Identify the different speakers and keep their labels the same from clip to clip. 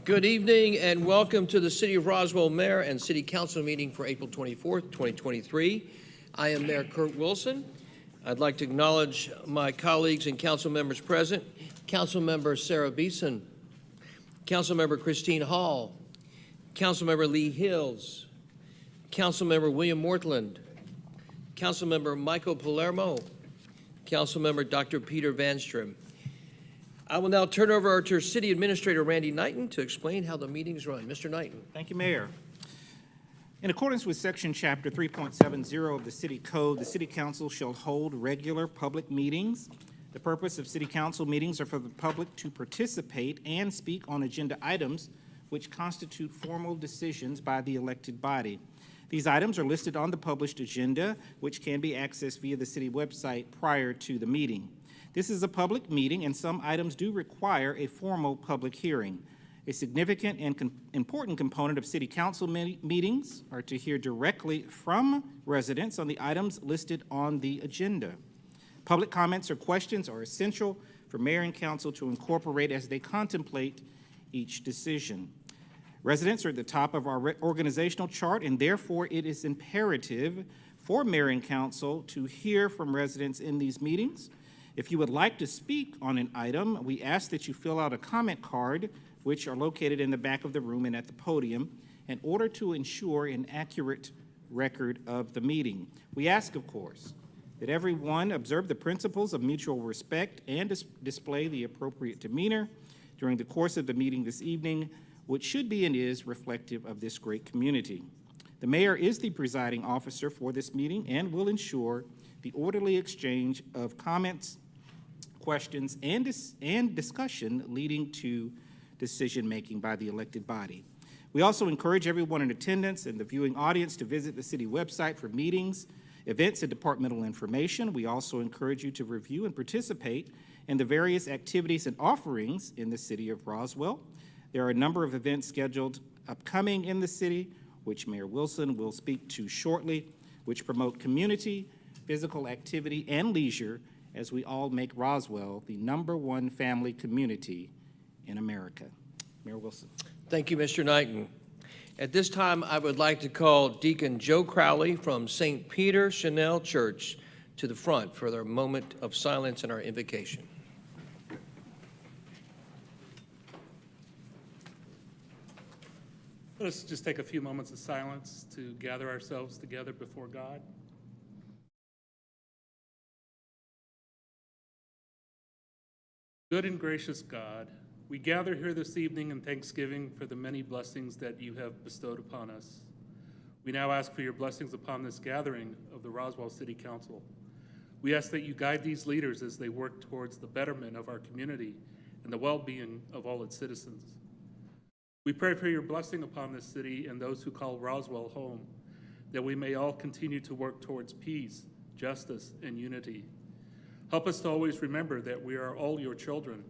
Speaker 1: Good evening and welcome to the City of Roswell Mayor and City Council meeting for April 24th, 2023. I am Mayor Kurt Wilson. I'd like to acknowledge my colleagues and council members present. Councilmember Sarah Beeson, Councilmember Christine Hall, Councilmember Lee Hills, Councilmember William Mortland, Councilmember Michael Palermo, Councilmember Dr. Peter Vanstrom. I will now turn over to City Administrator Randy Knighton to explain how the meetings run. Mr. Knighton.
Speaker 2: Thank you, Mayor. In accordance with Section Chapter 3.70 of the City Code, the City Council shall hold regular public meetings. The purpose of City Council meetings are for the public to participate and speak on agenda items which constitute formal decisions by the elected body. These items are listed on the published agenda, which can be accessed via the city website prior to the meeting. This is a public meeting, and some items do require a formal public hearing. A significant and important component of City Council meetings are to hear directly from residents on the items listed on the agenda. Public comments or questions are essential for Mayor and Council to incorporate as they contemplate each decision. Residents are at the top of our organizational chart, and therefore it is imperative for Mayor and Council to hear from residents in these meetings. If you would like to speak on an item, we ask that you fill out a comment card, which are located in the back of the room and at the podium, in order to ensure an accurate record of the meeting. We ask, of course, that everyone observe the principles of mutual respect and display the appropriate demeanor during the course of the meeting this evening, which should be and is reflective of this great community. The mayor is the presiding officer for this meeting and will ensure the orderly exchange of comments, questions, and discussion leading to decision-making by the elected body. We also encourage everyone in attendance and the viewing audience to visit the city website for meetings, events, and departmental information. We also encourage you to review and participate in the various activities and offerings in the city of Roswell. There are a number of events scheduled upcoming in the city, which Mayor Wilson will speak to shortly, which promote community, physical activity, and leisure as we all make Roswell the #1 family community in America. Mayor Wilson.
Speaker 1: Thank you, Mr. Knighton. At this time, I would like to call Deacon Joe Crowley from St. Peter Chanel Church to the front for their moment of silence and our invocation.
Speaker 3: Let's just take a few moments of silence to gather ourselves together before God. Good and gracious God, we gather here this evening in thanksgiving for the many blessings that you have bestowed upon us. We now ask for your blessings upon this gathering of the Roswell City Council. We ask that you guide these leaders as they work towards the betterment of our community and the well-being of all its citizens. We pray for your blessing upon this city and those who call Roswell home, that we may all continue to work towards peace, justice, and unity. Help us to always remember that we are all your children,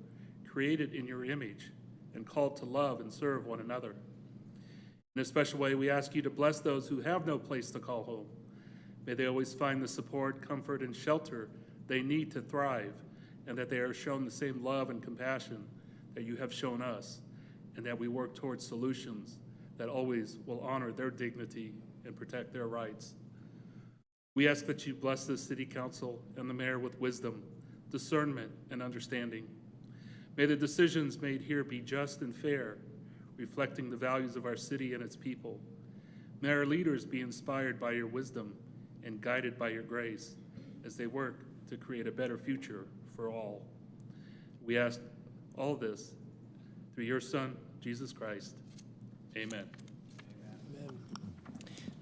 Speaker 3: created in your image, and called to love and serve one another. In a special way, we ask you to bless those who have no place to call home. May they always find the support, comfort, and shelter they need to thrive, and that they are shown the same love and compassion that you have shown us, and that we work towards solutions that always will honor their dignity and protect their rights. We ask that you bless the City Council and the Mayor with wisdom, discernment, and understanding. May the decisions made here be just and fair, reflecting the values of our city and its people. May our leaders be inspired by your wisdom and guided by your grace as they work to create a better future for all. We ask all this through your Son, Jesus Christ. Amen.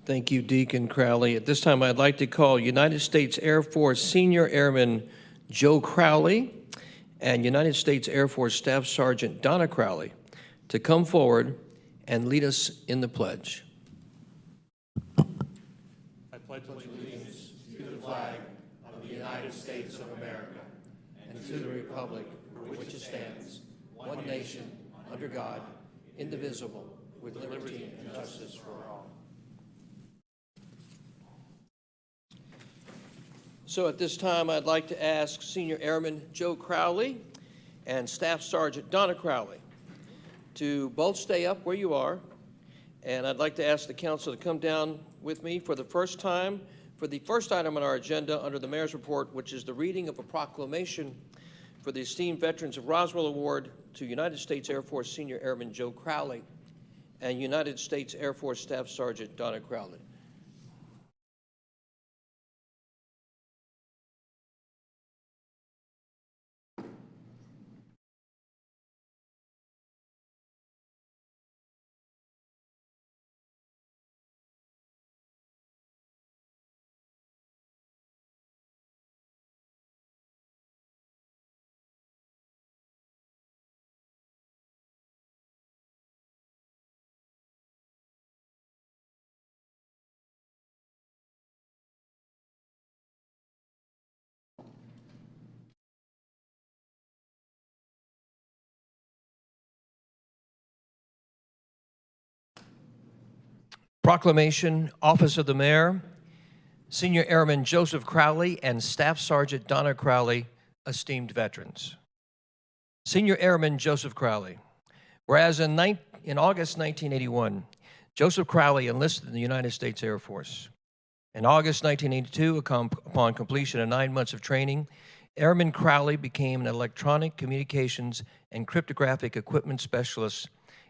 Speaker 1: Thank you, Deacon Crowley. At this time, I'd like to call United States Air Force Senior Airman Joe Crowley and United States Air Force Staff Sergeant Donna Crowley to come forward and lead us in the pledge.
Speaker 3: I pledge allegiance
Speaker 1: To the flag of the United States of America and to the republic for which it stands, one nation, under God, indivisible, with liberty and justice for all. So at this time, I'd like to ask Senior Airman Joe Crowley and Staff Sergeant Donna Crowley to both stay up where you are, and I'd like to ask the council to come down with me for the first time for the first item on our agenda under the mayor's report, which is the reading of a proclamation for the Esteemed Veterans of Roswell Award to United States Air Force Senior Airman Joe Crowley and United States Air Force Staff Sergeant Donna Crowley. Proclamation, Office of the Mayor, Senior Airman Joseph Crowley and Staff Sergeant Donna Crowley, esteemed veterans. Senior Airman Joseph Crowley. Whereas in August 1981, Joseph Crowley enlisted in the United States Air Force. In August 1982, upon completion of 9 months of training, Airman Crowley became an electronic communications and cryptographic equipment specialist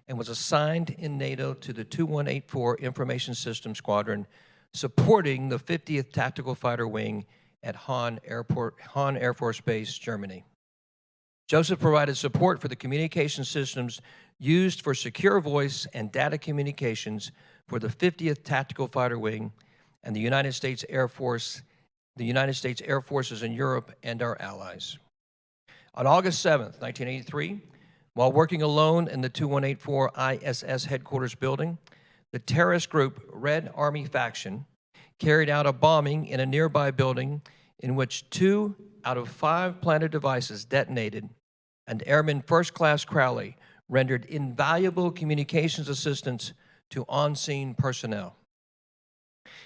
Speaker 1: and was assigned in NATO to the 2184 Information Systems Squadron, supporting the 50th Tactical Fighter Wing at Hahn Air Force Base, Germany. Joseph provided support for the communication systems used for secure voice and data communications for the 50th Tactical Fighter Wing and the United States Air Force, the United States Air Forces in Europe and our allies. On August 7th, 1983, while working alone in the 2184 ISS headquarters building, the terrorist group Red Army Faction carried out a bombing in a nearby building in which 2 out of 5 planted devices detonated, and Airman First Class Crowley rendered invaluable communications assistance to on-scene personnel.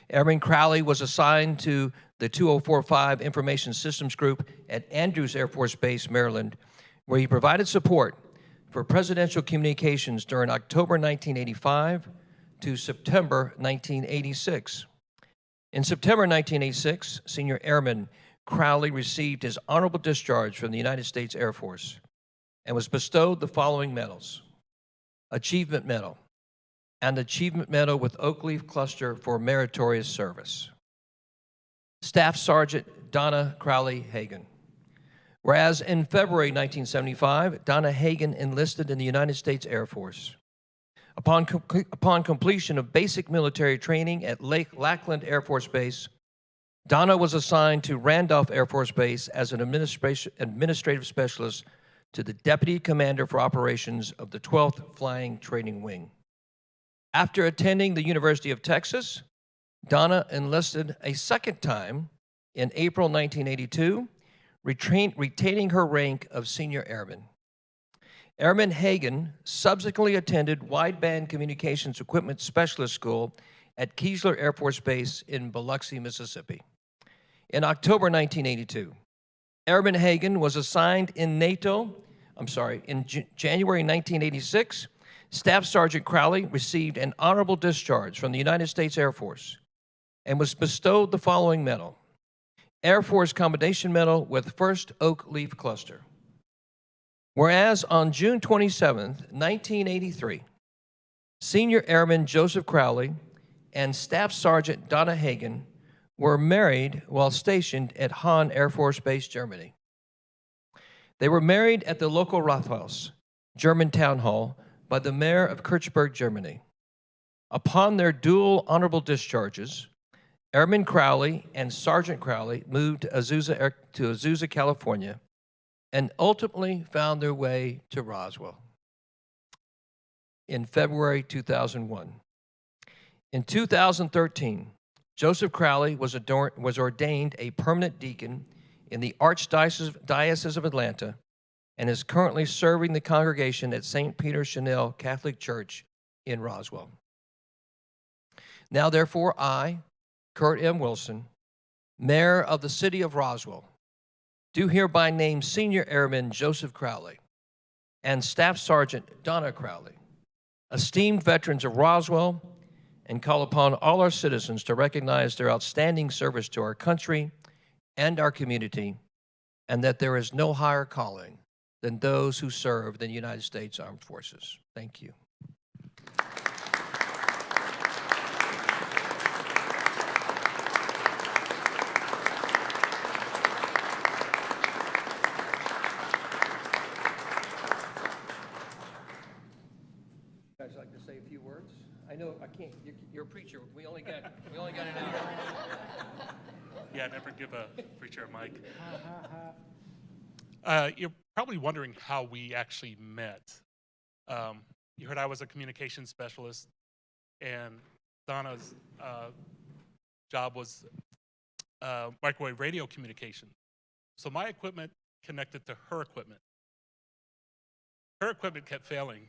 Speaker 1: Airman Crowley was assigned to the 2045 Information Systems Group at Andrews Air Force Base, Maryland, where he provided support for presidential communications during October 1985 to September 1986. In September 1986, Senior Airman Crowley received his honorable discharge from the United States Air Force and was bestowed the following medals: Achievement Medal and Achievement Medal with Oak Leaf Cluster for meritorious service. Staff Sergeant Donna Crowley Hagan. Whereas in February 1975, Donna Hagan enlisted in the United States Air Force. Upon completion of basic military training at Lake Lackland Air Force Base, Donna was assigned to Randolph Air Force Base as an administrative specialist to the Deputy Commander for Operations of the 12th Flying Training Wing. After attending the University of Texas, Donna enlisted a second time in April 1982, retaining her rank of Senior Airman. Airman Hagan subsequently attended Wideband Communications Equipment Specialist School at Keesler Air Force Base in Biloxi, Mississippi. In October 1982, Airman Hagan was assigned in January 1986, Staff Sergeant Crowley received an honorable discharge from the United States Air Force and was bestowed the following medal: Air Force Commendation Medal with First Oak Leaf Cluster. Whereas on June 27, 1983, Senior Airman Joseph Crowley and Staff Sergeant Donna Hagan were married while stationed at Hahn Air Force Base, Germany. They were married at the local Rathaus, German town hall, by the mayor of Kirchberg, Germany. Upon their dual honorable discharges, Airman Crowley and Sergeant Crowley moved to Azusa, California, and ultimately found their way to Roswell in February 2001. In 2013, Joseph Crowley was ordained a permanent deacon in the Archdiocese of Atlanta and is currently serving the congregation at St. Peter Chanel Catholic Church in Roswell. Now, therefore, I, Kurt M. Wilson, Mayor of the City of Roswell, do hereby name Senior Airman Joseph Crowley and Staff Sergeant Donna Crowley, esteemed veterans of Roswell, and call upon all our citizens to recognize their outstanding service to our country and our community, and that there is no higher calling than those who serve in the United States Armed Forces. Thank you. You guys like to say a few words? I know I can't. You're a preacher. We only got an hour.
Speaker 3: Yeah, never give a preacher a mic. You're probably wondering how we actually met. You heard I was a communications specialist, and Donna's job was microwave radio communication. So my equipment connected to her equipment. Her equipment kept failing.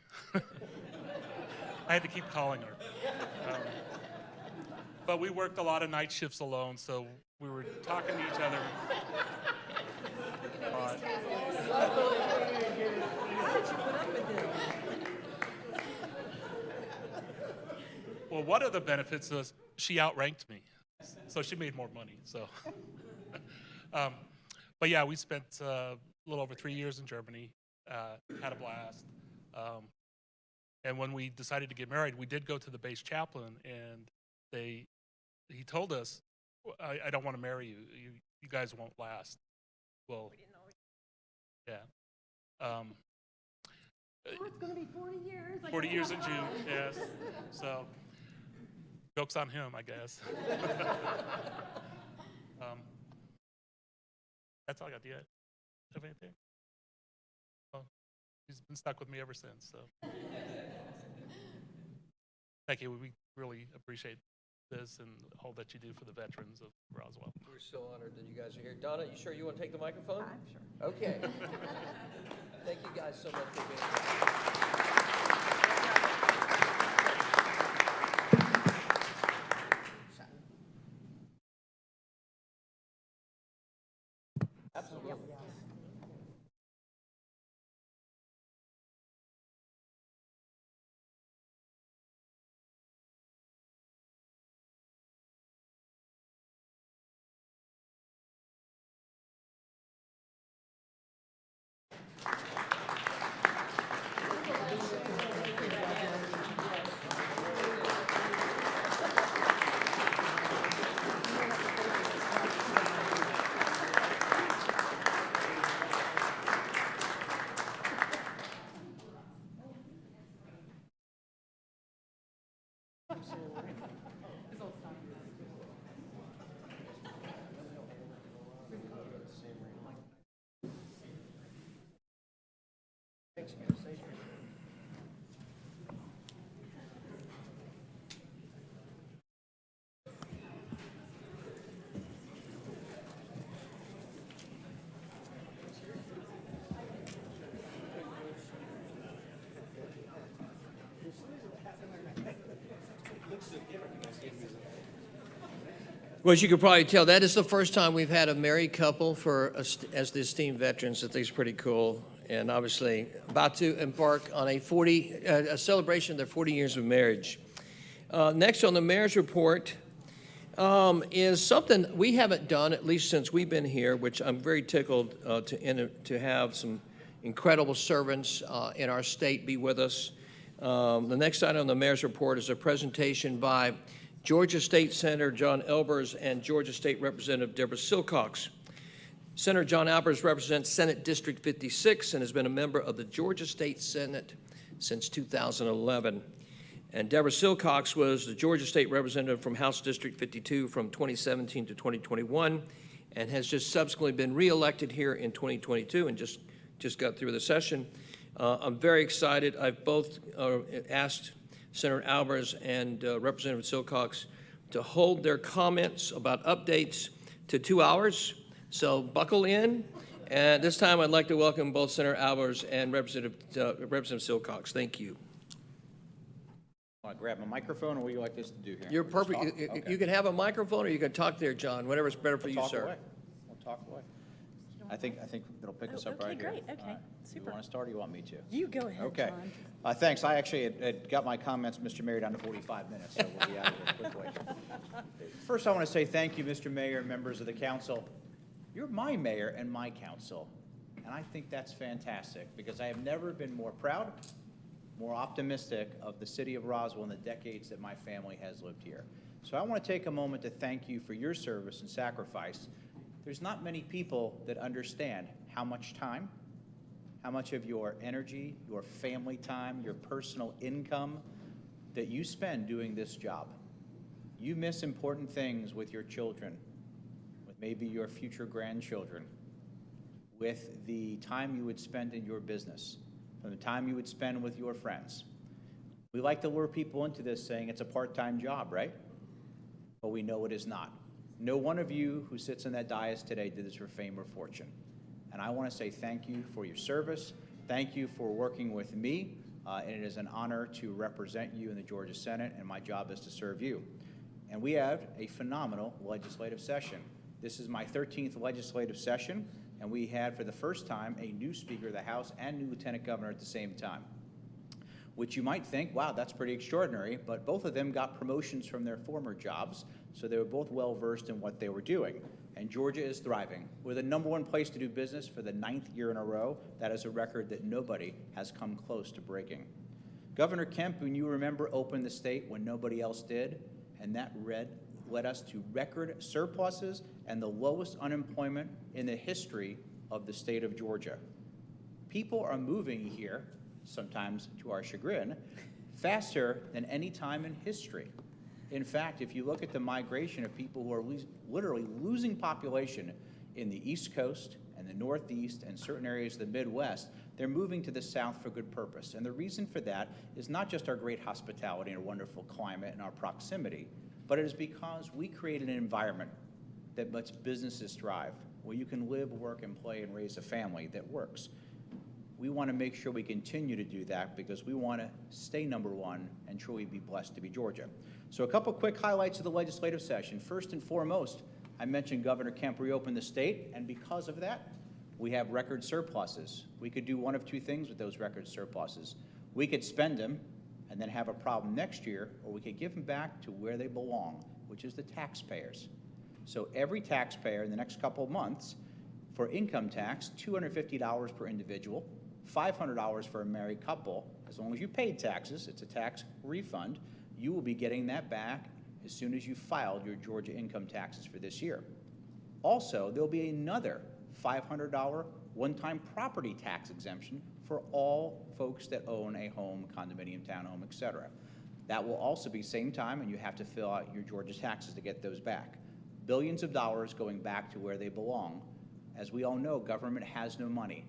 Speaker 3: I had to keep calling her. But we worked a lot of night shifts alone, so we were talking to each other. Well, one of the benefits was she outranked me, so she made more money. So, but yeah, we spent a little over 3 years in Germany, had a blast. And when we decided to get married, we did go to the base chaplain, and he told us, I don't want to marry you. You guys won't last. Well, yeah.
Speaker 4: It's going to be 40 years.
Speaker 3: 40 years in June, yes. So, joke's on him, I guess. That's all I got. Do you have anything? Oh, he's been stuck with me ever since, so. Thank you. We really appreciate this and all that you do for the veterans of Roswell.
Speaker 1: We're so honored that you guys are here. Donna, you sure you want to take the microphone?
Speaker 4: I'm sure.
Speaker 1: Okay. Thank you guys so much for being here. Absolutely. Well, as you can probably tell, that is the first time we've had a married couple as the esteemed veterans. I think it's pretty cool. And obviously, about to embark on a celebration of their 40 years of marriage. Next on the mayor's report is something we haven't done, at least since we've been here, which I'm very tickled to have some incredible servants in our state be with us. The next item on the mayor's report is a presentation by Georgia State Senator John Elbers and Georgia State Representative Deborah Silcox. Senator John Elbers represents Senate District 56 and has been a member of the Georgia State Senate since 2011. And Deborah Silcox was the Georgia State Representative from House District 52 from 2017 to 2021 and has just subsequently been reelected here in 2022 and just got through the session. I'm very excited. I've both asked Senator Albers and Representative Silcox to hold their comments about updates to 2 hours. So buckle in. And this time I'd like to welcome both Senator Albers and Representative Silcox. Thank you.
Speaker 5: Want to grab a microphone, or what do you like us to do here?
Speaker 1: You're
Speaker 5: Just
Speaker 1: perfect.
Speaker 5: talk?
Speaker 1: You
Speaker 5: Okay.
Speaker 1: can have a microphone or you can talk there, John. Whatever's better for you,
Speaker 5: Talk
Speaker 1: sir.
Speaker 5: away. We'll talk away.
Speaker 4: You
Speaker 5: I think it'll pick us up
Speaker 4: okay,
Speaker 5: right here.
Speaker 4: great. Okay,
Speaker 5: All right.
Speaker 4: super.
Speaker 5: You want to start or you want me to?
Speaker 4: You go ahead,
Speaker 5: Okay.
Speaker 4: John.
Speaker 5: Thanks. I actually had got my comments, Mr. Mayor, down to 45 minutes, so we'll be out of here quickly. First, I want to say thank you, Mr. Mayor, and members of the council. You're my mayor and my council, and I think that's fantastic because I have never been more proud, more optimistic of the city of Roswell in the decades that my family has lived here. So I want to take a moment to thank you for your service and sacrifice. There's not many people that understand how much time, how much of your energy, your family time, your personal income that you spend doing this job. You miss important things with your children, with maybe your future grandchildren, with the time you would spend in your business, from the time you would spend with your friends. We like to lure people into this saying it's a part-time job, right? But we know it is not. No one of you who sits in that dais today did this for fame or fortune. And I want to say thank you for your service. Thank you for working with me. And it is an honor to represent you in the Georgia Senate, and my job is to serve you. And we have a phenomenal legislative session. This is my 13th legislative session, and we had for the first time a new Speaker of the House and new Lieutenant Governor at the same time, which you might think, wow, that's pretty extraordinary, but both of them got promotions from their former jobs, so they were both well-versed in what they were doing. And Georgia is thriving. We're the #1 place to do business for the 9th year in a row. That is a record that nobody has come close to breaking. Governor Kemp, who you remember, opened the state when nobody else did, and that led us to record surpluses and the lowest unemployment in the history of the state of Georgia. People are moving here, sometimes to our chagrin, faster than any time in history. In fact, if you look at the migration of people who are literally losing population in the East Coast and the Northeast and certain areas of the Midwest, they're moving to the South for good purpose. And the reason for that is not just our great hospitality and our wonderful climate and our proximity, but it is because we created an environment that lets businesses thrive, where you can live, work, and play and raise a family that works. We want to make sure we continue to do that because we want to stay #1 and truly be blessed to be Georgia. So a couple quick highlights of the legislative session. First and foremost, I mentioned Governor Kemp reopened the state, and because of that, we have record surpluses. We could do one of two things with those record surpluses. We could spend them and then have a problem next year, or we could give them back to where they belong, which is the taxpayers. So every taxpayer in the next couple of months, for income tax, $250 per individual, $500 for a married couple. As long as you paid taxes, it's a tax refund. You will be getting that back as soon as you filed your Georgia income taxes for this year. Also, there'll be another $500 one-time property tax exemption for all folks that own a home, condominium, townhome, etc. That will also be same time, and you have to fill out your Georgia taxes to get those back. Billions of dollars going back to where they belong. As we all know, government has no money.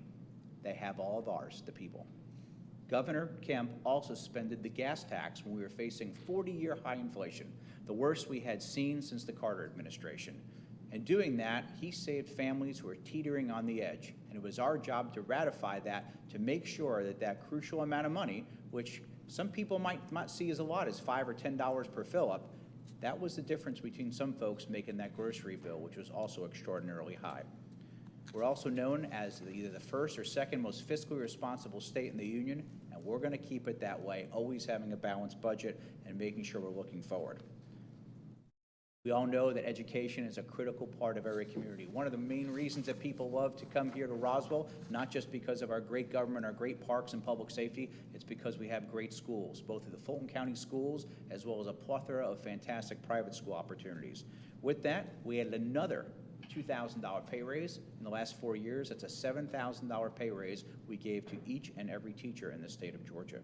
Speaker 5: They have all of ours, the people. Governor Kemp also suspended the gas tax when we were facing 40-year high inflation, the worst we had seen since the Carter administration. And doing that, he saved families who are teetering on the edge. And it was our job to ratify that, to make sure that that crucial amount of money, which some people might not see as a lot as $5 or $10 per fill-up, that was the difference between some folks making that grocery bill, which was also extraordinarily high. We're also known as either the first or second most fiscally responsible state in the union, and we're going to keep it that way, always having a balanced budget and making sure we're looking forward. We all know that education is a critical part of every community. One of the main reasons that people love to come here to Roswell, not just because of our great government, our great parks and public safety, it's because we have great schools, both of the Fulton County schools as well as a plethora of fantastic private school opportunities. With that, we added another $2,000 pay raise in the last 4 years. That's a $7,000 pay raise we gave to each and every teacher in the state of Georgia.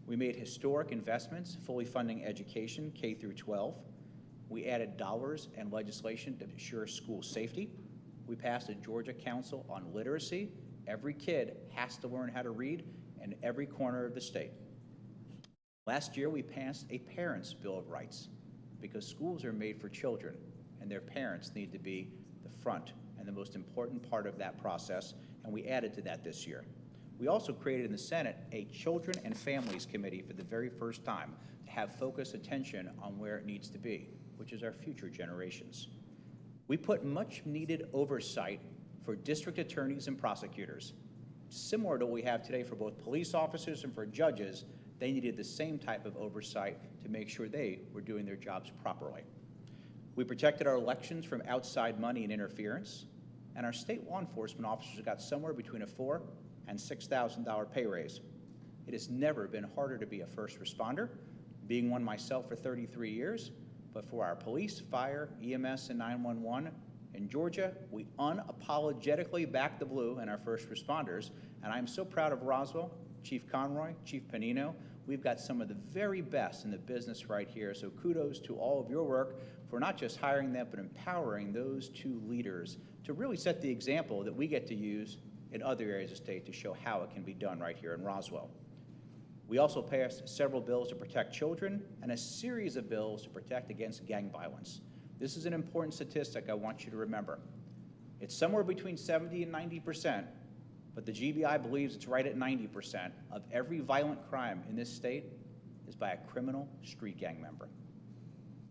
Speaker 5: We made historic investments, fully funding education, K through 12. We added dollars and legislation to ensure school safety. We passed a Georgia Council on Literacy. Every kid has to learn how to read in every corner of the state. Last year, we passed a Parents' Bill of Rights because schools are made for children, and their parents need to be the front and the most important part of that process, and we added to that this year. We also created in the Senate a Children and Families Committee for the very first time to have focused attention on where it needs to be, which is our future generations. We put much needed oversight for district attorneys and prosecutors. Similar to what we have today for both police officers and for judges, they needed the same type of oversight to make sure they were doing their jobs properly. We protected our elections from outside money and interference, and our state law enforcement officers got somewhere between a $4,000 and $6,000 pay raise. It has never been harder to be a first responder, being one myself for 33 years, but for our police, fire, EMS, and 911 in Georgia, we unapologetically back the blue and our first responders, and I'm so proud of Roswell, Chief Conroy, Chief Panino. We've got some of the very best in the business right here, so kudos to all of your work for not just hiring them, but empowering those two leaders to really set the example that we get to use in other areas of state to show how it can be done right here in Roswell. We also passed several bills to protect children and a series of bills to protect against gang violence. This is an important statistic I want you to remember. It's somewhere between 70 and 90%, but the GBI believes it's right at 90% of every violent crime in this state is by a criminal street gang member.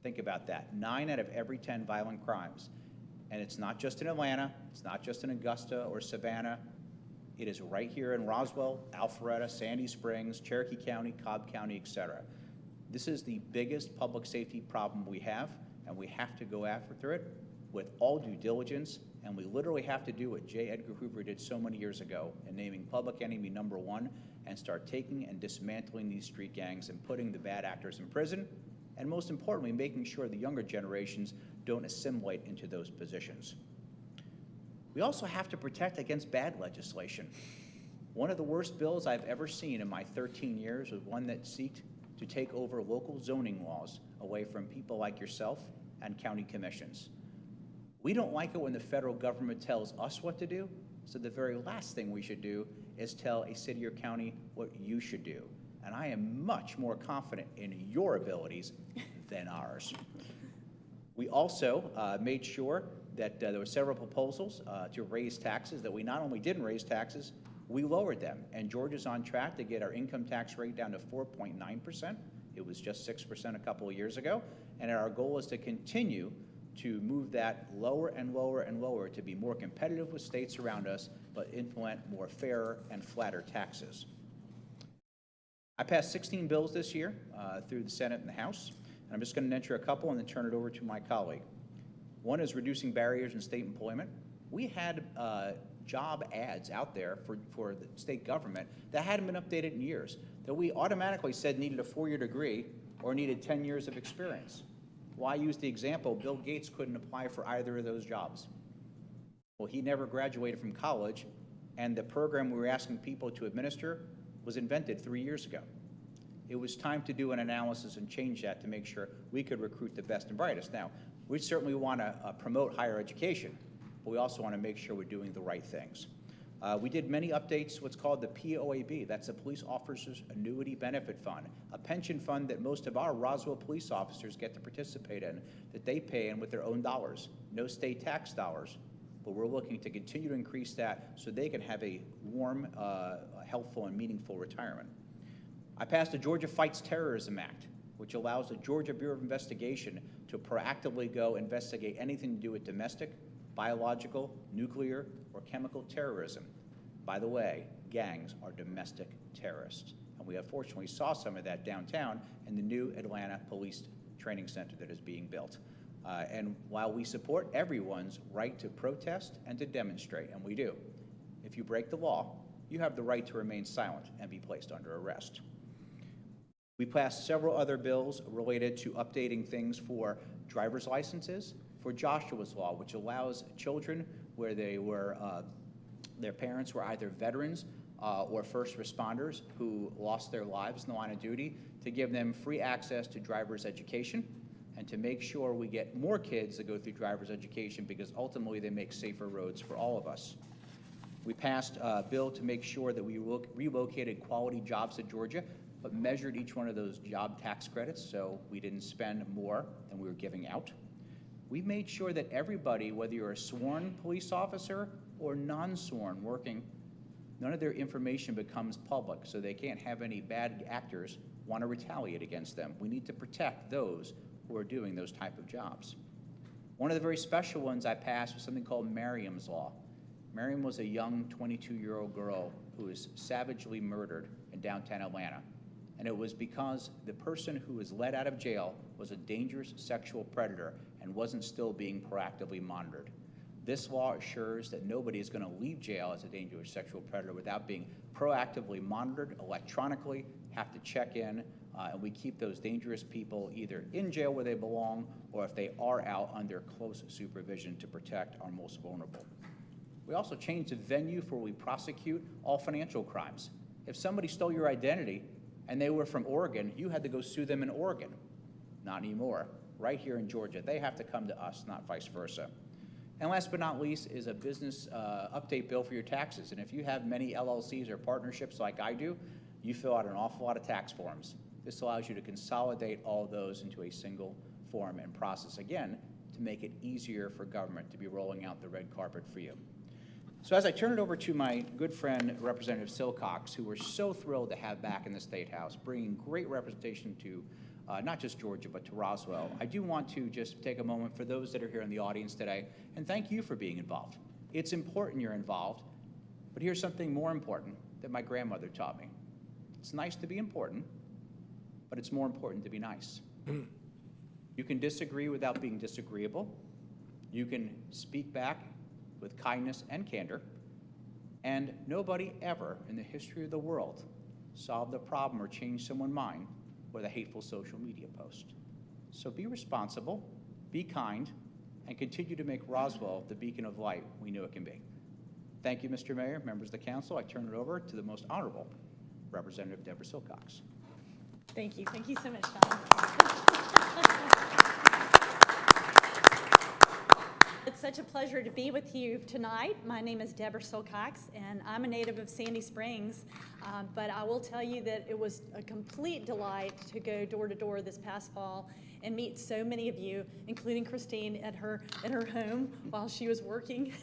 Speaker 5: Think about that. 9 out of every 10 violent crimes. And it's not just in Atlanta, it's not just in Augusta or Savannah. It is right here in Roswell, Alpharetta, Sandy Springs, Cherokee County, Cobb County, et cetera. This is the biggest public safety problem we have, and we have to go after it with all due diligence, and we literally have to do what J. Edgar Hoover did so many years ago in naming public enemy #1 and start taking and dismantling these street gangs and putting the bad actors in prison, and most importantly, making sure the younger generations don't assimilate into those positions. We also have to protect against bad legislation. One of the worst bills I've ever seen in my 13 years was one that sought to take over local zoning laws away from people like yourself and county commissions. We don't like it when the federal government tells us what to do, so the very last thing we should do is tell a city or county what you should do. And I am much more confident in your abilities than ours. We also made sure that there were several proposals to raise taxes, that we not only didn't raise taxes, we lowered them. And Georgia's on track to get our income tax rate down to 4.9%. It was just 6% a couple of years ago. And our goal is to continue to move that lower and lower and lower to be more competitive with states around us, but implement more fairer and flatter taxes. I passed 16 bills this year through the Senate and the House. And I'm just going to mention a couple and then turn it over to my colleague. One is reducing barriers in state employment. We had job ads out there for the state government that hadn't been updated in years, that we automatically said needed a 4-year degree or needed 10 years of experience. Well, I used the example, Bill Gates couldn't apply for either of those jobs. Well, he never graduated from college, and the program we were asking people to administer was invented 3 years ago. It was time to do an analysis and change that to make sure we could recruit the best and brightest. Now, we certainly want to promote higher education, but we also want to make sure we're doing the right things. We did many updates, what's called the POAB, that's the Police Officers Annuity Benefit Fund, a pension fund that most of our Roswell police officers get to participate in, that they pay in with their own dollars, no state tax dollars, but we're looking to continue to increase that so they can have a warm, helpful, and meaningful retirement. I passed the Georgia Fights Terrorism Act, which allows the Georgia Bureau of Investigation to proactively go investigate anything to do with domestic, biological, nuclear, or chemical terrorism. By the way, gangs are domestic terrorists. And we unfortunately saw some of that downtown in the new Atlanta Police Training Center that is being built. And while we support everyone's right to protest and to demonstrate, and we do, if you break the law, you have the right to remain silent and be placed under arrest. We passed several other bills related to updating things for driver's licenses, for Joshua's Law, which allows children where they were, their parents were either veterans or first responders who lost their lives in the line of duty, to give them free access to driver's education and to make sure we get more kids that go through driver's education, because ultimately they make safer roads for all of us. We passed a bill to make sure that we relocated quality jobs to Georgia, but measured each one of those job tax credits so we didn't spend more than we were giving out. We made sure that everybody, whether you're a sworn police officer or non-sworn working, none of their information becomes public, so they can't have any bad actors want to retaliate against them. We need to protect those who are doing those type of jobs. One of the very special ones I passed was something called Merriam's Law. Miriam was a young 22-year-old girl who was savagely murdered in downtown Atlanta. And it was because the person who was let out of jail was a dangerous sexual predator and wasn't still being proactively monitored. This law assures that nobody is going to leave jail as a dangerous sexual predator without being proactively monitored electronically, have to check in, and we keep those dangerous people either in jail where they belong, or if they are out, under close supervision to protect our most vulnerable. We also changed the venue for we prosecute all financial crimes. If somebody stole your identity and they were from Oregon, you had to go sue them in Oregon. Not anymore. Right here in Georgia, they have to come to us, not vice versa. And last but not least is a business update bill for your taxes. And if you have many LLCs or partnerships like I do, you fill out an awful lot of tax forms. This allows you to consolidate all of those into a single form and process, again, to make it easier for government to be rolling out the red carpet for you. So as I turn it over to my good friend, Representative Silcox, who we're so thrilled to have back in the State House, bringing great representation to not just Georgia, but to Roswell, I do want to just take a moment for those that are here in the audience today and thank you for being involved. It's important you're involved, but here's something more important that my grandmother taught me. It's nice to be important, but it's more important to be nice. You can disagree without being disagreeable. You can speak back with kindness and candor, and nobody ever in the history of the world solved a problem or changed someone's mind with a hateful social media post. So be responsible, be kind, and continue to make Roswell the beacon of light we knew it can be. Thank you, Mr. Mayor, members of the council. I turn it over to the most honorable Representative Deborah Silcox.
Speaker 4: Thank you. Thank you so much, Don. It's such a pleasure to be with you tonight. My name is Deborah Silcox, and I'm a native of Sandy Springs, but I will tell you that it was a complete delight to go door to door this past fall and meet so many of you, including Christine at her home while she was working.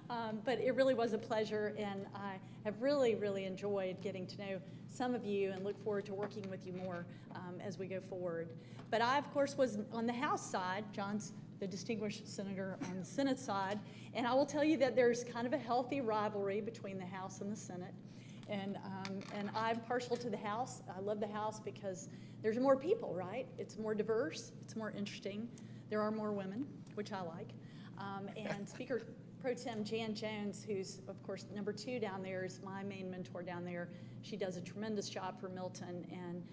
Speaker 4: But it really was a pleasure, and I have really, really enjoyed getting to know some of you and look forward to working with you more as we go forward. But I, of course, was on the House side. John's the distinguished senator on the Senate side, and I will tell you that there's kind of a healthy rivalry between the House and the Senate. And I'm partial to the House. I love the House because there's more people, right? It's more diverse, it's more interesting. There are more women, which I like. And Speaker Pro Tem Jan Jones, who's, of course, number 2 down there, is my main mentor down there. She does a tremendous job for Milton, and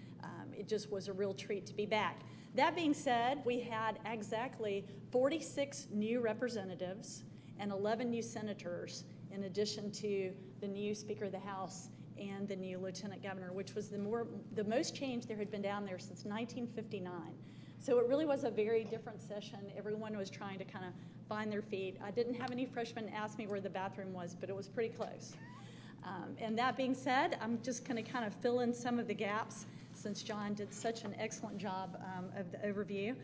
Speaker 4: it just was a real treat to be back. That being said, we had exactly 46 new representatives and 11 new senators, in addition to the new Speaker of the House and the new Lieutenant Governor, which was the most change there had been down there since 1959. So it really was a very different session. Everyone was trying to kind of find their feet. I didn't have any freshmen ask me where the bathroom was, but it was pretty close. And that being said, I'm just going to kind of fill in some of the gaps since John did such an excellent job of the overview.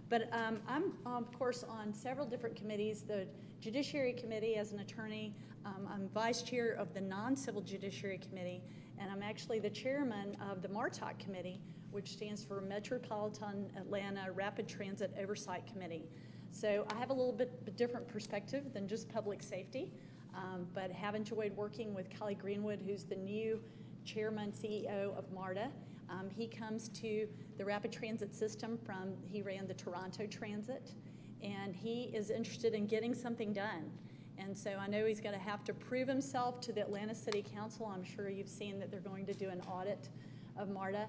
Speaker 4: But I'm, of course, on several different committees. The Judiciary Committee as an attorney. I'm vice chair of the Non-Civil Judiciary Committee, and I'm actually the chairman of the MARTOC Committee, which stands for Metropolitan Atlanta Rapid Transit Oversight Committee. So I have a little bit different perspective than just public safety, but have enjoyed working with Kelly Greenwood, who's the new chairman, CEO of MARTA. He comes to the rapid transit system he ran the Toronto Transit, and he is interested in getting something done. And so I know he's going to have to prove himself to the Atlanta City Council. I'm sure you've seen that they're going to do an audit of MARTA,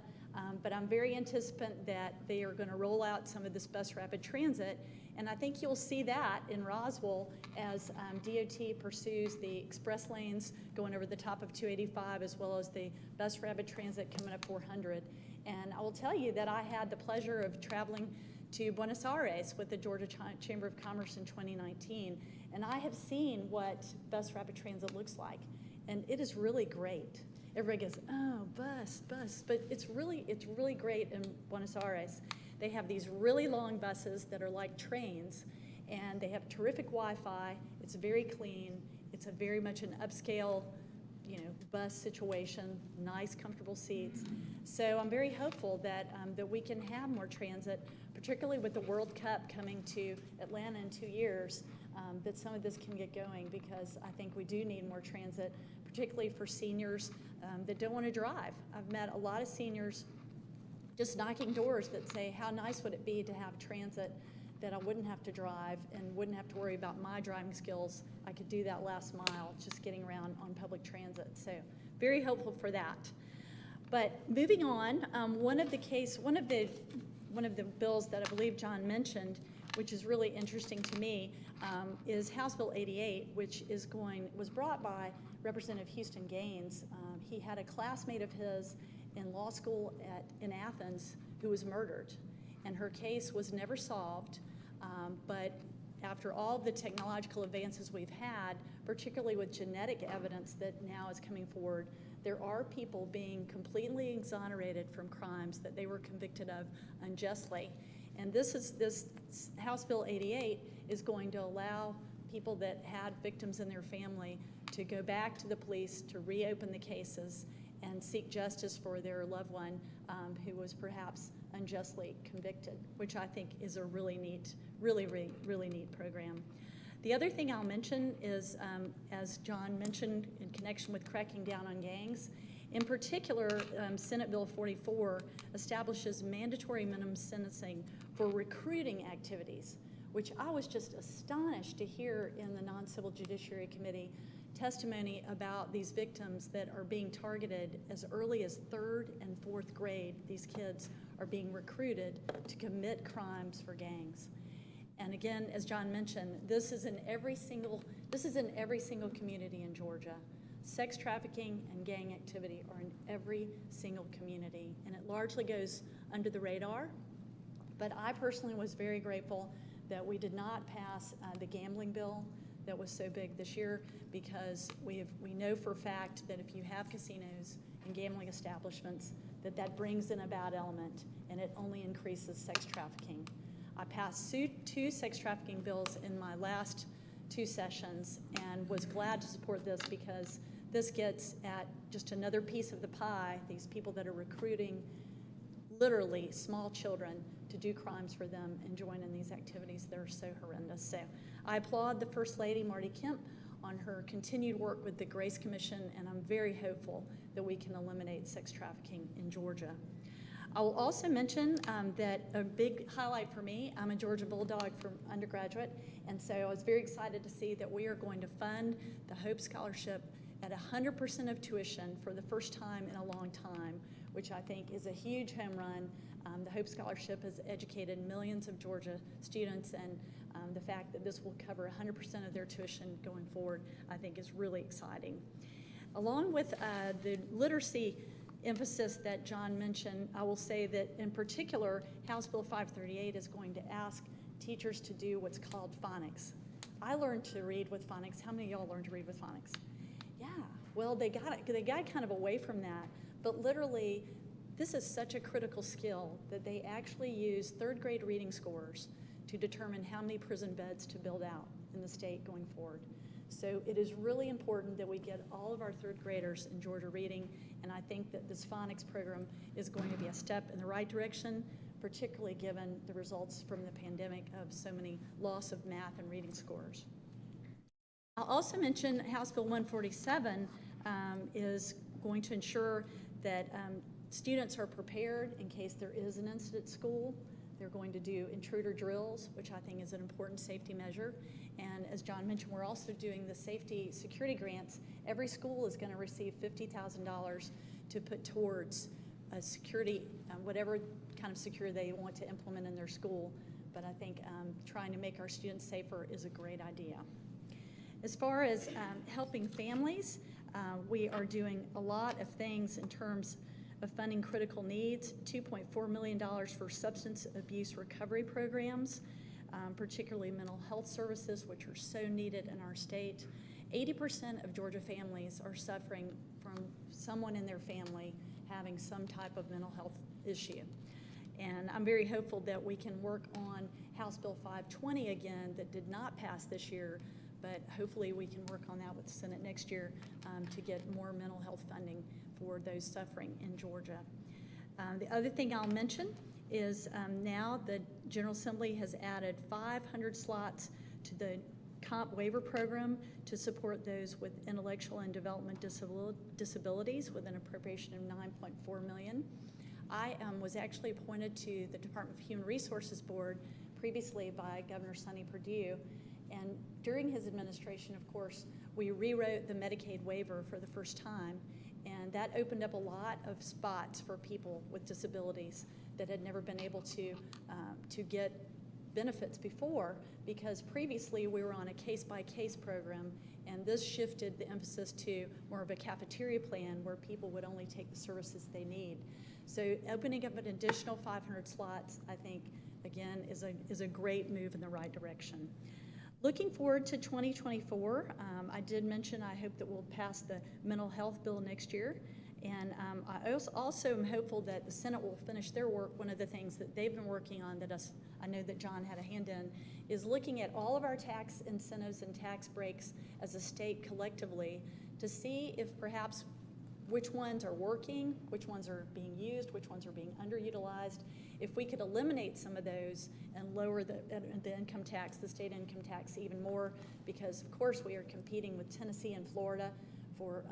Speaker 4: but I'm very anticipant that they are going to roll out some of this bus rapid transit, and I think you'll see that in Roswell as DOT pursues the express lanes going over the top of 285, as well as the bus rapid transit coming up 400. And I will tell you that I had the pleasure of traveling to Buenos Aires with the Georgia Chamber of Commerce in 2019, and I have seen what bus rapid transit looks like, and it is really great. Everybody goes, oh, bus, but it's really great in Buenos Aires. They have these really long buses that are like trains, and they have terrific Wi-Fi. It's very clean. It's a very much an upscale, bus situation, nice, comfortable seats. So I'm very hopeful that, that we can have more transit, particularly with the World Cup coming to Atlanta in 2 years, that some of this can get going, because I think we do need more transit, particularly for seniors that don't want to drive. I've met a lot of seniors just knocking doors that say, how nice would it be to have transit that I wouldn't have to drive and wouldn't have to worry about my driving skills. I could do that last mile, just getting around on public transit. So very hopeful for that. But moving on, one of the bills that I believe John mentioned, which is really interesting to me, is House Bill 88, which was brought by Representative Houston Gaines. He had a classmate of his in law school in Athens who was murdered, and her case was never solved. But after all the technological advances we've had, particularly with genetic evidence that now is coming forward, there are people being completely exonerated from crimes that they were convicted of unjustly. And this House Bill 88 is going to allow people that had victims in their family to go back to the police to reopen the cases and seek justice for their loved one who was perhaps unjustly convicted, which I think is a really neat program. The other thing I'll mention is, as John mentioned, in connection with cracking down on gangs, in particular, Senate Bill 44 establishes mandatory minimum sentencing for recruiting activities, which I was just astonished to hear in the Non-Civil Judiciary Committee testimony about these victims that are being targeted as early as 3rd and 4th grade. These kids are being recruited to commit crimes for gangs. And again, as John mentioned, this is in every single community in Georgia. Sex trafficking and gang activity are in every single community, and it largely goes under the radar. But I personally was very grateful that we did not pass the gambling bill that was so big this year, because we know for a fact that if you have casinos and gambling establishments, that brings in a bad element, and it only increases sex trafficking. I passed 2 sex trafficking bills in my last 2 sessions and was glad to support this, because this gets at just another piece of the pie, these people that are recruiting literally small children to do crimes for them and join in these activities that are so horrendous. So I applaud the First Lady, Marty Kemp, on her continued work with the Grace Commission, and I'm very hopeful that we can eliminate sex trafficking in Georgia. I will also mention that a big highlight for me, I'm a Georgia Bulldog from undergraduate, and so I was very excited to see that we are going to fund the Hope Scholarship at 100% of tuition for the first time in a long time, which I think is a huge home run. The Hope Scholarship has educated millions of Georgia students, and the fact that this will cover 100% of their tuition going forward, I think is really exciting. Along with the literacy emphasis that John mentioned, I will say that in particular, House Bill 538 is going to ask teachers to do what's called phonics. I learned to read with phonics. How many of y'all learned to read with phonics? Yeah, well, they got kind of away from that, but literally, this is such a critical skill that they actually use 3rd grade reading scores to determine how many prison beds to build out in the state going forward. So it is really important that we get all of our 3rd graders in Georgia reading, and I think that this phonics program is going to be a step in the right direction, particularly given the results from the pandemic of so many loss of math and reading scores. I'll also mention House Bill 147 is going to ensure that students are prepared in case there is an incident at school. They're going to do intruder drills, which I think is an important safety measure. And as John mentioned, we're also doing the safety security grants. Every school is going to receive $50,000 to put towards security, whatever kind of security they want to implement in their school. But I think trying to make our students safer is a great idea. As far as helping families, we are doing a lot of things in terms of funding critical needs, $2.4 million for substance abuse recovery programs, particularly mental health services, which are so needed in our state. 80% of Georgia families are suffering from someone in their family having some type of mental health issue. And I'm very hopeful that we can work on House Bill 520 again that did not pass this year, but hopefully we can work on that with the Senate next year to get more mental health funding for those suffering in Georgia. The other thing I'll mention is now the General Assembly has added 500 slots to the comp waiver program to support those with intellectual and development disabilities with an appropriation of $9.4 million. I was actually appointed to the Department of Human Resources Board previously by Governor Sonny Perdue, and during his administration, of course, we rewrote the Medicaid waiver for the first time, and that opened up a lot of spots for people with disabilities that had never been able to get benefits before, because previously we were on a case-by-case program, and this shifted the emphasis to more of a cafeteria plan where people would only take the services they need. So opening up an additional 500 slots, I think, again, is a great move in the right direction. Looking forward to 2024, I did mention I hope that we'll pass the mental health bill next year. And I also am hopeful that the Senate will finish their work. One of the things that they've been working on that I know that John had a hand in is looking at all of our tax incentives and tax breaks as a state collectively to see if perhaps which ones are working, which ones are being used, which ones are being underutilized. If we could eliminate some of those and lower the income tax, the state income tax even more, because of course we are competing with Tennessee and Florida for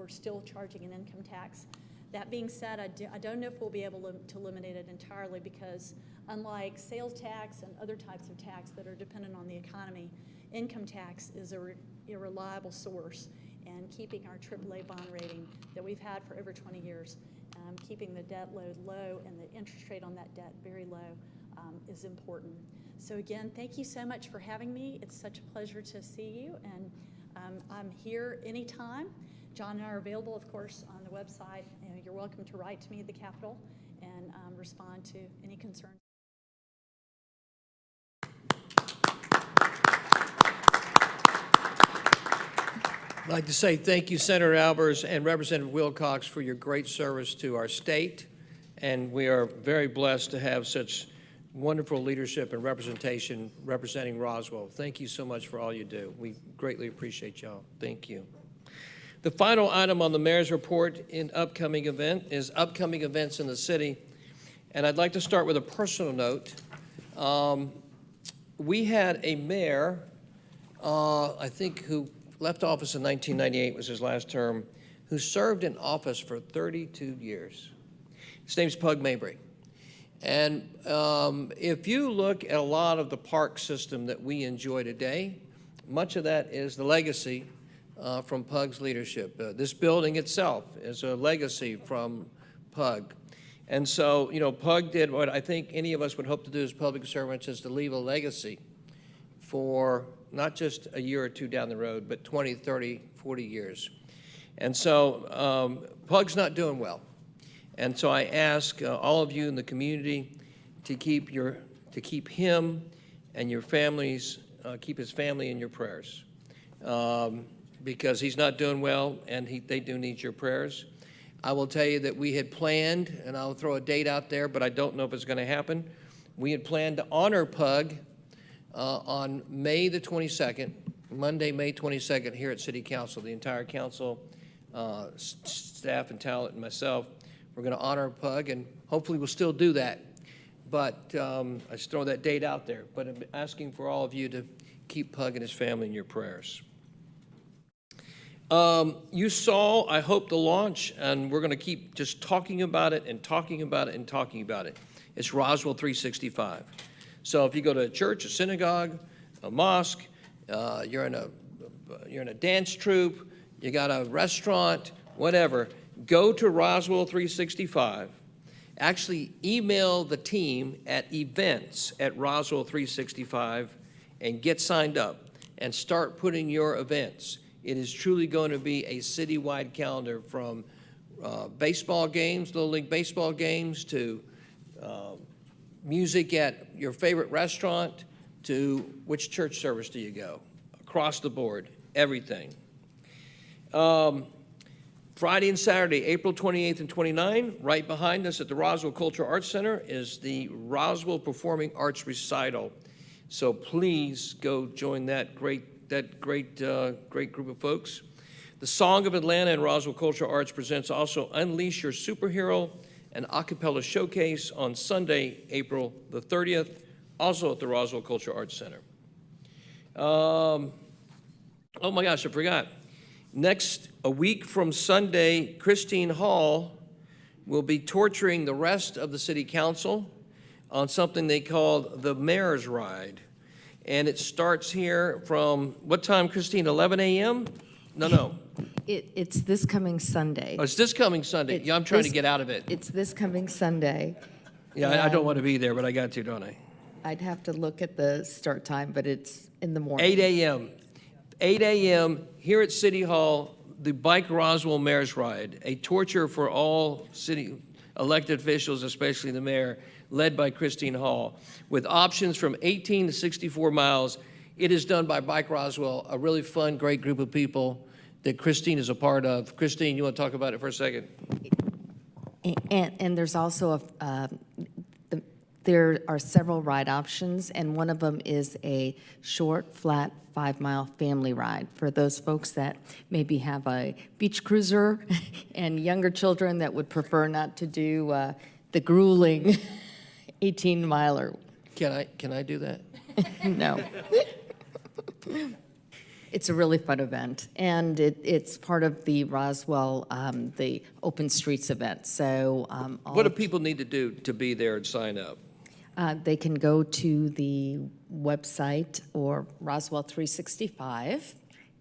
Speaker 4: still charging an income tax. That being said, I don't know if we'll be able to eliminate it entirely, because unlike sales tax and other types of tax that are dependent on the economy, income tax is a reliable source, and keeping our AAA bond rating that we've had for over 20 years, keeping the debt load low and the interest rate on that debt very low is important. So again, thank you so much for having me. It's such a pleasure to see you, and I'm here anytime. John and I are available, of course, on the website. You're welcome to write to me at the Capitol and respond to any concerns.
Speaker 1: I'd like to say thank you, Senator Albers and Representative Wilcox, for your great service to our state. And we are very blessed to have such wonderful leadership and representation representing Roswell. Thank you so much for all you do. We greatly appreciate y'all. Thank you. The final item on the mayor's report in upcoming event is upcoming events in the city. And I'd like to start with a personal note. We had a mayor, I think, who left office in 1998, was his last term, who served in office for 32 years. His name's Pug Mabry. And if you look at a lot of the park system that we enjoy today, much of that is the legacy from Pug's leadership. This building itself is a legacy from Pug. And so, you know, Pug did what I think any of us would hope to do as public servants, is to leave a legacy for not just a year or two down the road, but 20, 30, 40 years. And so Pug's not doing well. And so I ask all of you in the community to keep him and your families, keep his family in your prayers, because he's not doing well, and they do need your prayers. I will tell you that we had planned, and I'll throw a date out there, but I don't know if it's going to happen. We had planned to honor Pug on May the 22nd, Monday, May 22nd, here at City Council. The entire council, staff and talent and myself, we're going to honor Pug, and hopefully we'll still do that. But I just throw that date out there. But I'm asking for all of you to keep Pug and his family in your prayers. You saw, I hope, the launch, and we're going to keep just talking about it and talking about it and talking about it. It's Roswell 365. So if you go to a church, a synagogue, a mosque, you're in a dance troupe, you got a restaurant, whatever, go to Roswell 365. Actually, email the team at events@Roswell 365 and get signed up and start putting your events. It is truly going to be a citywide calendar, from baseball games, Little League baseball games, to music at your favorite restaurant, to which church service do you go? Across the board, everything. Friday and Saturday, April 28th and 29th, right behind us at the Roswell Cultural Arts Center is the Roswell Performing Arts Recital. So please go join that great group of folks. The Song of Atlanta and Roswell Cultural Arts presents also Unleash Your Superhero an a cappella showcase on Sunday, April the 30th, also at the Roswell Cultural Arts Center. Oh my gosh, I forgot. A week from Sunday, Christine Hall will be torturing the rest of the city council on something they call the Mayor's Ride. And it starts here from, what time, Christine, 11 a.m.? No.
Speaker 6: It's this coming Sunday.
Speaker 1: Oh, it's this coming Sunday.
Speaker 6: It's
Speaker 1: Yeah, I'm trying to
Speaker 6: this-
Speaker 1: get out of it.
Speaker 6: It's this coming Sunday.
Speaker 1: Yeah, I don't want to be there, but I got to, don't I?
Speaker 6: I'd have to look at the start time, but it's in the morning.
Speaker 1: 8 a.m. 8 a.m. here at City Hall, the Bike Roswell Mayor's Ride, a torture for all city elected officials, especially the mayor, led by Christine Hall, with options from 18 to 64 miles. It is done by Bike Roswell, a really fun, great group of people that Christine is a part of. Christine, you want to talk about it for a second?
Speaker 6: And there's also there are several ride options, and one of them is a short, flat, 5-mile family ride for those folks that maybe have a beach cruiser and younger children that would prefer not to do the grueling 18-miler.
Speaker 1: Can I do that?
Speaker 6: No. It's a really fun event, and it's part of the Roswell, the Open Streets event. So
Speaker 1: What do people need to do to be there and sign up?
Speaker 6: they can go to the website or Roswell 365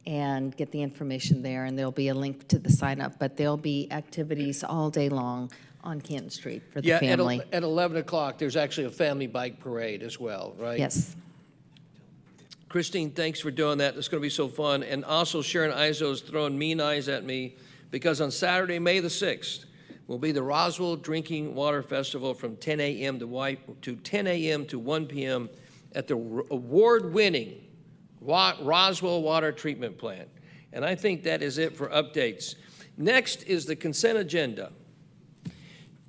Speaker 6: and get the information there, and there'll be a link to the sign up. But there'll be activities all day long on Canton Street for the
Speaker 1: Yeah,
Speaker 6: family.
Speaker 1: at 11 o'clock, there's actually a family bike parade as well, right?
Speaker 6: Yes.
Speaker 1: Christine, thanks for doing that. It's going to be so fun. And also, Sharon Izzo's throwing mean eyes at me because on Saturday, May the 6th, will be the Roswell Drinking Water Festival from 10 a.m. to 10 a.m. to 1 p.m. at the award-winning Roswell Water Treatment Plant. And I think that is it for updates. Next is the consent agenda.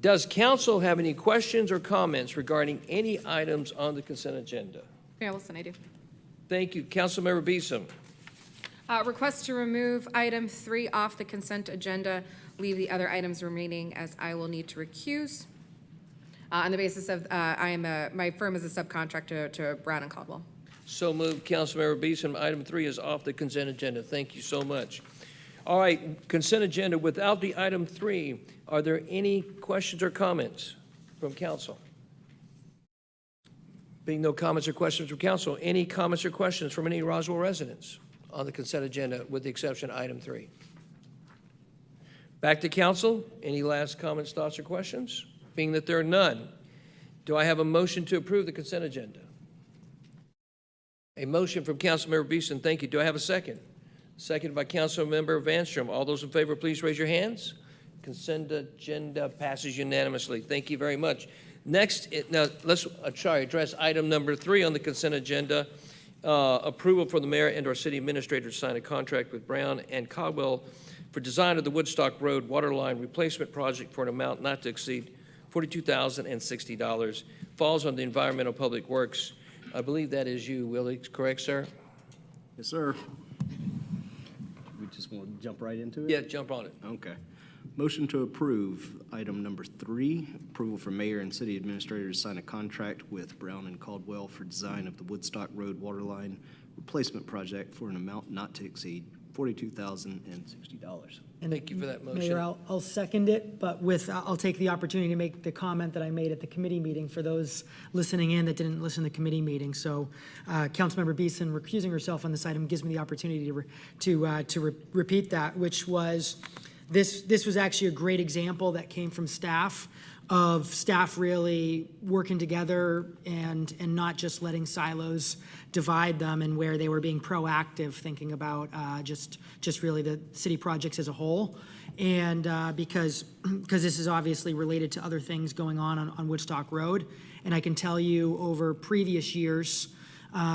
Speaker 1: Does council have any questions or comments regarding any items on the consent agenda?
Speaker 7: Mayor Wilson, I do.
Speaker 1: Thank you. Councilmember Beeson.
Speaker 7: Request to remove item 3 off the consent agenda, leave the other items remaining as I will need to recuse. On the basis of, my firm is a subcontractor to Brown and Caldwell.
Speaker 1: So moved. Councilmember Beeson. Item 3 is off the consent agenda. Thank you so much. All right, consent agenda without the item 3. Are there any questions or comments from council? Being no comments or questions from council, any comments or questions from any Roswell residents on the consent agenda with the exception of item 3? Back to council. Any last comments, thoughts, or questions? Being that there are none, do I have a motion to approve the consent agenda? A motion from Councilmember Beeson. Thank you. Do I have a second? Seconded by Councilmember Vanstrom. All those in favor, please raise your hands. Consent agenda passes unanimously. Thank you very much. Next, now let's address item number 3 on the consent agenda. Approval for the mayor and our city administrator to sign a contract with Brown and Caldwell for design of the Woodstock Road water line replacement project for an amount not to exceed $42,060. Falls on the Environmental Public Works. I believe that is you, Willie. Correct, sir?
Speaker 8: Yes, sir. We just want to jump right into it?
Speaker 1: Yeah, jump on it.
Speaker 8: Okay. Motion to approve item number 3, approval for mayor and city administrator to sign a contract with Brown and Caldwell for design of the Woodstock Road waterline replacement project for an amount not to exceed $42,060.
Speaker 1: Thank you for that motion.
Speaker 9: Mayor, I'll second it, but I'll take the opportunity to make the comment that I made at the committee meeting for those listening in that didn't listen to the committee meeting. So Councilmember Beeson recusing herself on this item gives me the opportunity to repeat that, which was, this was actually a great example that came from staff, of staff really working together and not just letting silos divide them, and where they were being proactive, thinking about just really the city projects as a whole. And because this is obviously related to other things going on Woodstock Road. And I can tell you over previous years,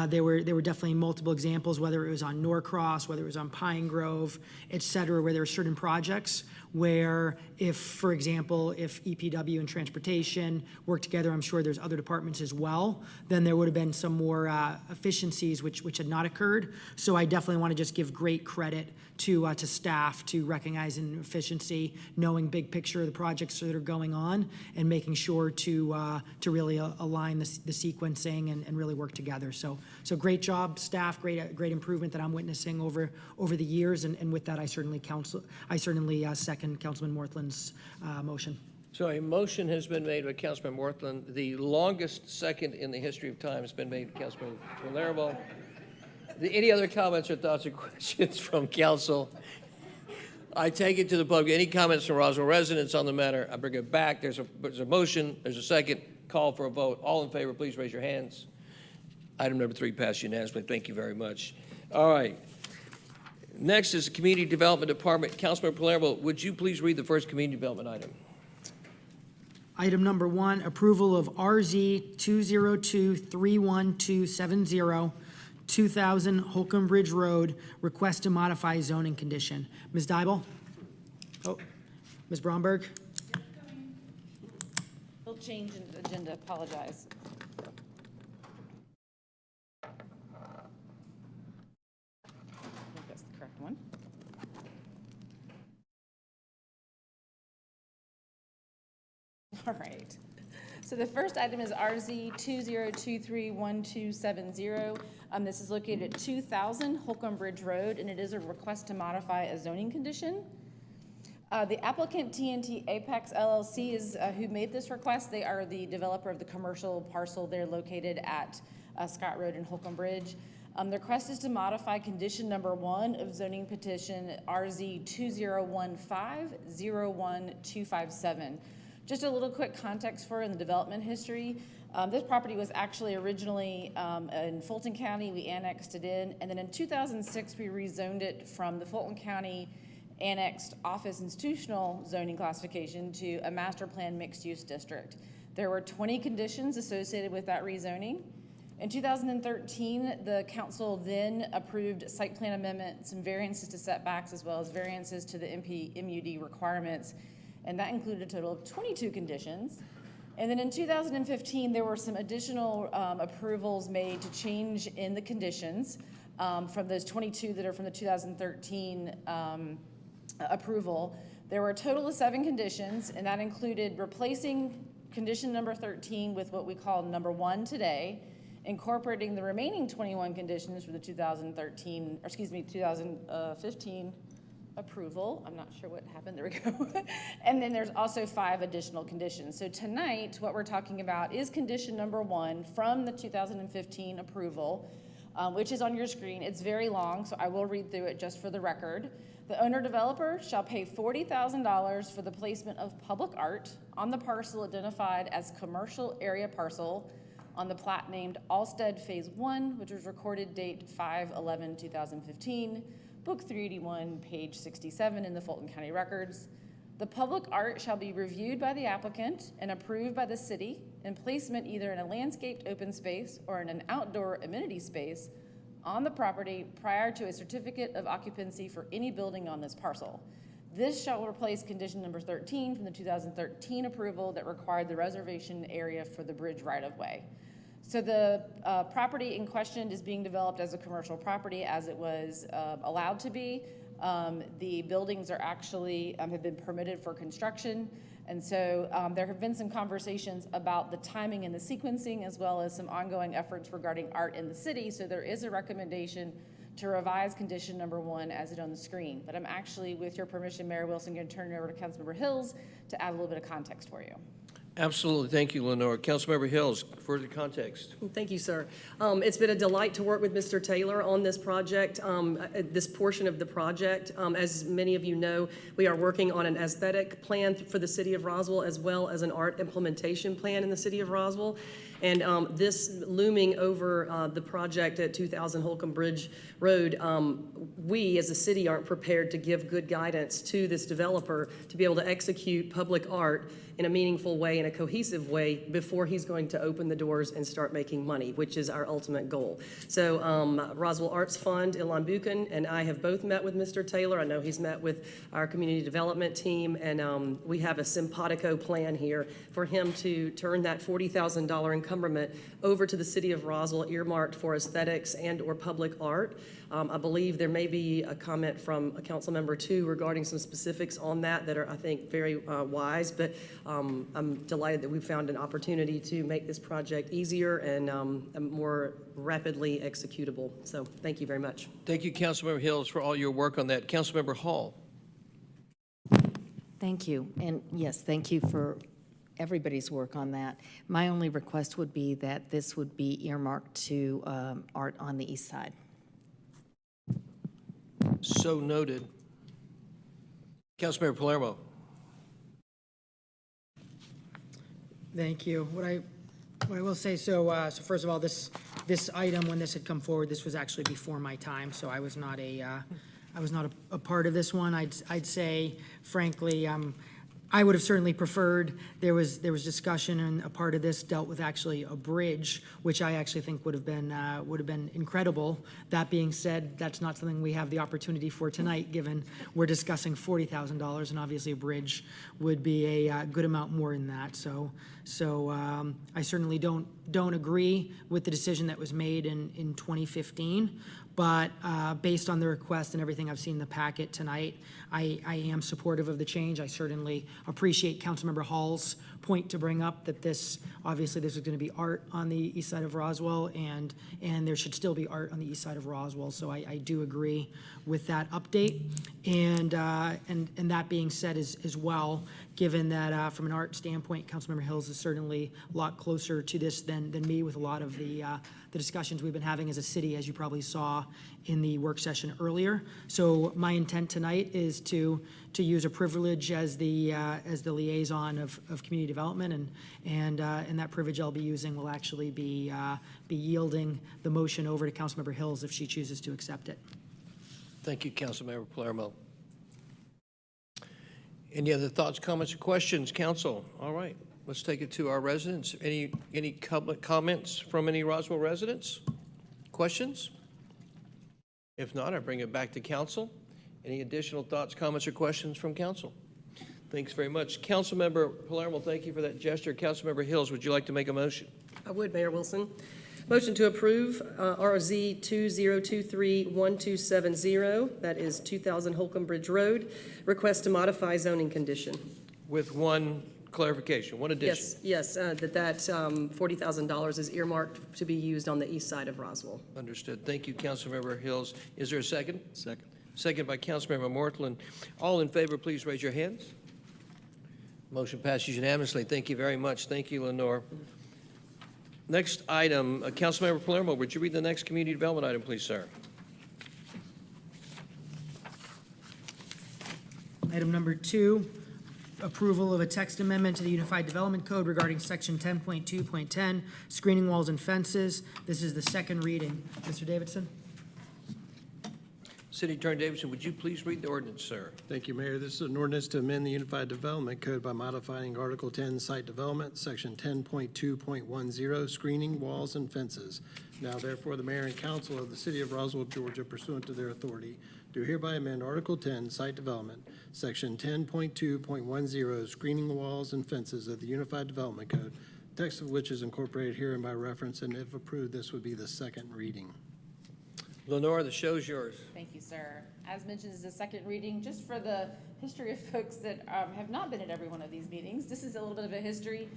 Speaker 9: There were definitely multiple examples, whether it was on Norcross, whether it was on Pine Grove, et cetera, where there were certain projects where if, for example, if EPW and Transportation work together, I'm sure there's other departments as well, then there would have been some more efficiencies which had not occurred. So I definitely want to just give great credit to staff to recognizing efficiency, knowing big picture of the projects that are going on, and making sure to really align the sequencing and really work together. So great job, staff. Great improvement that I'm witnessing over the years. And with that, I certainly second Councilman Morthland's motion.
Speaker 1: So a motion has been made by Councilman Morthland. The longest second in the history of time has been made by Councilman Palermo. Any other comments or thoughts or questions from council? I take it to the public. Any comments from Roswell residents on the matter? I bring it back. There's a motion. There's a second. Call for a vote. All in favor, please raise your hands. Item number 3 passed unanimously. Thank you very much. All right. Next is the Community Development Department. Councilman Palermo, would you please read the first community development item?
Speaker 9: Item number 1, approval of RZ 202-31270, 2000 Holcomb Bridge Road, request to modify zoning condition. Ms. Dybel? Oh, Ms. Bromberg?
Speaker 10: We'll change in the agenda, apologize. I think that's the correct one. All right. So the first item is RZ 202-31270. This is located at 2000 Holcomb Bridge Road, and it is a request to modify a zoning condition. The applicant, TNT Apex LLC, is who made this request. They are the developer of the commercial parcel. They're located at Scott Road and Holcomb Bridge. The request is to modify condition number 1 of zoning petition RZ 2015-01257. Just a little quick context for in the development history. This property was actually originally in Fulton County. We annexed it in, and then in 2006 we rezoned it from the Fulton County annexed office institutional zoning classification to a master plan mixed use district. There were 20 conditions associated with that rezoning. In 2013, the council then approved site plan amendments and variances to setbacks as well as variances to the MUD requirements, and that included a total of 22 conditions. And then in 2015, there were some additional approvals made to change in the conditions from those 22 that are from the 2013 approval. There were a total of 7 conditions, and that included replacing condition number 13 with what we call number 1 today, incorporating the remaining 21 conditions for the 2015 approval. I'm not sure what happened. There we go. And then there's also 5 additional conditions. So tonight, what we're talking about is condition number 1 from the 2015 approval, which is on your screen. It's very long, so I will read through it just for the record. The owner-developer shall pay $40,000 for the placement of public art on the parcel identified as commercial area parcel on the plat named Alstead Phase 1, which was recorded date 5/11/2015, Book 381, page 67 in the Fulton County Records. The public art shall be reviewed by the applicant and approved by the city, and placement either in a landscaped open space or in an outdoor amenity space on the property prior to a certificate of occupancy for any building on this parcel. This shall replace condition number 13 from the 2013 approval that required the reservation area for the bridge right-of-way. So the property in question is being developed as a commercial property as it was allowed to be. The buildings are actually have been permitted for construction. And so there have been some conversations about the timing and the sequencing, as well as some ongoing efforts regarding art in the city. So there is a recommendation to revise condition number 1 as it on the screen. But I'm actually, with your permission, Mayor Wilson, going to turn it over to Councilmember Hills to add a little bit of context for you.
Speaker 1: Absolutely. Thank you, Lenore. Councilmember Hills, further context.
Speaker 11: Thank you, sir. It's been a delight to work with Mr. Taylor on this project, this portion of the project. As many of you know, we are working on an aesthetic plan for the city of Roswell as well as an art implementation plan in the city of Roswell. And this looming over the project at 2000 Holcomb Bridge Road, we as a city aren't prepared to give good guidance to this developer to be able to execute public art in a meaningful way, in a cohesive way, before he's going to open the doors and start making money, which is our ultimate goal. So Roswell Arts Fund, Ilan Buchan, and I have both met with Mr. Taylor. I know he's met with our community development team, and we have a simpatico plan here for him to turn that $40,000 encumbrance over to the city of Roswell, earmarked for aesthetics and or public art. I believe there may be a comment from a council member too regarding some specifics on that are, I think, very wise, but I'm delighted that we found an opportunity to make this project easier and more rapidly executable. So thank you very much.
Speaker 1: Thank you, Councilmember Hills, for all your work on that. Councilmember Hall.
Speaker 6: Thank you. And yes, thank you for everybody's work on that. My only request would be that this would be earmarked to art on the east side.
Speaker 1: So noted. Councilmember Palermo.
Speaker 9: Thank you. What I will say, so first of all, this item, when this had come forward, this was actually before my time, so I was not a part of this one. I'd say, frankly, I would have certainly preferred, there was discussion, and a part of this dealt with actually a bridge, which I actually think would have been incredible. That being said, that's not something we have the opportunity for tonight, given we're discussing $40,000, and obviously a bridge would be a good amount more than that. So I certainly don't agree with the decision that was made in 2015. But based on the request and everything I've seen in the packet tonight, I am supportive of the change. I certainly appreciate Councilmember Hall's point to bring up that obviously this is going to be art on the east side of Roswell, and there should still be art on the east side of Roswell. So I do agree with that update. And that being said as well, given that from an art standpoint, Councilmember Hills is certainly a lot closer to this than me with a lot of the discussions we've been having as a city, as you probably saw in the work session earlier. So my intent tonight is to use a privilege as the liaison of community development, and that privilege I'll be using will actually be yielding the motion over to Councilmember Hills if she chooses to accept it.
Speaker 1: Thank you, Councilmember Palermo. Any other thoughts, comments, or questions, council? All right, let's take it to our residents. Any comments from any Roswell residents? Questions? If not, I bring it back to council. Any additional thoughts, comments, or questions from council? Thanks very much. Councilmember Palermo, thank you for that gesture. Councilmember Hills, would you like to make a motion?
Speaker 11: I would, Mayor Wilson. Motion to approve RZ 2023-1270, that is 2000 Holcomb Bridge Road, request to modify zoning condition.
Speaker 1: With one clarification, one addition.
Speaker 11: Yes, that $40,000 is earmarked to be used on the east side of Roswell.
Speaker 1: Understood. Thank you, Councilmember Hills. Is there a second?
Speaker 8: Second.
Speaker 1: Second by Councilmember Mortland. All in favor, please raise your hands. Motion passes unanimously. Thank you very much. Thank you, Lenore. Next item, Councilmember Palermo, would you read the next community development item, please, sir?
Speaker 9: Item number 2, approval of a text amendment to the Unified Development Code regarding section 10.2.10, screening walls and fences. This is the second reading. Mr. Davidson?
Speaker 1: City Attorney Davidson, would you please read the ordinance, sir?
Speaker 12: Thank you, Mayor. This is an ordinance to amend the Unified Development Code by modifying Article 10, Site Development, Section 10.2.10, Screening, Walls, and Fences. Now, therefore, the Mayor and Council of the City of Roswell, Georgia, pursuant to their authority, do hereby amend Article 10, Site Development, Section 10.2.10, Screening, Walls, and Fences of the Unified Development Code, text of which is incorporated herein by reference, and if approved, this would be the second reading.
Speaker 1: Lenore, the show's yours.
Speaker 10: Thank you, sir. As mentioned, this is the second reading. Just for the history of folks that have not been at every one of these meetings, this is a little bit of a history.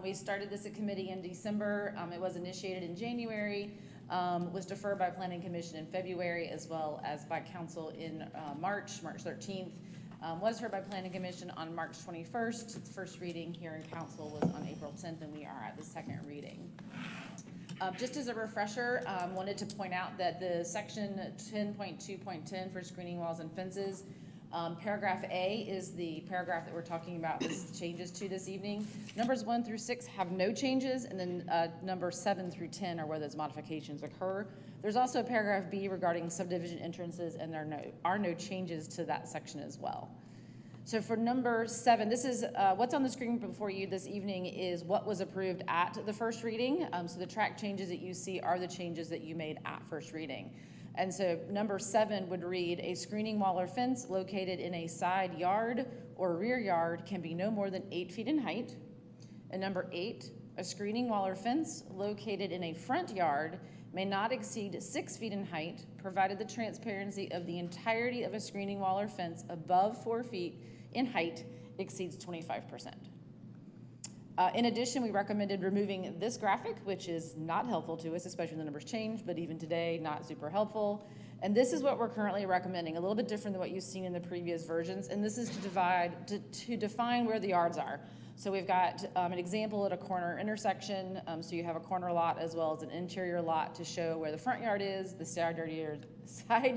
Speaker 10: We started this at committee in December. It was initiated in January, was deferred by Planning Commission in February, as well as by council in March 13th. Was heard by Planning Commission on March 21st. The first reading here in council was on April 10th, and we are at the second reading. Just as a refresher, wanted to point out that the section 10.2.10 for screening walls and fences Paragraph A is the paragraph that we're talking about this changes to this evening. Numbers 1 through 6 have no changes, and then numbers 7 through 10 are where those modifications occur. There's also a paragraph B regarding subdivision entrances, and there are no changes to that section as well. So for number 7, this is what's on the screen before you this evening is what was approved at the first reading. So the track changes that you see are the changes that you made at first reading. And so number 7 would read, a screening wall or fence located in a side yard or rear yard can be no more than 8 feet in height. And number 8, a screening wall or fence located in a front yard may not exceed 6 feet in height, provided the transparency of the entirety of a screening wall or fence above 4 feet in height exceeds 25%. In addition, we recommended removing this graphic, which is not helpful to us, especially when the numbers change, but even today, not super helpful. And this is what we're currently recommending, a little bit different than what you've seen in the previous versions, and this is to define where the yards are. So we've got an example at a corner intersection, so you have a corner lot as well as an interior lot to show where the front yard is, the side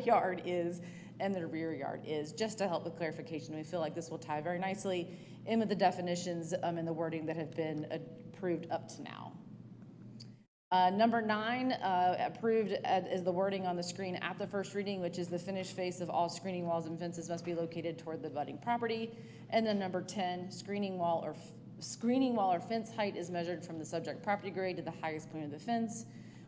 Speaker 10: yard is, and the rear yard is, just to help with clarification. We feel like this will tie very nicely in with the definitions and the wording that have been approved up to now. Number 9, approved is the wording on the screen at the first reading, which is the finished face of all screening walls and fences must be located toward the abutting property. And then number 10, screening wall or fence height is measured from the subject property grade to the highest point of the fence.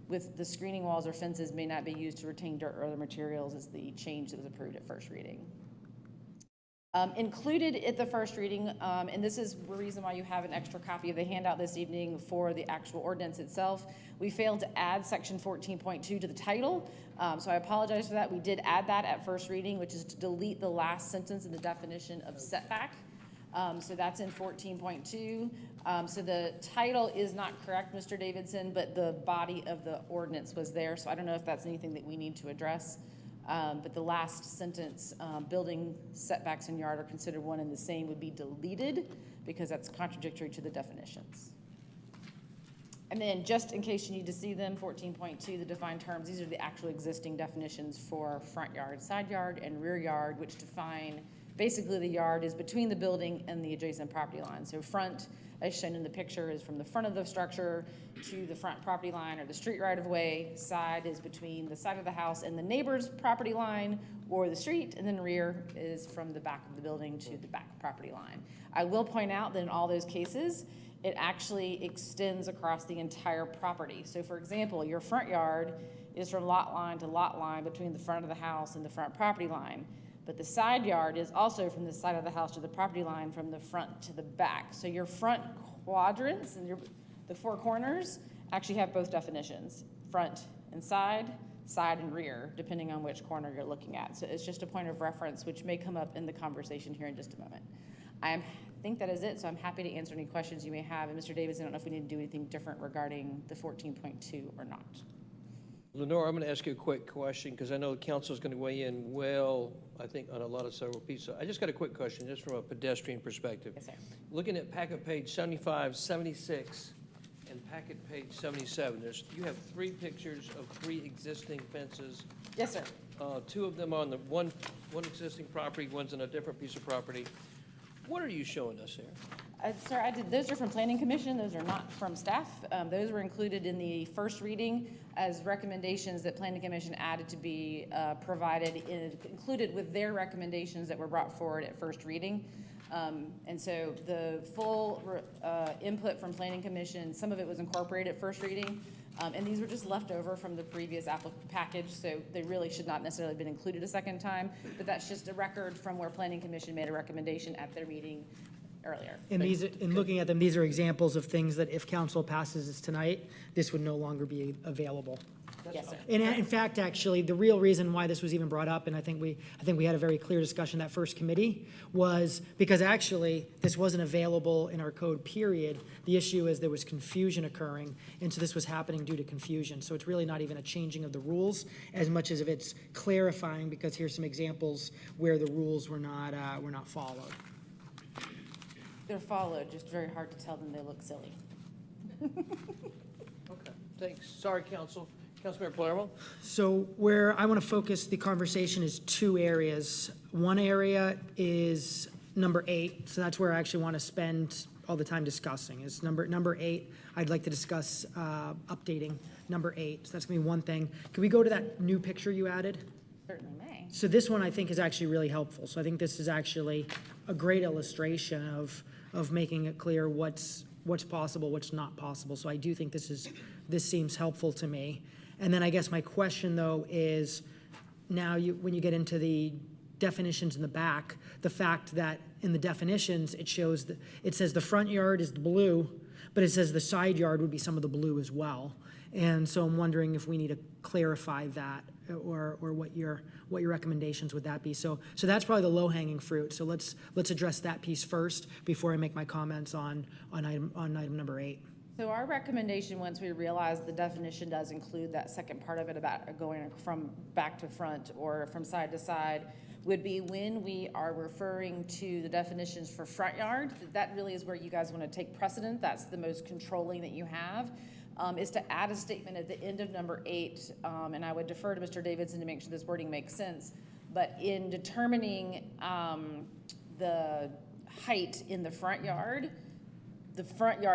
Speaker 10: With the screening walls or fences may not be used to retain dirt or other materials is the change that was approved at first reading. Included at the first reading, and this is the reason why you have an extra copy of the handout this evening for the actual ordinance itself, we failed to add section 14.2 to the title, so I apologize for that. We did add that at first reading, which is to delete the last sentence in the definition of setback. So that's in 14.2. So the title is not correct, Mr. Davidson, but the body of the ordinance was there, so I don't know if that's anything that we need to address. But the last sentence, building setbacks and yard are considered one and the same, would be deleted because that's contradictory to the definitions. And then just in case you need to see them, 14.2, the defined terms, these are the actual existing definitions for front yard, side yard, and rear yard, which define basically the yard is between the building and the adjacent property line. So front, as shown in the picture, is from the front of the structure to the front property line or the street right of way. Side is between the side of the house and the neighbor's property line or the street, and then rear is from the back of the building to the back property line. I will point out that in all those cases, it actually extends across the entire property. So for example, your front yard is from lot line to lot line between the front of the house and the front property line. But the side yard is also from the side of the house to the property line from the front to the back. So your front quadrants and the 4 corners actually have both definitions, front and side, side and rear, depending on which corner you're looking at. So it's just a point of reference, which may come up in the conversation here in just a moment. I think that is it, so I'm happy to answer any questions you may have. And Mr. Davis, I don't know if we need to do anything different regarding the 14.2 or not.
Speaker 1: Lenore, I'm going to ask you a quick question because I know the council is going to weigh in well, I think, on a lot of several pieces. I just got a quick question, just from a pedestrian perspective.
Speaker 10: Yes, sir.
Speaker 1: Looking at packet page 75, 76, and packet page 77, you have 3 pictures of 3 existing fences.
Speaker 10: Yes, sir.
Speaker 1: 2 of them on the one existing property, one's on a different piece of property. What are you showing us here?
Speaker 10: Sir, those are from Planning Commission. Those are not from staff. Those were included in the first reading as recommendations that Planning Commission added to be included with their recommendations that were brought forward at first reading. And so the full input from Planning Commission, some of it was incorporated at first reading, and these were just left over from the previous package, so they really should not necessarily have been included a second time, but that's just a record from where Planning Commission made a recommendation at their meeting earlier.
Speaker 9: And in looking at them, these are examples of things that if council passes this tonight, this would no longer be available.
Speaker 10: Yes, sir.
Speaker 9: And in fact, actually, the real reason why this was even brought up, and I think we had a very clear discussion at first committee, was because actually this wasn't available in our code, period. The issue is there was confusion occurring, and so this was happening due to confusion. So it's really not even a changing of the rules as much as if it's clarifying, because here's some examples where the rules were not followed.
Speaker 10: They're followed, just very hard to tell them they look silly.
Speaker 1: Okay, thanks. Sorry, Council. Councilmember Palermo?
Speaker 9: So where I want to focus the conversation is two areas. One area is number 8, so that's where I actually want to spend all the time discussing, is number 8. I'd like to discuss updating number 8, so that's going to be one thing. Can we go to that new picture you added?
Speaker 10: Certainly may.
Speaker 9: So this one I think is actually really helpful. So I think this is actually a great illustration of making it clear what's possible, what's not possible. So I do think this seems helpful to me. And then I guess my question though is, now when you get into the definitions in the back, the fact that in the definitions it says the front yard is the blue, but it says the side yard would be some of the blue as well. And so I'm wondering if we need to clarify that, or what your recommendations would that be. So that's probably the low-hanging fruit. So let's address that piece first before I make my comments on item number 8.
Speaker 10: So our recommendation, once we realize the definition does include that second part of it about going from back to front or from side to side, would be when we are referring to the definitions for front yard, that really is where you guys want to take precedent. That's the most controlling that you have, is to add a statement at the end of number 8, and I would defer to Mr. Davidson to make sure this wording makes sense. But in determining the height in the front yard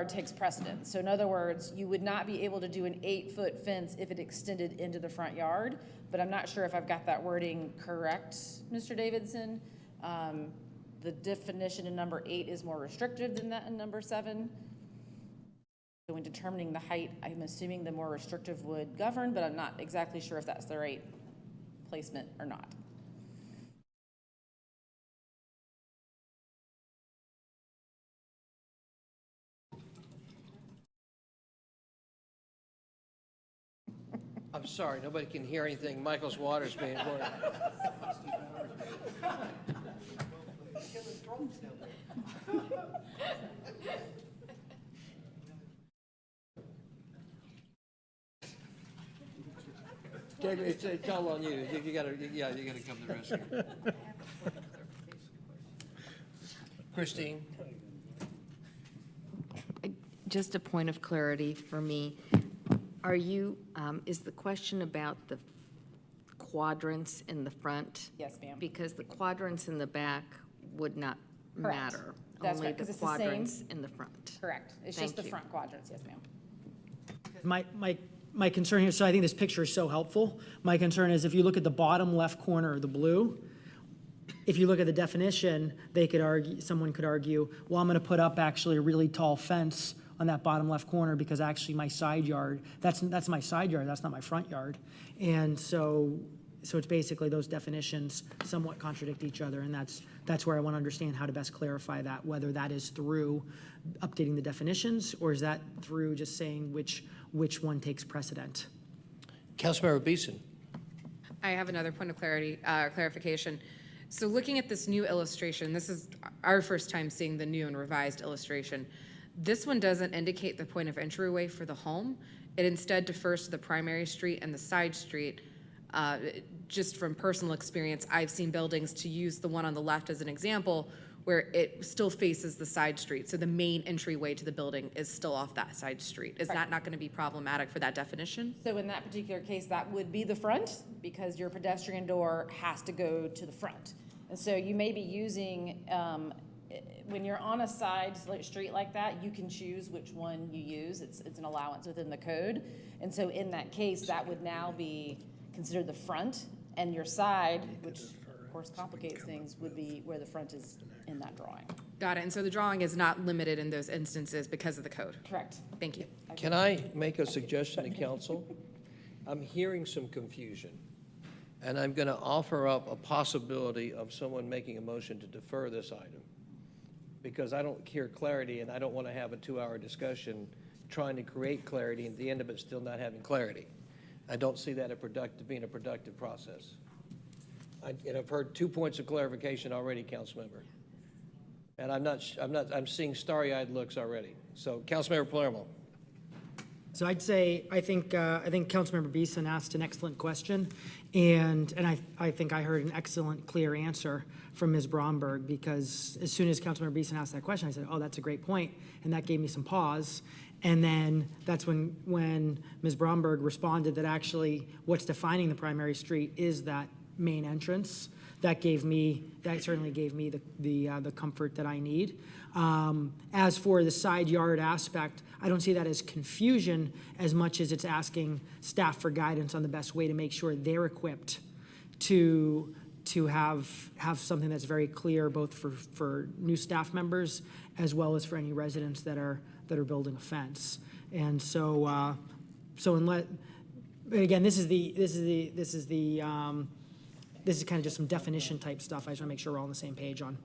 Speaker 10: takes precedence. So in other words, you would not be able to do an 8-foot fence if it extended into the front yard, but I'm not sure if I've got that wording correct, Mr. Davidson. The definition in number 8 is more restrictive than that in number 7. So when determining the height, I'm assuming the more restrictive would govern, but I'm not exactly sure if that's the right placement or not.
Speaker 1: I'm sorry, nobody can hear anything. Michael's water's being poured. David, it's all on you. You gotta come to the rescue. Christine?
Speaker 6: Just a point of clarity for me. Are you, is the question about the quadrants in the front?
Speaker 10: Yes, ma'am.
Speaker 6: Because the quadrants in the back would not
Speaker 10: Correct.
Speaker 6: matter.
Speaker 10: That's
Speaker 6: Only
Speaker 10: right, 'cause
Speaker 6: the
Speaker 10: it's the same.
Speaker 6: quadrants in the front.
Speaker 10: Correct. It's
Speaker 6: Thank
Speaker 10: just the
Speaker 6: you.
Speaker 10: front quadrants, yes, ma'am.
Speaker 9: My concern here, so I think this picture is so helpful. My concern is if you look at the bottom left corner of the blue, if you look at the definition, someone could argue, well, I'm going to put up actually a really tall fence on that bottom left corner because actually my side yard, that's my side yard, that's not my front yard. And so it's basically those definitions somewhat contradict each other, and that's where I want to understand how to best clarify that, whether that is through updating the definitions, or is that through just saying which one takes precedent?
Speaker 1: Councilmember Beeson?
Speaker 7: I have another point of clarification. So looking at this new illustration, this is our first time seeing the new and revised illustration. This one doesn't indicate the point of entryway for the home. It instead defers to the primary street and the side street. Just from personal experience, I've seen buildings, to use the one on the left as an example, where it still faces the side street. So the main entryway to the building is still off that side street. Is that not going to be problematic for that definition?
Speaker 10: So in that particular case, that would be the front, because your pedestrian door has to go to the front. And so you may be using, when you're on a side street like that, you can choose which one you use. It's an allowance within the code. And so in that case, that would now be considered the front, and your side, which of course complicates things, would be where the front is in that drawing.
Speaker 7: Got it. And so the drawing is not limited in those instances because of the code.
Speaker 10: Correct.
Speaker 7: Thank you.
Speaker 1: Can I make a suggestion to council? I'm hearing some confusion, and I'm going to offer up a possibility of someone making a motion to defer this item, because I don't hear clarity, and I don't want to have a 2-hour discussion trying to create clarity, and at the end of it still not having clarity. I don't see that being a productive process. And I've heard 2 points of clarification already, Councilmember. And I'm seeing starry-eyed looks already. So, Councilmember Palermo.
Speaker 9: So I'd say, I think Councilmember Beeson asked an excellent question, and I think I heard an excellent, clear answer from Ms. Bromberg, because as soon as Councilmember Beeson asked that question, I said, oh, that's a great point, and that gave me some pause. And then that's when Ms. Bromberg responded that actually what's defining the primary street is that main entrance. That certainly gave me the comfort that I need. As for the side yard aspect, I don't see that as confusion as much as it's asking staff for guidance on the best way to make sure they're equipped to have something that's very clear, both for new staff members as well as for any residents that are building a fence. And so again, this is kind of just some definition type stuff. I just want to make sure we're all on the same page on.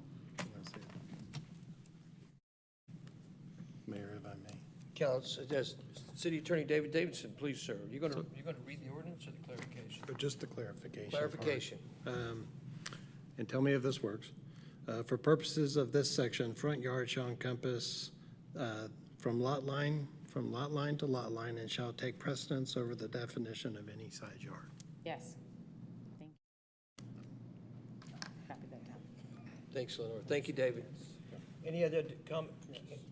Speaker 12: Mayor, if I may.
Speaker 1: City Attorney David Davidson, please, sir. You're going to read the ordinance or the clarification?
Speaker 12: But just the clarification.
Speaker 1: Clarification.
Speaker 12: And tell me if this works. For purposes of this section, front yard shall encompass from lot line to lot line and shall take precedence over the definition of any side yard.
Speaker 10: Yes. Thank you. Copy that down.
Speaker 1: Thanks, Lenore. Thank you, David. Any other comment?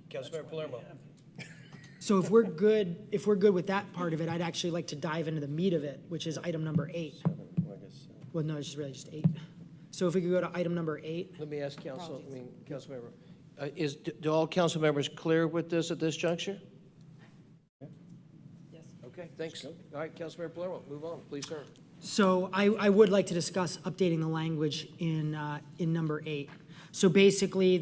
Speaker 1: Councilmember Palermo?
Speaker 9: So if we're good with that part of it, I'd actually like to dive into the meat of it, which is item number 8. Well, no, it's really just 8. So if we could go to item number 8.
Speaker 1: Let me ask Councilmember, do all council members clear with this at this juncture?
Speaker 10: Yes.
Speaker 1: Okay, thanks. All right, Councilmember Palermo, move on, please, sir.
Speaker 9: So I would like to discuss updating the language in number 8. So basically,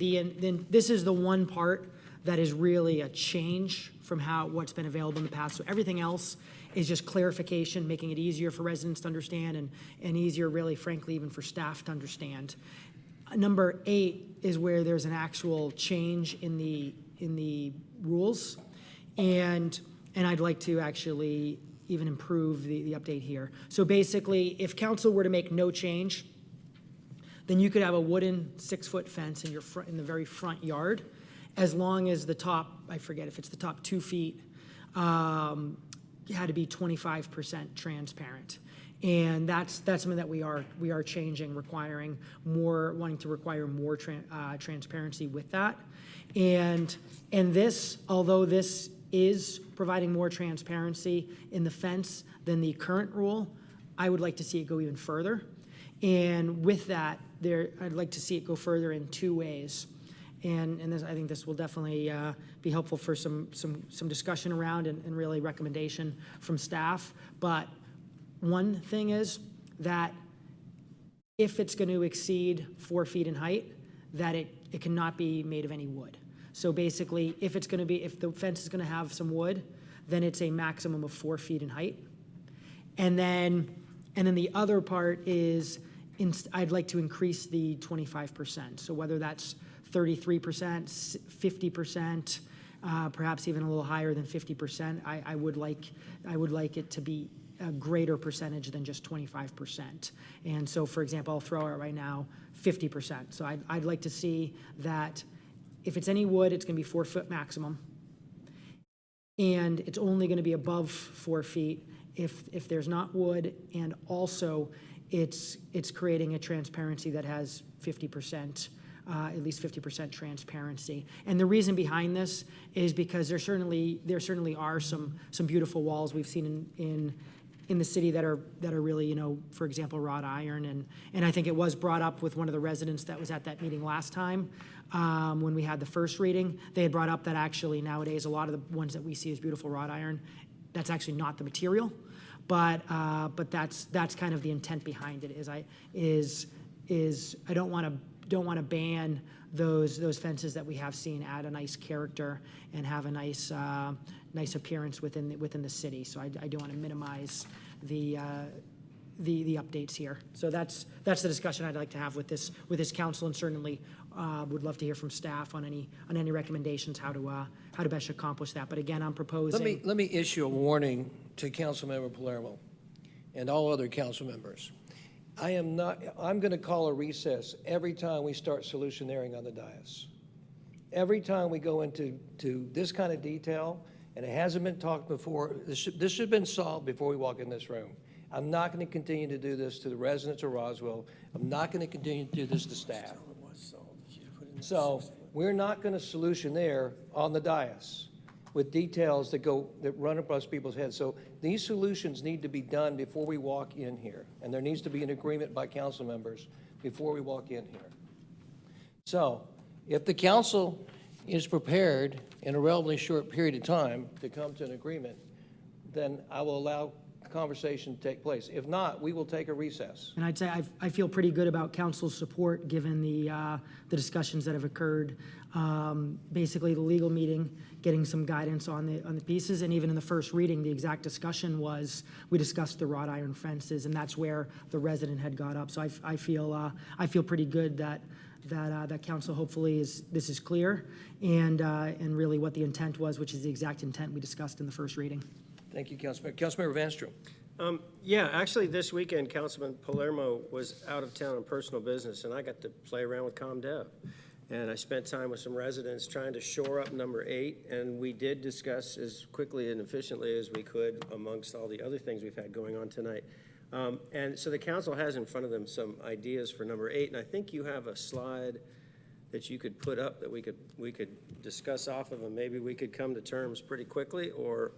Speaker 9: this is the one part that is really a change from what's been available in the past. So everything else is just clarification, making it easier for residents to understand and easier, really, frankly, even for staff to understand. Number 8 is where there's an actual change in the rules, and I'd like to actually even improve the update here. So basically, if council were to make no change, then you could have a wooden 6-foot fence in the very front yard, as long as the top, I forget if it's the top 2 feet, had to be 25% transparent. And that's something that we are changing, wanting to require more transparency with that. And this, although this is providing more transparency in the fence than the current rule, I would like to see it go even further. And with that, I'd like to see it go further in 2 ways. And I think this will definitely be helpful for some discussion around and really recommendation from staff. But one thing is that if it's going to exceed 4 feet in height, that it cannot be made of any wood. So basically, if the fence is going to have some wood, then it's a maximum of 4 feet in height. And then the other part is I'd like to increase the 25%. So whether that's 33%, 50%, perhaps even a little higher than 50%, I would like it to be a greater percentage than just 25%. And so, for example, I'll throw out right now 50%. So I'd like to see that if it's any wood, it's going to be 4 foot maximum, and it's only going to be above 4 feet if there's not wood, and also it's creating a transparency that has 50%. At least 50% transparency. And the reason behind this is because there certainly are some beautiful walls we've seen in the city that are really, for example, wrought iron. And I think it was brought up with one of the residents that was at that meeting last time when we had the first reading. They had brought up that actually nowadays a lot of the ones that we see as beautiful wrought iron, that's actually not the material. But that's kind of the intent behind it. I don't want to ban those fences that we have seen add a nice character and have a nice appearance within the city. So I do want to minimize the updates here. So that's the discussion I'd like to have with this council, and certainly would love to hear from staff on any recommendations how to best accomplish that. But again, I'm proposing.
Speaker 1: Let me issue a warning to Councilmember Palermo and all other council members. I'm going to call a recess every time we start solutioneering on the dais. Every time we go into this kind of detail, and it hasn't been talked before, this should have been solved before we walk in this room. I'm not going to continue to do this to the residents of Roswell. I'm not going to continue to do this to staff. So we're not going to solution there on the dais with details that run across people's heads. So these solutions need to be done before we walk in here. And there needs to be an agreement by council members before we walk in here. So if the council is prepared in a relatively short period of time to come to an agreement, then I will allow conversation to take place. If not, we will take a recess.
Speaker 9: And I'd say I feel pretty good about council's support, given the discussions that have occurred. Basically, the legal meeting, getting some guidance on the pieces, and even in the first reading, the exact discussion was, we discussed the wrought iron fences, and that's where the resident had got up. So I feel pretty good that council hopefully this is clear, and really what the intent was, which is the exact intent we discussed in the first reading.
Speaker 1: Thank you, Councilmember. Councilmember Vanstrom.
Speaker 13: Yeah, actually, this weekend, Councilman Palermo was out of town on personal business, and I got to play around with ComDev. And I spent time with some residents trying to shore up number 8, and we did discuss as quickly and efficiently as we could amongst all the other things we've had going on tonight. And so the council has in front of them some ideas for number 8, and I think you have a slide that you could put up that we could discuss off of, and maybe we could come to terms pretty quickly or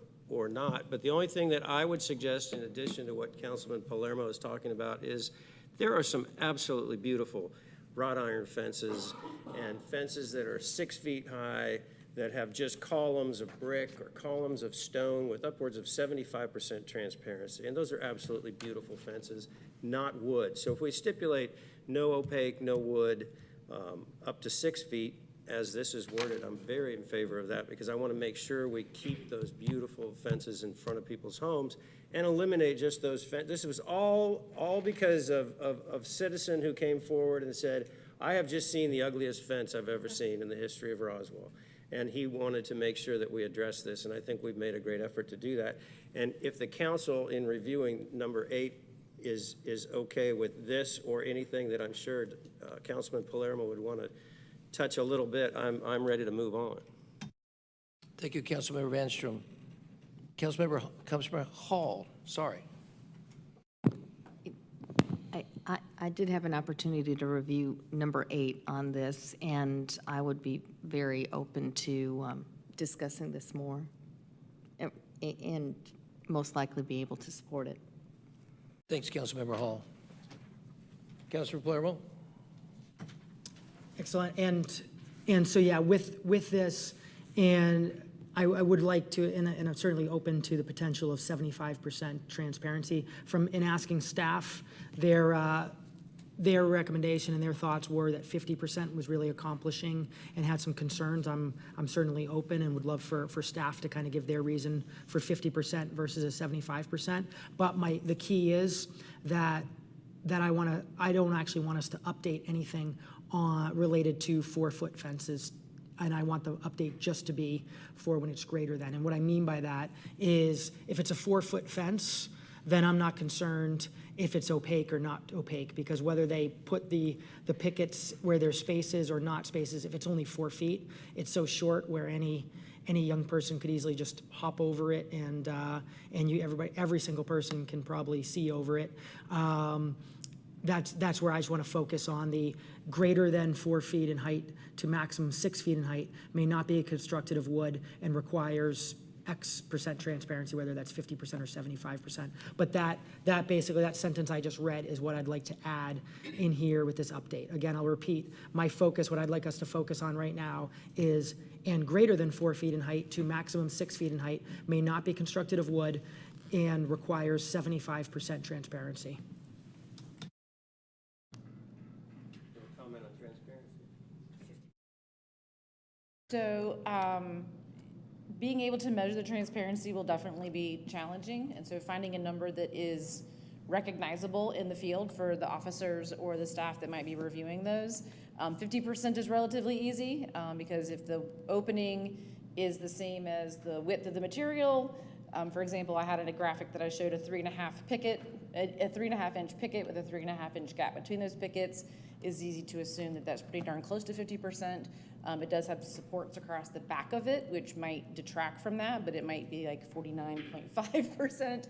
Speaker 13: not. But the only thing that I would suggest, in addition to what Councilman Palermo is talking about, is there are some absolutely beautiful wrought iron fences and fences that are 6 feet high that have just columns of brick or columns of stone with upwards of 75% transparency. And those are absolutely beautiful fences, not wood. So if we stipulate no opaque, no wood, up to 6 feet, as this is worded, I'm very in favor of that, because I want to make sure we keep those beautiful fences in front of people's homes and eliminate just those fences. This was all because of a citizen who came forward and said, I have just seen the ugliest fence I've ever seen in the history of Roswell. And he wanted to make sure that we address this, and I think we've made a great effort to do that. And if the council, in reviewing number 8, is okay with this or anything that I'm sure Councilman Palermo would want to touch a little bit, I'm ready to move on.
Speaker 1: Thank you, Councilmember Vanstrom. Councilmember Hall, sorry.
Speaker 6: I did have an opportunity to review number 8 on this, and I would be very open to discussing this more and most likely be able to support it.
Speaker 1: Thanks, Councilmember Hall. Councilor Palermo?
Speaker 9: Excellent. And so, yeah, with this, and I would like to, and I'm certainly open to the potential of 75% transparency. In asking staff, their recommendation and their thoughts were that 50% was really accomplishing and had some concerns. I'm certainly open and would love for staff to kind of give their reason for 50% versus a 75%. But the key is that I don't actually want us to update anything related to 4-foot fences, and I want the update just to be for when it's greater than. And what I mean by that is, if it's a 4-foot fence, then I'm not concerned if it's opaque or not opaque, because whether they put the pickets where there's spaces or not spaces, if it's only 4 feet, it's so short where any young person could easily just hop over it, and every single person can probably see over it. That's where I just want to focus on the greater than 4 feet in height to maximum 6 feet in height may not be constructed of wood and requires X% transparency, whether that's 50% or 75%. But that basically, that sentence I just read is what I'd like to add in here with this update. Again, I'll repeat, my focus, what I'd like us to focus on right now is, and greater than 4 feet in height to maximum 6 feet in height may not be constructed of wood and requires 75% transparency.
Speaker 13: Comment on transparency.
Speaker 10: So, being able to measure the transparency will definitely be challenging, and so finding a number that is recognizable in the field for the officers or the staff that might be reviewing those. 50% is relatively easy, because if the opening is the same as the width of the material, for example, I had in a graphic that I showed a 3.5 picket A 3.5-inch picket with a 3.5-inch gap between those pickets is easy to assume that that's pretty darn close to 50%. It does have supports across the back of it, which might detract from that, but it might be like 49.5%.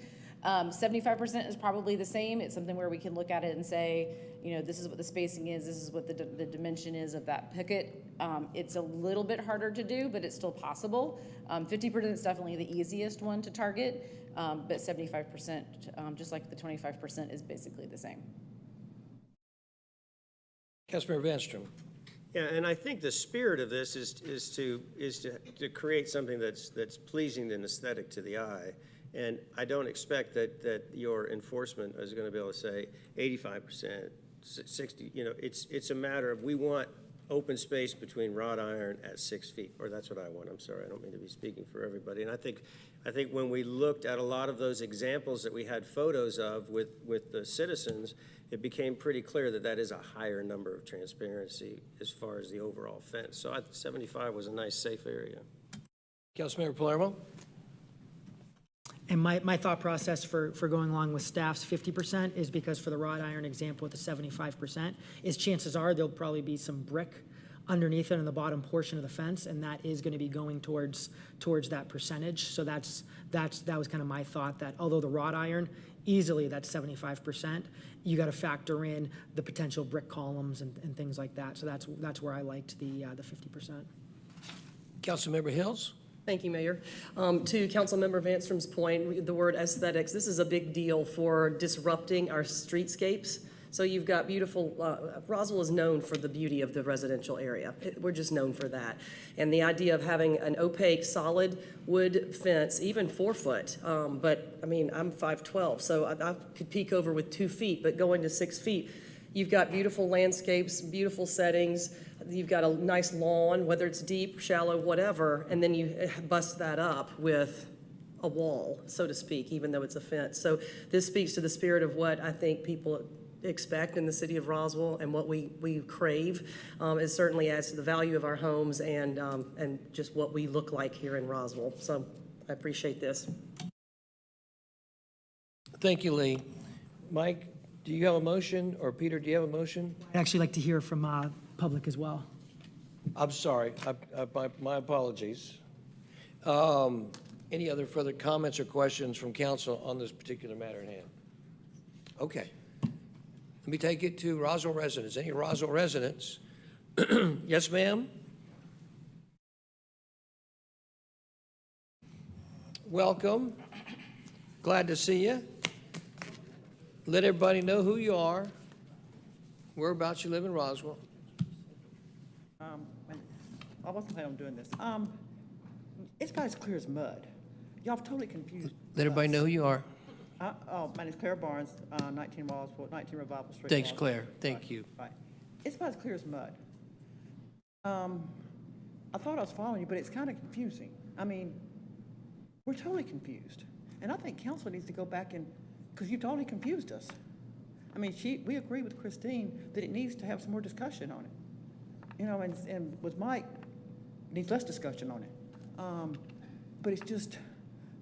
Speaker 10: 75% is probably the same. It's something where we can look at it and say, you know, this is what the spacing is, this is what the dimension is of that picket. It's a little bit harder to do, but it's still possible. 50% is definitely the easiest one to target, but 75%, just like the 25%, is basically the same.
Speaker 1: Councilmember Vanstrom.
Speaker 13: Yeah, and I think the spirit of this is to create something that's pleasing and aesthetic to the eye. And I don't expect that your enforcement is going to be able to say 85%, 60. You know, it's a matter of, we want open space between wrought iron at 6 feet, or that's what I want. I'm sorry, I don't mean to be speaking for everybody. And I think when we looked at a lot of those examples that we had photos of with the citizens, it became pretty clear that that is a higher number of transparency as far as the overall fence. So 75 was a nice, safe area.
Speaker 1: Councilmember Palermo.
Speaker 9: And my thought process for going along with staff's 50% is because for the wrought iron example with the 75% is chances are there'll probably be some brick underneath it in the bottom portion of the fence, and that is going to be going towards that percentage. So that was kind of my thought, that although the wrought iron, easily that's 75%, you got to factor in the potential brick columns and things like that. So that's where I liked the 50%.
Speaker 1: Councilmember Hills.
Speaker 11: Thank you, Mayor. To Councilmember Vanstrom's point, the word aesthetics, this is a big deal for disrupting our streetscapes. So you've got beautiful, Roswell is known for the beauty of the residential area. We're just known for that. And the idea of having an opaque, solid wood fence, even 4 foot, but I mean, I'm 5'12", so I could peek over with 2 feet, but going to 6 feet, you've got beautiful landscapes, beautiful settings. You've got a nice lawn, whether it's deep, shallow, whatever, and then you bust that up with a wall, so to speak, even though it's a fence. So this speaks to the spirit of what I think people expect in the city of Roswell, and what we crave. It certainly adds to the value of our homes and just what we look like here in Roswell. So I appreciate this.
Speaker 1: Thank you, Lee. Mike, do you have a motion, or Peter, do you have a motion?
Speaker 9: I'd actually like to hear from public as well.
Speaker 1: I'm sorry, my apologies. Any other further comments or questions from council on this particular matter at hand? Okay. Let me take it to Roswell residents. Any Roswell residents? Yes, ma'am? Welcome. Glad to see you. Let everybody know who you are, whereabouts you live in Roswell.
Speaker 14: I wasn't planning on doing this. It's about as clear as mud. Y'all have totally confused.
Speaker 1: Let everybody know who you are.
Speaker 14: My name's Claire Barnes, 19 Revival Street.
Speaker 1: Thanks,
Speaker 14: Roswell.
Speaker 1: Claire. Thank you.
Speaker 14: Right. It's about as clear as mud. I thought I was following you, but it's kind of confusing. I mean, we're totally confused. And I think council needs to go back and, because you totally confused us. I mean, we agree with Christine that it needs to have some more discussion on it. You know, and with Mike, needs less discussion on it. But it's just,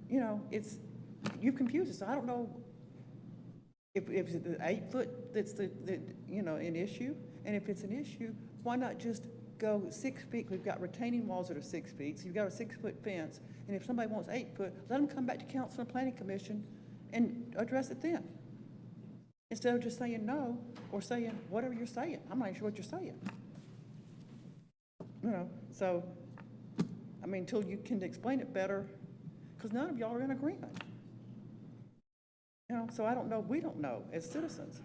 Speaker 14: you know, you've confused us. I don't know if it's the 8 foot that's an issue. And if it's an issue, why not just go 6 feet? We've got retaining walls that are 6 feet, so you've got a 6 foot fence. And if somebody wants 8 foot, let them come back to council and planning commission and address it then. Instead of just saying no, or saying whatever you're saying. I'm not even sure what you're saying. You know, so, I mean, until you can explain it better, because none of y'all are in agreement. You know, so I don't know, we don't know as citizens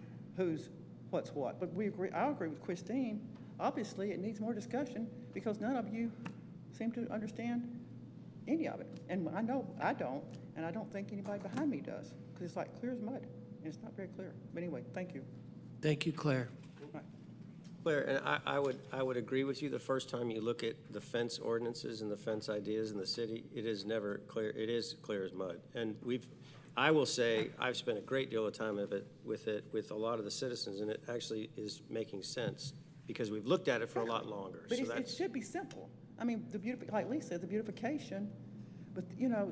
Speaker 14: what's what, but I agree with Christine. Obviously, it needs more discussion because none of you seem to understand any of it. And I know I don't, and I don't think anybody behind me does, because it's like clear as mud, and it's not very clear. But anyway, thank you.
Speaker 1: Thank you, Claire.
Speaker 13: Claire, and I would agree with you. The first time you look at the fence ordinances and the fence ideas in the city, it is never clear. It is clear as mud. And I will say, I've spent a great deal of time with a lot of the citizens, and it actually is making sense because we've looked at it for a lot longer.
Speaker 14: But it should be simple. I mean, like Lee said, the beautification, But,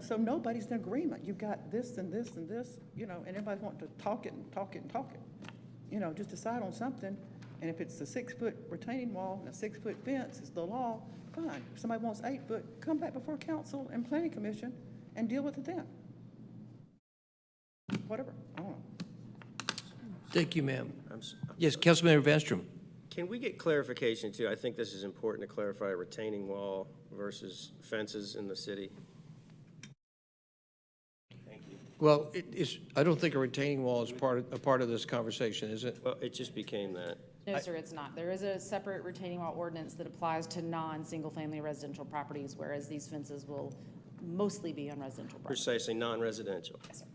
Speaker 14: so nobody's in agreement. You've got this and this and this, and everybody's wanting to talk it and talk it and talk it. Just decide on something, and if it's a 6-foot retaining wall and a 6-foot fence is the law, fine. If somebody wants 8 foot, come back before council and planning commission and deal with it then. Whatever, I don't know.
Speaker 1: Thank you, ma'am.
Speaker 13: I'm s-
Speaker 1: Yes, Councilmember Vanstrom.
Speaker 13: Can we get clarification too? I think this is important to clarify retaining wall versus fences in the city.
Speaker 1: Well, I don't think a retaining wall is a part of this conversation, is it?
Speaker 13: Well, it just became that.
Speaker 10: No, sir, it's not. There is a separate retaining wall ordinance that applies to non-single-family residential properties, whereas these fences will mostly be on residential properties.
Speaker 13: Precisely, non-residential.
Speaker 10: Yes, sir.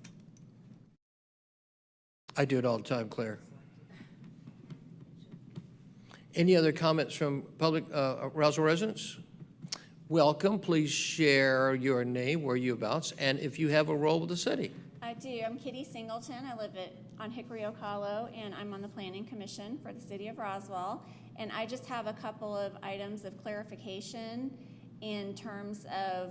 Speaker 1: I do it all the time, Claire. Any other comments from public, Roswell residents? Welcome. Please share your name, where you abouts, and if you have a role with the city.
Speaker 15: I do. I'm Kitty Singleton. I live on Hickory Ocala, and I'm on the Planning Commission for the City of Roswell. And I just have a couple of items of clarification in terms of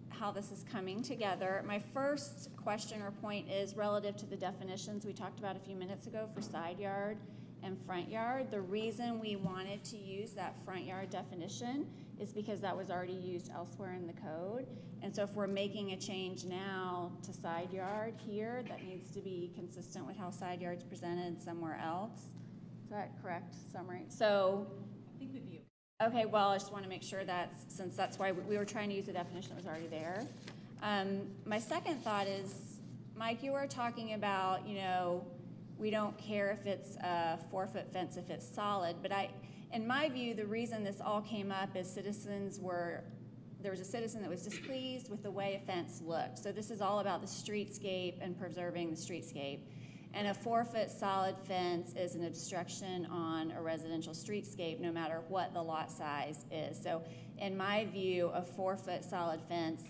Speaker 15: how this is coming together. My first question or point is relative to the definitions we talked about a few minutes ago for side yard and front yard. The reason we wanted to use that front yard definition is because that was already used elsewhere in the code. And so if we're making a change now to side yard here, that needs to be consistent with how side yard's presented somewhere else. Is that correct summary? So I think we'd be okay. Well, I just want to make sure that, since that's why we were trying to use the definition that was already there. My second thought is, Mike, you were talking about, we don't care if it's a 4-foot fence if it's solid, but in my view, the reason this all came up is there was a citizen that was displeased with the way a fence looked. So this is all about the streetscape and preserving the streetscape. And a 4-foot solid fence is an obstruction on a residential streetscape, no matter what the lot size is. So in my view, a 4-foot solid fence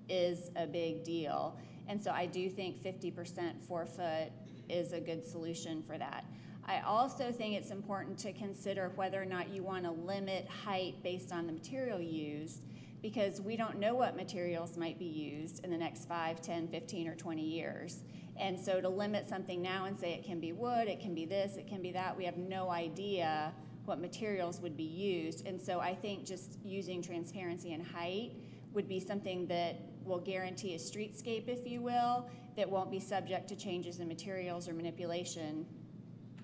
Speaker 15: is a big deal. And so I do think 50% 4-foot is a good solution for that. I also think it's important to consider whether or not you want to limit height based on the material used, because we don't know what materials might be used in the next 5, 10, 15, or 20 years. And so to limit something now and say it can be wood, it can be this, it can be that, we have no idea what materials would be used. And so I think just using transparency and height would be something that will guarantee a streetscape, if you will, that won't be subject to changes in materials or manipulation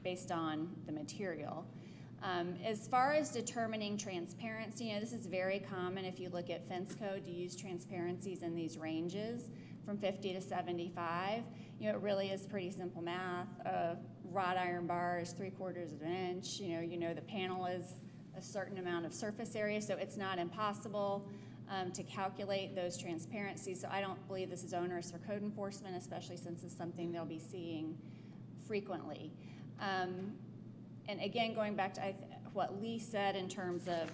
Speaker 15: based on the material. As far as determining transparency, this is very common if you look at fence code to use transparencies in these ranges from 50 to 75. It really is pretty simple math. A wrought iron bar is 3/4 of an inch. The panel is a certain amount of surface area, so it's not impossible to calculate those transparencies. So I don't believe this is onerous for code enforcement, especially since it's something they'll be seeing frequently. And again, going back to what Lee said in terms of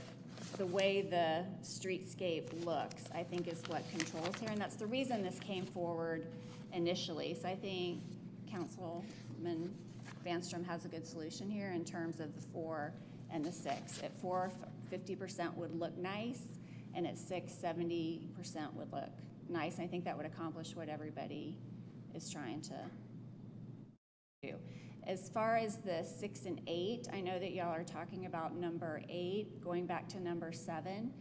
Speaker 15: the way the streetscape looks, I think is what controls here. And that's the reason this came forward initially. So I think Councilman Vanstrom has a good solution here in terms of the 4 and the 6. At 4, 50% would look nice, and at 6, 70% would look nice. And I think that would accomplish what everybody is trying to do. As far as the 6 and 8, I know that y'all are talking about number 8, going back to number 7.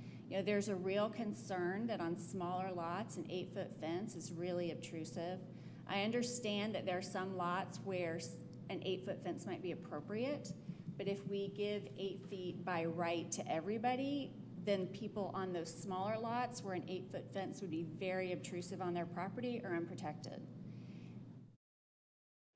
Speaker 15: There's a real concern that on smaller lots, an 8-foot fence is really obtrusive. I understand that there are some lots where an 8-foot fence might be appropriate, but if we give 8 feet by right to everybody, then people on those smaller lots where an 8-foot fence would be very obtrusive on their property are unprotected.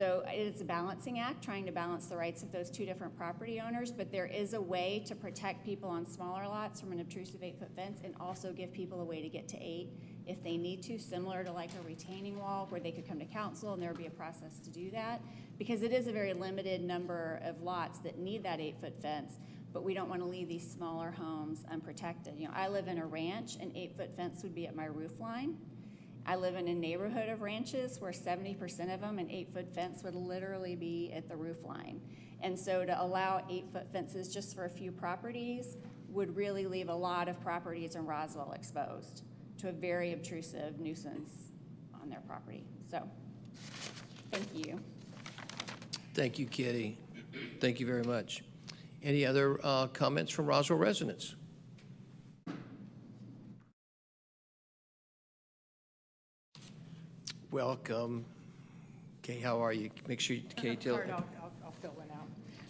Speaker 15: So it's a balancing act, trying to balance the rights of those two different property owners, but there is a way to protect people on smaller lots from an obtrusive 8-foot fence and also give people a way to get to 8 if they need to, similar to like a retaining wall where they could come to council and there would be a process to do that, because it is a very limited number of lots that need that 8-foot fence, but we don't want to leave these smaller homes unprotected. I live in a ranch, an 8-foot fence would be at my roof line. I live in a neighborhood of ranches where 70% of them, an 8-foot fence would literally be at the roof line. And so to allow 8-foot fences just for a few properties would really leave a lot of properties in Roswell exposed to a very obtrusive nuisance on their property. So, thank you.
Speaker 1: Thank you, Kitty. Thank you very much. Any other comments from Roswell residents? Welcome. Kay, how are you? Make sure, Kay, tell.
Speaker 16: I'll fill one out.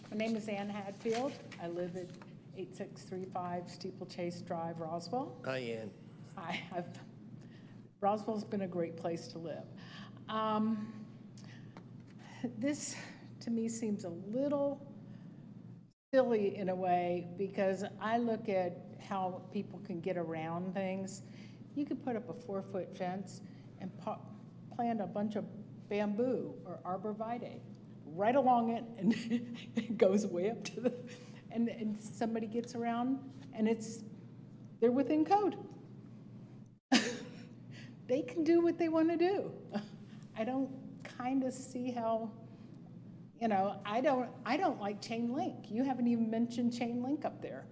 Speaker 16: My name is Ann Hadfield. I live at 8635 Steeplechase Drive, Roswell.
Speaker 1: Hi, Ann.
Speaker 16: Roswell's been a great place to live. This, to me, seems a little silly in a way, because I look at how people can get around things. You could put up a 4-foot fence and plant a bunch of bamboo or arborvitae right along it, and it goes way up to the, and somebody gets around, and they're within code. They can do what they want to do. I don't kind of see how, you know, I don't like chain link. You haven't even mentioned chain link up there.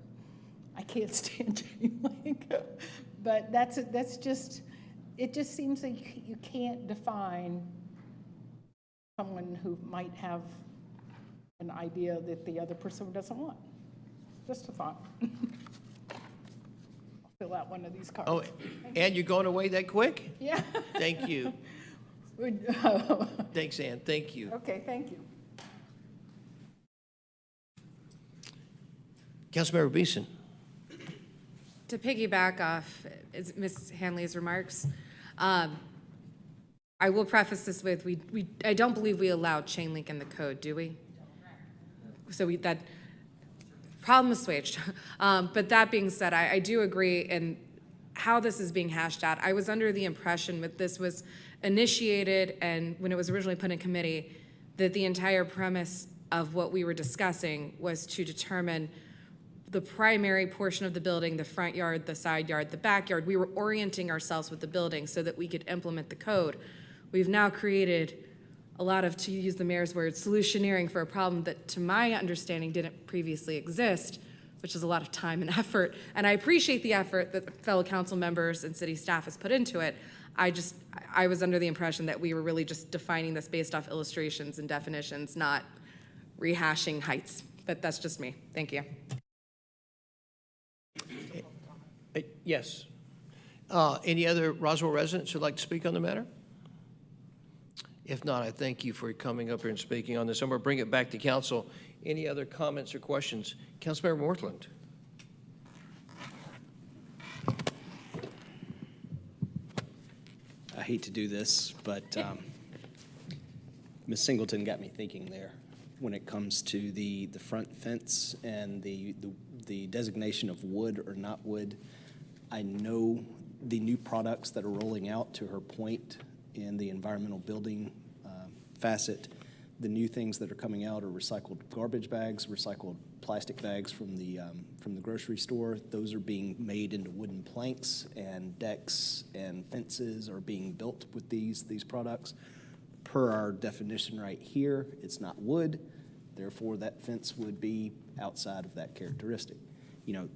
Speaker 16: I can't stand chain link. But that's just, it just seems like you can't define someone who might have an idea that the other person doesn't want. Just a thought. I'll fill out one of these cards.
Speaker 1: Oh, Ann, you're going away that quick?
Speaker 16: Yeah.
Speaker 1: Thank you. Thanks, Ann. Thank you.
Speaker 16: Okay, thank you.
Speaker 1: Councilmember Beeson.
Speaker 7: To piggyback off Ms. Hanley's remarks, I will preface this with, I don't believe we allow chain link in the code, do we? So that problem is switched. But that being said, I do agree in how this is being hashed out. I was under the impression that this was initiated, and when it was originally put in committee, that the entire premise of what we were discussing was to determine the primary portion of the building, the front yard, the side yard, the backyard. We were orienting ourselves with the building so that we could implement the code. We've now created a lot of, to use the mayor's word, solutioneering for a problem that, to my understanding, didn't previously exist, which is a lot of time and effort. And I appreciate the effort that fellow council members and city staff has put into it. I was under the impression that we were really just defining this based off illustrations and definitions, not rehashing heights. But that's just me. Thank you.
Speaker 1: Yes. Any other Roswell residents who'd like to speak on the matter? If not, I thank you for coming up here and speaking on this. I'm going to bring it back to council. Any other comments or questions? Councilmember Morthland.
Speaker 8: I hate to do this, but Ms. Singleton got me thinking there when it comes to the front fence and the designation of wood or not wood. I know the new products that are rolling out, to her point, in the environmental building facet, the new things that are coming out are recycled garbage bags, recycled plastic bags from the grocery store. Those are being made into wooden planks, and decks and fences are being built with these products. Per our definition right here, it's not wood, therefore that fence would be outside of that characteristic. You know,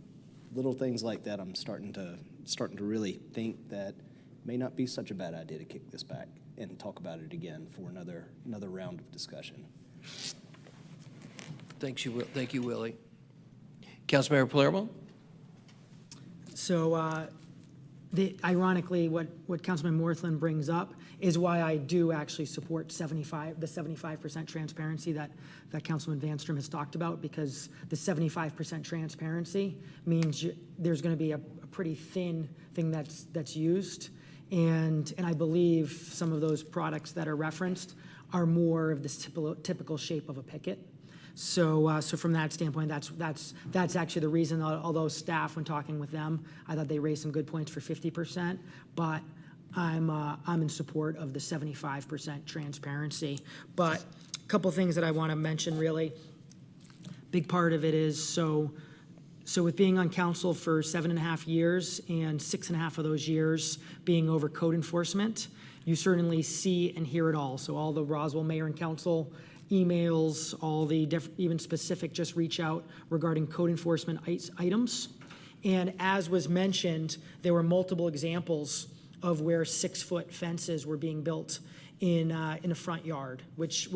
Speaker 8: little things like that, I'm starting to really think that it may not be such a bad idea to kick this back and talk about it again for another round of discussion.
Speaker 1: Thank you, Willie. Councilmember Palermo?
Speaker 9: So ironically, what Councilman Morthland brings up is why I do actually support the 75% transparency that Councilman Vanstrom has talked about, because the 75% transparency means there's going to be a pretty thin thing that's used. And I believe some of those products that are referenced are more of this typical shape of a picket. So from that standpoint, that's actually the reason, although staff, when talking with them, I thought they raised some good points for 50%, but I'm in support of the 75% transparency. But a couple things that I want to mention, really. Big part of it is, so with being on council for 7.5 years and 6.5 of those years being over code enforcement, you certainly see and hear it all. So all the Roswell mayor and council emails, all the even specific just reach out regarding code enforcement items. And as was mentioned, there were multiple examples of where 6-foot fences were being built in a front yard, which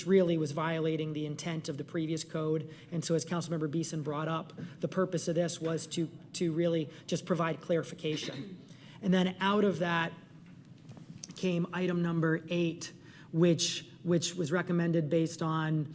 Speaker 9: really was violating the intent of the previous code. And so as Councilmember Beeson brought up, the purpose of this was to really just provide clarification. And then out of that came item number 8, which was recommended based on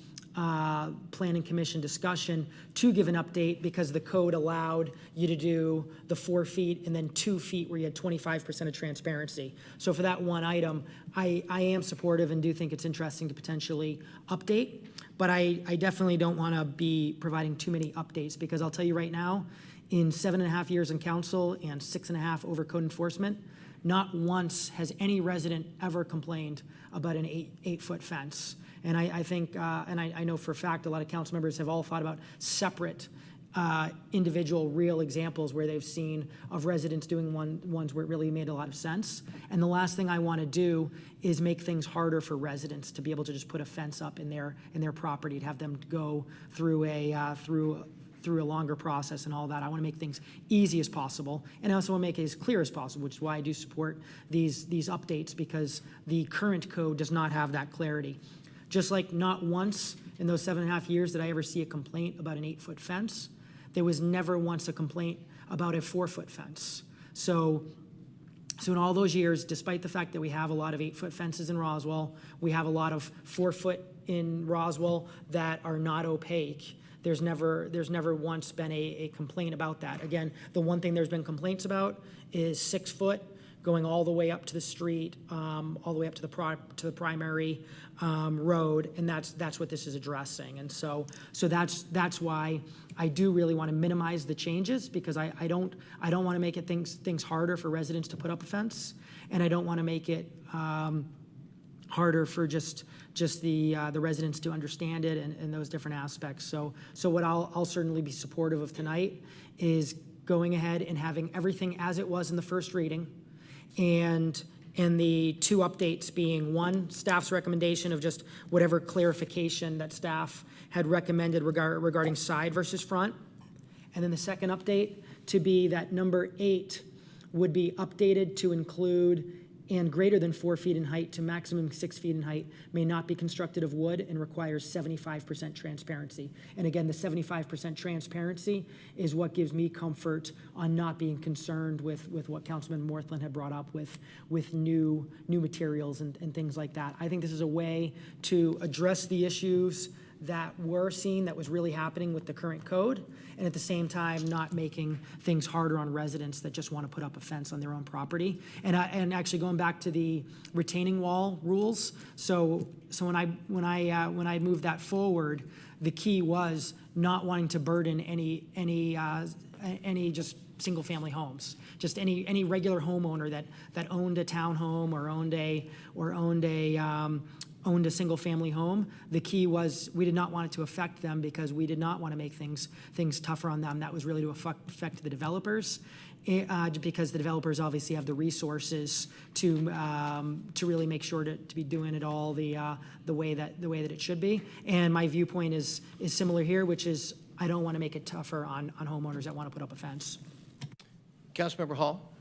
Speaker 9: Planning Commission discussion to give an update because the code allowed you to do the 4 feet and then 2 feet where you had 25% of transparency. So for that one item, I am supportive and do think it's interesting to potentially update, but I definitely don't want to be providing too many updates because I'll tell you right now, in 7.5 years in council and 6.5 over code enforcement, not once has any resident ever complained about an 8-foot fence. And I think, and I know for a fact, a lot of council members have all thought about separate individual real examples where they've seen of residents doing ones where it really made a lot of sense. And the last thing I want to do is make things harder for residents to be able to just put a fence up in their property, to have them go through a longer process and all that. I want to make things easy as possible, and I also want to make it as clear as possible, which is why I do support these updates, because the current code does not have that clarity. Just like not once in those 7.5 years did I ever see a complaint about an 8-foot fence, there was never once a complaint about a 4-foot fence. So in all those years, despite the fact that we have a lot of 8-foot fences in Roswell, we have a lot of 4-foot in Roswell that are not opaque. There's never once been a complaint about that. Again, the one thing there's been complaints about is 6 foot going all the way up to the street, all the way up to the primary road, and that's what this is addressing. And so that's why I do really want to minimize the changes, because I don't want to make it things harder for residents to put up a fence, and I don't want to make it harder for just the residents to understand it and those different aspects. So what I'll certainly be supportive of tonight is going ahead and having everything as it was in the first reading, and the 2 updates being, 1, staff's recommendation of just whatever clarification that staff had recommended regarding side versus front, and then the second update to be that number 8 would be updated to include and greater than 4 feet in height to maximum 6 feet in height may not be constructed of wood and requires 75% transparency. And again, the 75% transparency is what gives me comfort on not being concerned with what Councilman Morthland had brought up with new materials and things like that. I think this is a way to address the issues that were seen, that was really happening with the current code, and at the same time not making things harder on residents that just want to put up a fence on their own property. And actually going back to the retaining wall rules, so when I moved that forward, the key was not wanting to burden any just single family homes, just any regular homeowner that owned a townhome or owned a single family home. The key was we did not want it to affect them, because we did not want to make things tougher on them. That was really to affect the developers, because the developers obviously have the resources to really make sure to be doing it all the way that it should be. And my viewpoint is similar here, which is I don't want to make it tougher on homeowners that want to put up a fence.
Speaker 1: Councilmember Hall.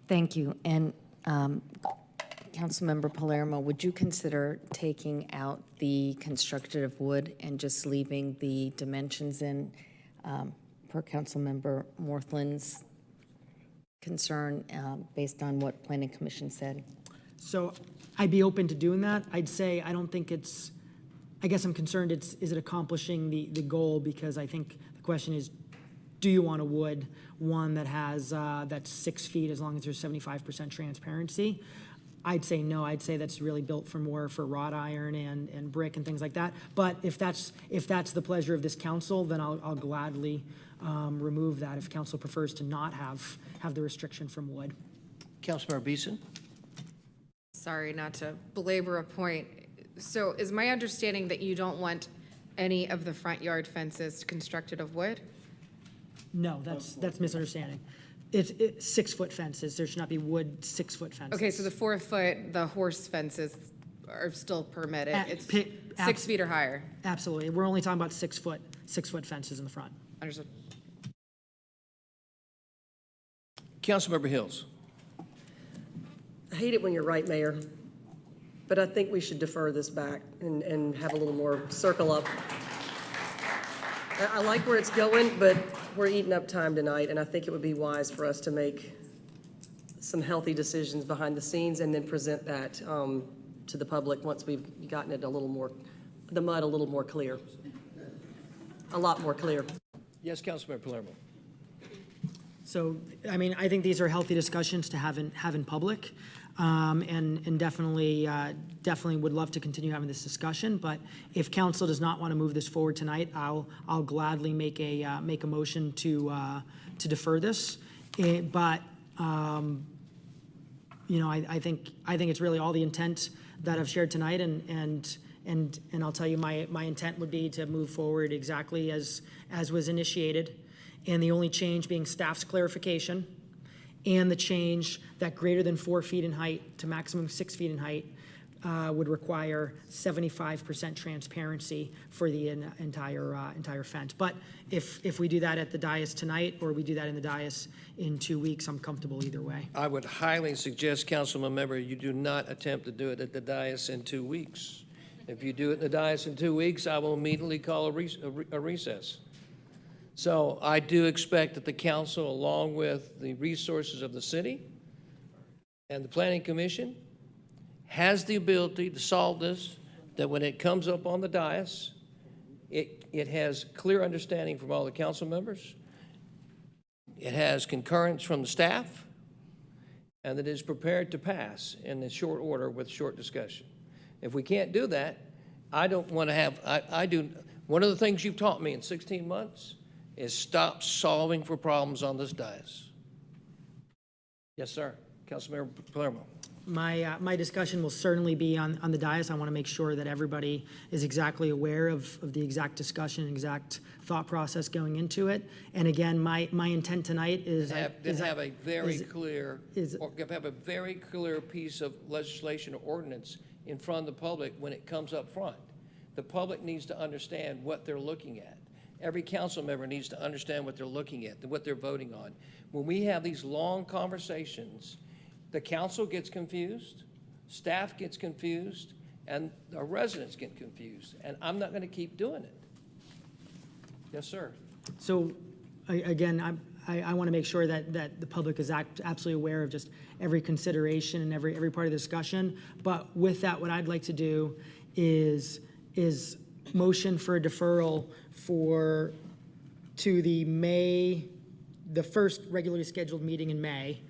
Speaker 6: Thank you. And Councilmember Palermo, would you consider taking out the constructed of wood and just leaving the dimensions in, per Councilmember Morthland's concern, based on what Planning Commission said?
Speaker 9: So I'd be open to doing that. I'd say I don't think I guess I'm concerned is it accomplishing the goal, because I think the question is, do you want a wood one that has that's 6 feet as long as there's 75% transparency? I'd say no. I'd say that's really built for wrought iron and brick and things like that. But if that's the pleasure of this council, then I'll gladly remove that if council prefers to not have the restriction from wood.
Speaker 1: Councilmember Beeson.
Speaker 7: Sorry, not to belabor a point. So is my understanding that you don't want any of the front yard fences constructed of wood?
Speaker 9: No, that's misunderstanding. It's 6-foot fences. There should not be wood 6-foot fences.
Speaker 7: Okay, so the 4-foot, the horse fences are still permitted. It's 6 feet or higher.
Speaker 9: Absolutely. We're only talking about 6-foot fences in the front.
Speaker 7: Understood.
Speaker 1: Councilmember Hills.
Speaker 11: I hate it when you're right, Mayor, but I think we should defer this back and have a little more circle up. I like where it's going, but we're eating up time tonight, and I think it would be wise for us to make some healthy decisions behind the scenes and then present that to the public once we've gotten it a little more, the mud a little more clear. A lot more clear.
Speaker 1: Yes, Councilmember Palermo.
Speaker 9: So, I mean, I think these are healthy discussions to have in public, and definitely would love to continue having this discussion. But if council does not want to move this forward tonight, I'll gladly make a motion to defer this. But you know, I think it's really all the intent that I've shared tonight, and I'll tell you my intent would be to move forward exactly as was initiated. And the only change being staff's clarification and the change that greater than 4 feet in height to maximum 6 feet in height would require 75% transparency for the entire fence. But if we do that at the dais tonight or we do that in the dais in 2 weeks, I'm comfortable either way.
Speaker 1: I would highly suggest, Councilmember, you do not attempt to do it at the dais in 2 weeks. If you do it in the dais in 2 weeks, I will immediately call a recess. So I do expect that the council, along with the resources of the city and the Planning Commission, has the ability to solve this, that when it comes up on the dais, it has clear understanding from all the council members, it has concurrence from the staff, and that it is prepared to pass in a short order with short discussion. If we can't do that, I don't want to have, one of the things you've taught me in 16 months is stop solving for problems on this dais. Yes, sir. Councilmember Palermo.
Speaker 9: My discussion will certainly be on the dais. I want to make sure that everybody is exactly aware of the exact discussion, exact thought process going into it. And again, my intent tonight is
Speaker 1: Have a very clear piece of legislation or ordinance in front of the public when it comes up front. The public needs to understand what they're looking at. Every council member needs to understand what they're looking at, what they're voting on. When we have these long conversations, the council gets confused, staff gets confused, and our residents get confused. And I'm not going to keep doing it. Yes, sir.
Speaker 9: So, again, I want to make sure that the public is absolutely aware of just every consideration and every part of the discussion. But with that, what I'd like to do is motion for a deferral to the first regularly scheduled meeting in May.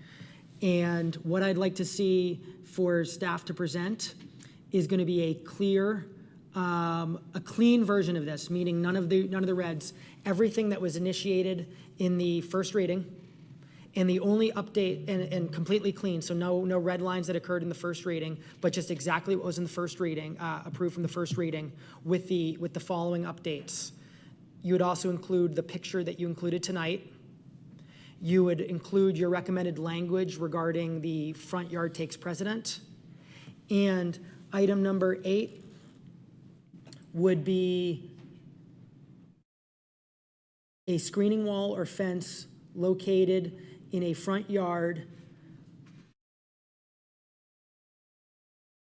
Speaker 9: And what I'd like to see for staff to present is going to be a clean version of this, meaning none of the reds, everything that was initiated in the first reading, and the only update and completely clean, so no red lines that occurred in the first reading, but just exactly what was in the first reading, approved from the first reading, with the following updates. You would also include the picture that you included tonight. You would include your recommended language regarding the front yard takes precedent. And item number 8 would be a screening wall or fence located in a front yard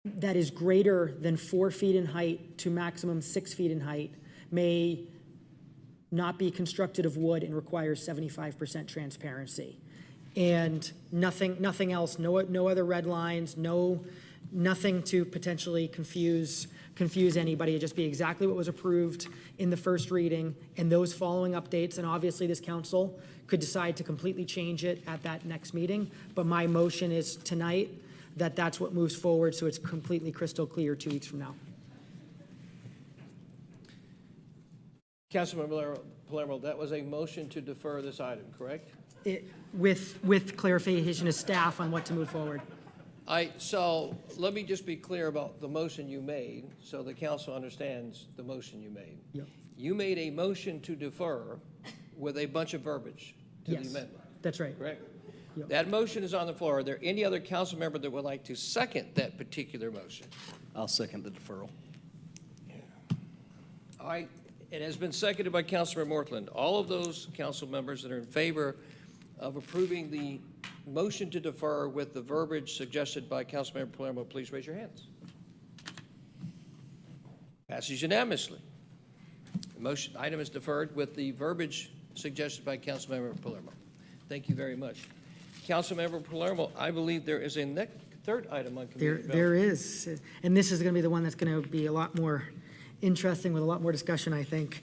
Speaker 9: that is greater than 4 feet in height to maximum 6 feet in height may not be constructed of wood and requires 75% transparency. And nothing else, no other red lines, nothing to potentially confuse anybody. It'd just be exactly what was approved in the first reading and those following updates. And obviously this council could decide to completely change it at that next meeting. But my motion is tonight that that's what moves forward, so it's completely crystal clear 2 weeks from now.
Speaker 1: Councilmember Palermo, that was a motion to defer this item, correct?
Speaker 9: With clarification of staff on what to move forward.
Speaker 1: So let me just be clear about the motion you made, so the council understands the motion you made.
Speaker 9: Yep.
Speaker 1: You made a motion to defer with a bunch of verbiage to the
Speaker 9: Yes,
Speaker 1: amendment,
Speaker 9: that's right.
Speaker 1: correct?
Speaker 9: Yep.
Speaker 1: That motion is on the floor. Are there any other council member that would like to second that particular motion?
Speaker 8: I'll second the deferral.
Speaker 1: All right, It has been seconded by Councilmember Morthland. All of those council members that are in favor of approving the motion to defer with the verbiage suggested by Councilmember Palermo, please raise your hands. Passes unanimously. The motion item is deferred with the verbiage suggested by Councilmember Palermo. Thank you very much. Councilmember Palermo, I believe there is a third item on community development.
Speaker 9: There is, and this is going to be the one that's going to be a lot more interesting with a lot more discussion, I think.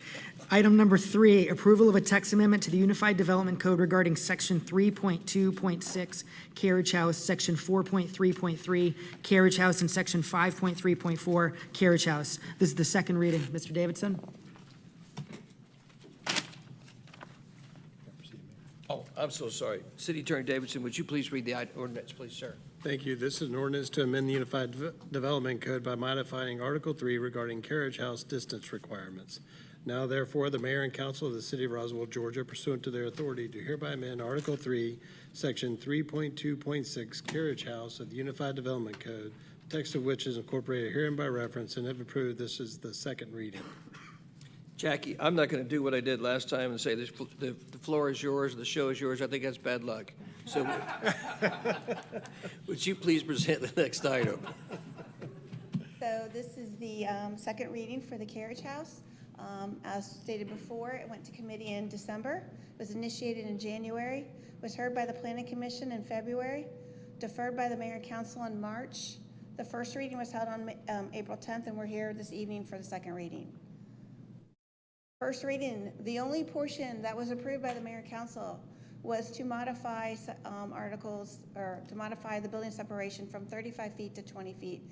Speaker 9: Item number 3, approval of a text amendment to the Unified Development Code regarding Section 3.2.6 carriage house, Section 4.3.3 carriage house, and Section 5.3.4 carriage house. This is the second reading. Mr. Davidson?
Speaker 1: Oh, I'm so sorry. City Attorney Davidson, would you please read the ordinance, please, sir?
Speaker 12: Thank you. This is an ordinance to amend the Unified Development Code by modifying Article 3 regarding carriage house distance requirements. Now therefore, the mayor and council of the city of Roswell, Georgia, pursuant to their authority, do hereby amend Article 3, Section 3.2.6 carriage house of the Unified Development Code, text of which is incorporated herein by reference, and if approved, this is the second reading.
Speaker 1: Jackie, I'm not going to do what I did last time and say this, the floor is yours, the show is yours. I think that's bad luck. So would you please present the next item?
Speaker 17: So this is the second reading for the carriage house. As stated before, it went to committee in December, was initiated in January, was heard by the Planning Commission in February, deferred by the Mayor and Council in March. The first reading was held on April 10th, and we're here this evening for the second reading. First reading, the only portion that was approved by the Mayor and Council was to modify articles, or to modify the building separation from 35 feet to 20 feet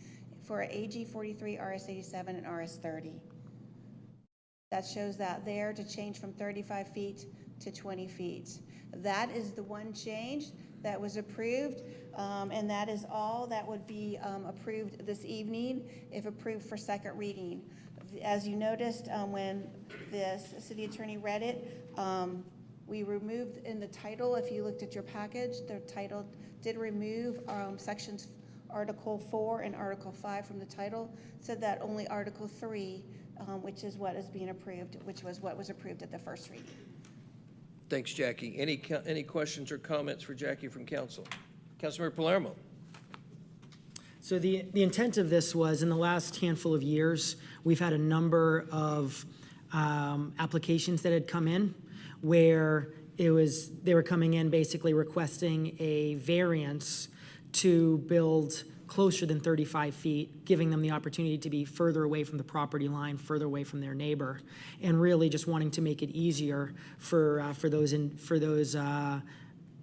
Speaker 17: for AG 43, RS 87, and RS 30. That shows that there to change from 35 feet to 20 feet. That is the one change that was approved, and that is all that would be approved this evening if approved for second reading. As you noticed when the city attorney read it, we removed in the title, if you looked at your package, the title did remove sections Article 4 and Article 5 from the title, so that only Article 3, which is what is being approved, which was what was approved at the first reading.
Speaker 1: Thanks, Jackie. Any questions or comments for Jackie from council? Councilmember Palermo.
Speaker 9: So the intent of this was, in the last handful of years, we've had a number of applications that had come in where they were coming in basically requesting a variance to build closer than 35 feet, giving them the opportunity to be further away from the property line, further away from their neighbor, and really just wanting to make it easier for those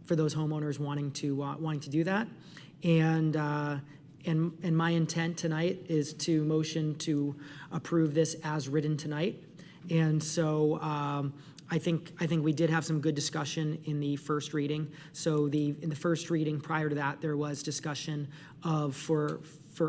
Speaker 9: homeowners wanting to do that. And my intent tonight is to motion to approve this as written tonight. And so I think we did have some good discussion in the first reading. So in the first reading prior to that, there was discussion of for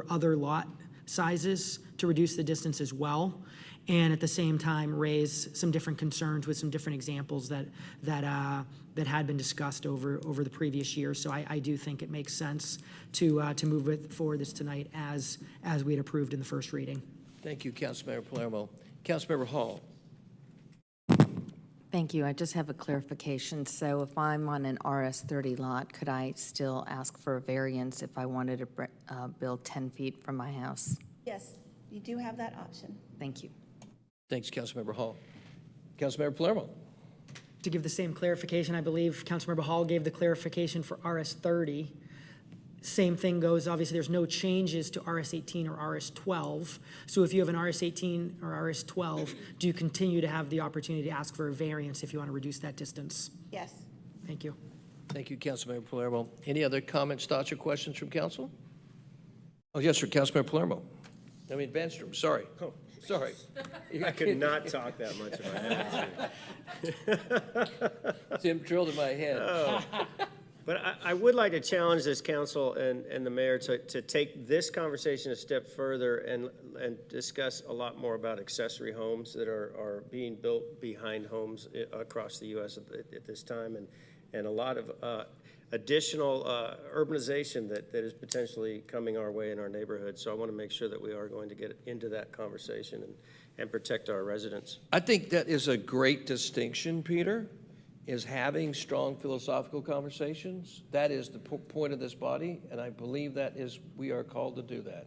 Speaker 9: other lot sizes to reduce the distance as well, and at the same time raise some different concerns with some different examples that had been discussed over the previous year. So I do think it makes sense to move it forward this tonight as we had approved in the first reading.
Speaker 1: Thank you, Councilmember Palermo. Councilmember Hall.
Speaker 6: Thank you. I just have a clarification. So if I'm on an RS-30 lot, could I still ask for a variance if I wanted to build 10 feet from my house?
Speaker 17: Yes, you do have that option.
Speaker 6: Thank you.
Speaker 1: Thanks, Councilmember Hall. Councilmember Palermo.
Speaker 9: To give the same clarification, I believe Councilmember Hall gave the clarification for RS-30. Same thing goes, obviously, there's no changes to RS-18 or RS-12. So if you have an RS-18 or RS-12, do you continue to have the opportunity to ask for a variance if you want to reduce that distance?
Speaker 17: Yes.
Speaker 9: Thank you.
Speaker 1: Thank you, Councilmember Palermo. Any other comments, thoughts, or questions from council? Oh, yes, sir, Councilmember Palermo. Vanstrom, sorry.
Speaker 13: Oh.
Speaker 1: Sorry.
Speaker 13: I could not talk that much if I had to.
Speaker 1: Tim drilled in my head.
Speaker 13: Oh. But I would like to challenge this council and the mayor to take this conversation a step further and discuss a lot more about accessory homes that are being built behind homes across the U.S. at this time, and a lot of additional urbanization that is potentially coming our way in our neighborhood. So I want to make sure that we are going to get into that conversation and protect our residents.
Speaker 1: I think that is a great distinction, Peter, is having strong philosophical conversations. That is the point of this body, and I believe that is, we are called to do that.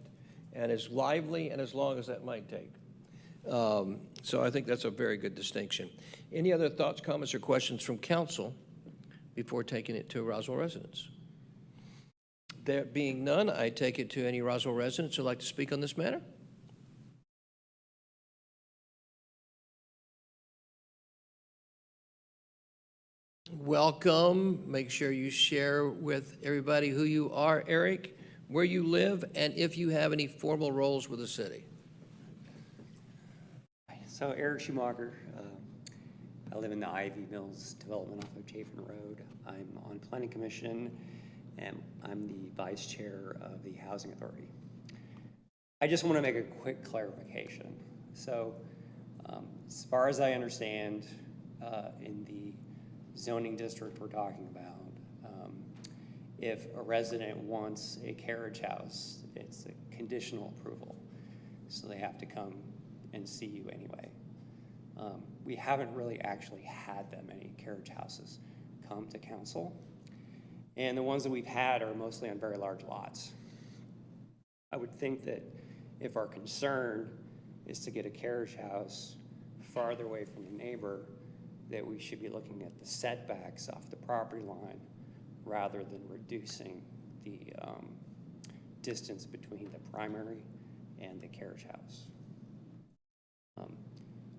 Speaker 1: And as lively and as long as that might take. So I think that's a very good distinction. Any other thoughts, comments, or questions from council before taking it to Roswell residents? There being none, I take it to any Roswell residents who'd like to speak on this matter. Welcome. Make sure you share with everybody who you are, Eric, where you live, and if you have any formal roles with the city.
Speaker 18: So Eric Schumacher, I live in the Ivy Mills development off of Chafin Road. I'm on Planning Commission, and I'm the vice chair of the Housing Authority. I just want to make a quick clarification. So as far as I understand, in the zoning district we're talking about, if a resident wants a carriage house, it's a conditional approval. So they have to come and see you anyway. We haven't really actually had that many carriage houses come to council. And the ones that we've had are mostly on very large lots. I would think that if our concern is to get a carriage house farther away from the neighbor, that we should be looking at the setbacks off the property line rather than reducing the distance between the primary and the carriage house.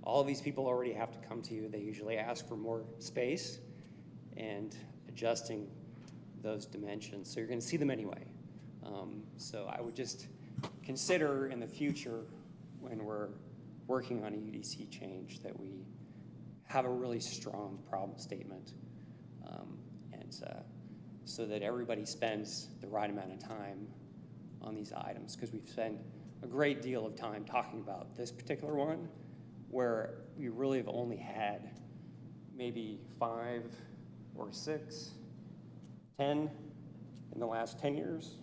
Speaker 18: All of these people already have to come to you. They usually ask for more space and adjusting those dimensions. So you're going to see them anyway. So I would just consider in the future when we're working on a UDC change that we have a really strong problem statement so that everybody spends the right amount of time on these items, because we've spent a great deal of time talking about this particular one where we really have only had maybe 5 or 6, 10 in the last 10 years.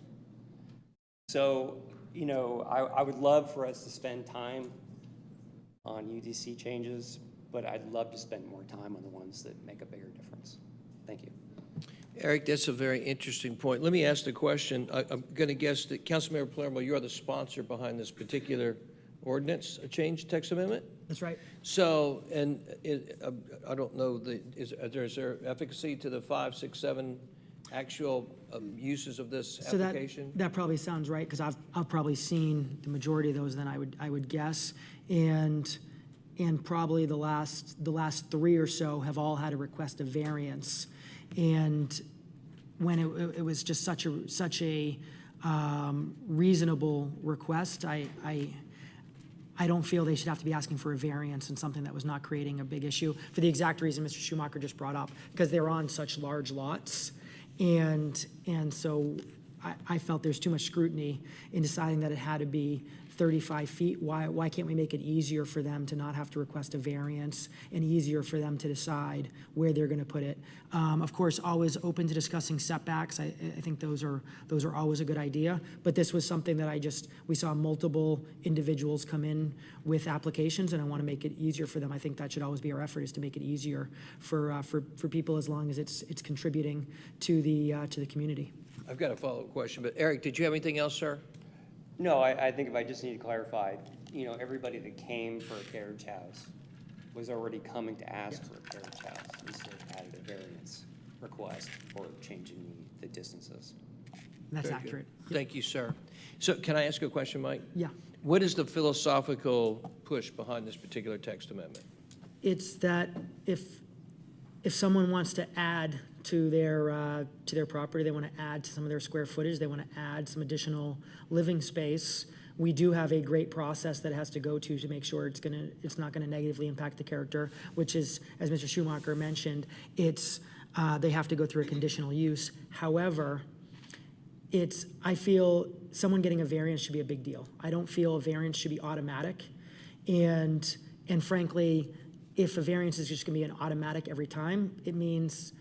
Speaker 18: So, you know, I would love for us to spend time on UDC changes, but I'd love to spend more time on the ones that make a bigger difference. Thank you.
Speaker 1: Eric, that's a very interesting point. Let me ask the question. I'm going to guess that Councilmember Palermo, you are the sponsor behind this particular ordinance, a change text amendment?
Speaker 9: That's right.
Speaker 1: So, and I don't know, is there efficacy to the 5, 6, 7 actual uses of this
Speaker 9: So
Speaker 1: application?
Speaker 9: that probably sounds right, because I've probably seen the majority of those, then I would guess. And probably the last 3 or so have all had a request of variance. And when it was just such a reasonable request, I don't feel they should have to be asking for a variance in something that was not creating a big issue, for the exact reason Mr. Schumacher just brought up, because they're on such large lots. And so I felt there's too much scrutiny in deciding that it had to be 35 feet. Why can't we make it easier for them to not have to request a variance and easier for them to decide where they're going to put it? Of course, always open to discussing setbacks. I think those are always a good idea. But this was something that we saw multiple individuals come in with applications, and I want to make it easier for them. I think that should always be our effort, is to make it easier for people, as long as it's contributing to the community.
Speaker 1: I've got a follow-up question, but Eric, did you have anything else, sir?
Speaker 18: No, I think if I just need to clarify, you know, everybody that came for a carriage house was already coming to ask for a carriage house, and so they added a variance request for changing the distances.
Speaker 9: That's
Speaker 1: Very good.
Speaker 9: accurate.
Speaker 1: Thank you, sir. So can I ask you a question, Mike?
Speaker 9: Yeah.
Speaker 1: What is the philosophical push behind this particular text amendment?
Speaker 9: It's that if someone wants to add to their property, they want to add to some of their square footage, they want to add some additional living space, we do have a great process that it has to go to make sure it's not gonna negatively impact the character, which is, as Mr. Schumacher mentioned, they have to go through a conditional use. However, I feel someone getting a variance should be a big deal. I don't feel a variance should be automatic, and frankly, if a variance is just gonna be an automatic every time, it means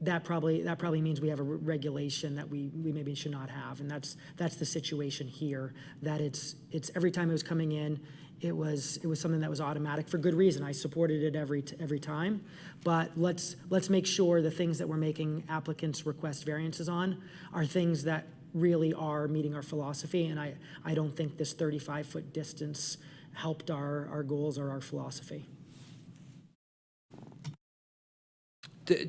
Speaker 9: that probably means we have a regulation that we maybe should not have, and that's the situation here. That it's every time it was coming in, it was something that was automatic for good reason. I supported it every time. But let's make sure the things that we're making applicants request variances on are things that really are meeting our philosophy. And I don't think this 35-foot distance helped our goals or our philosophy.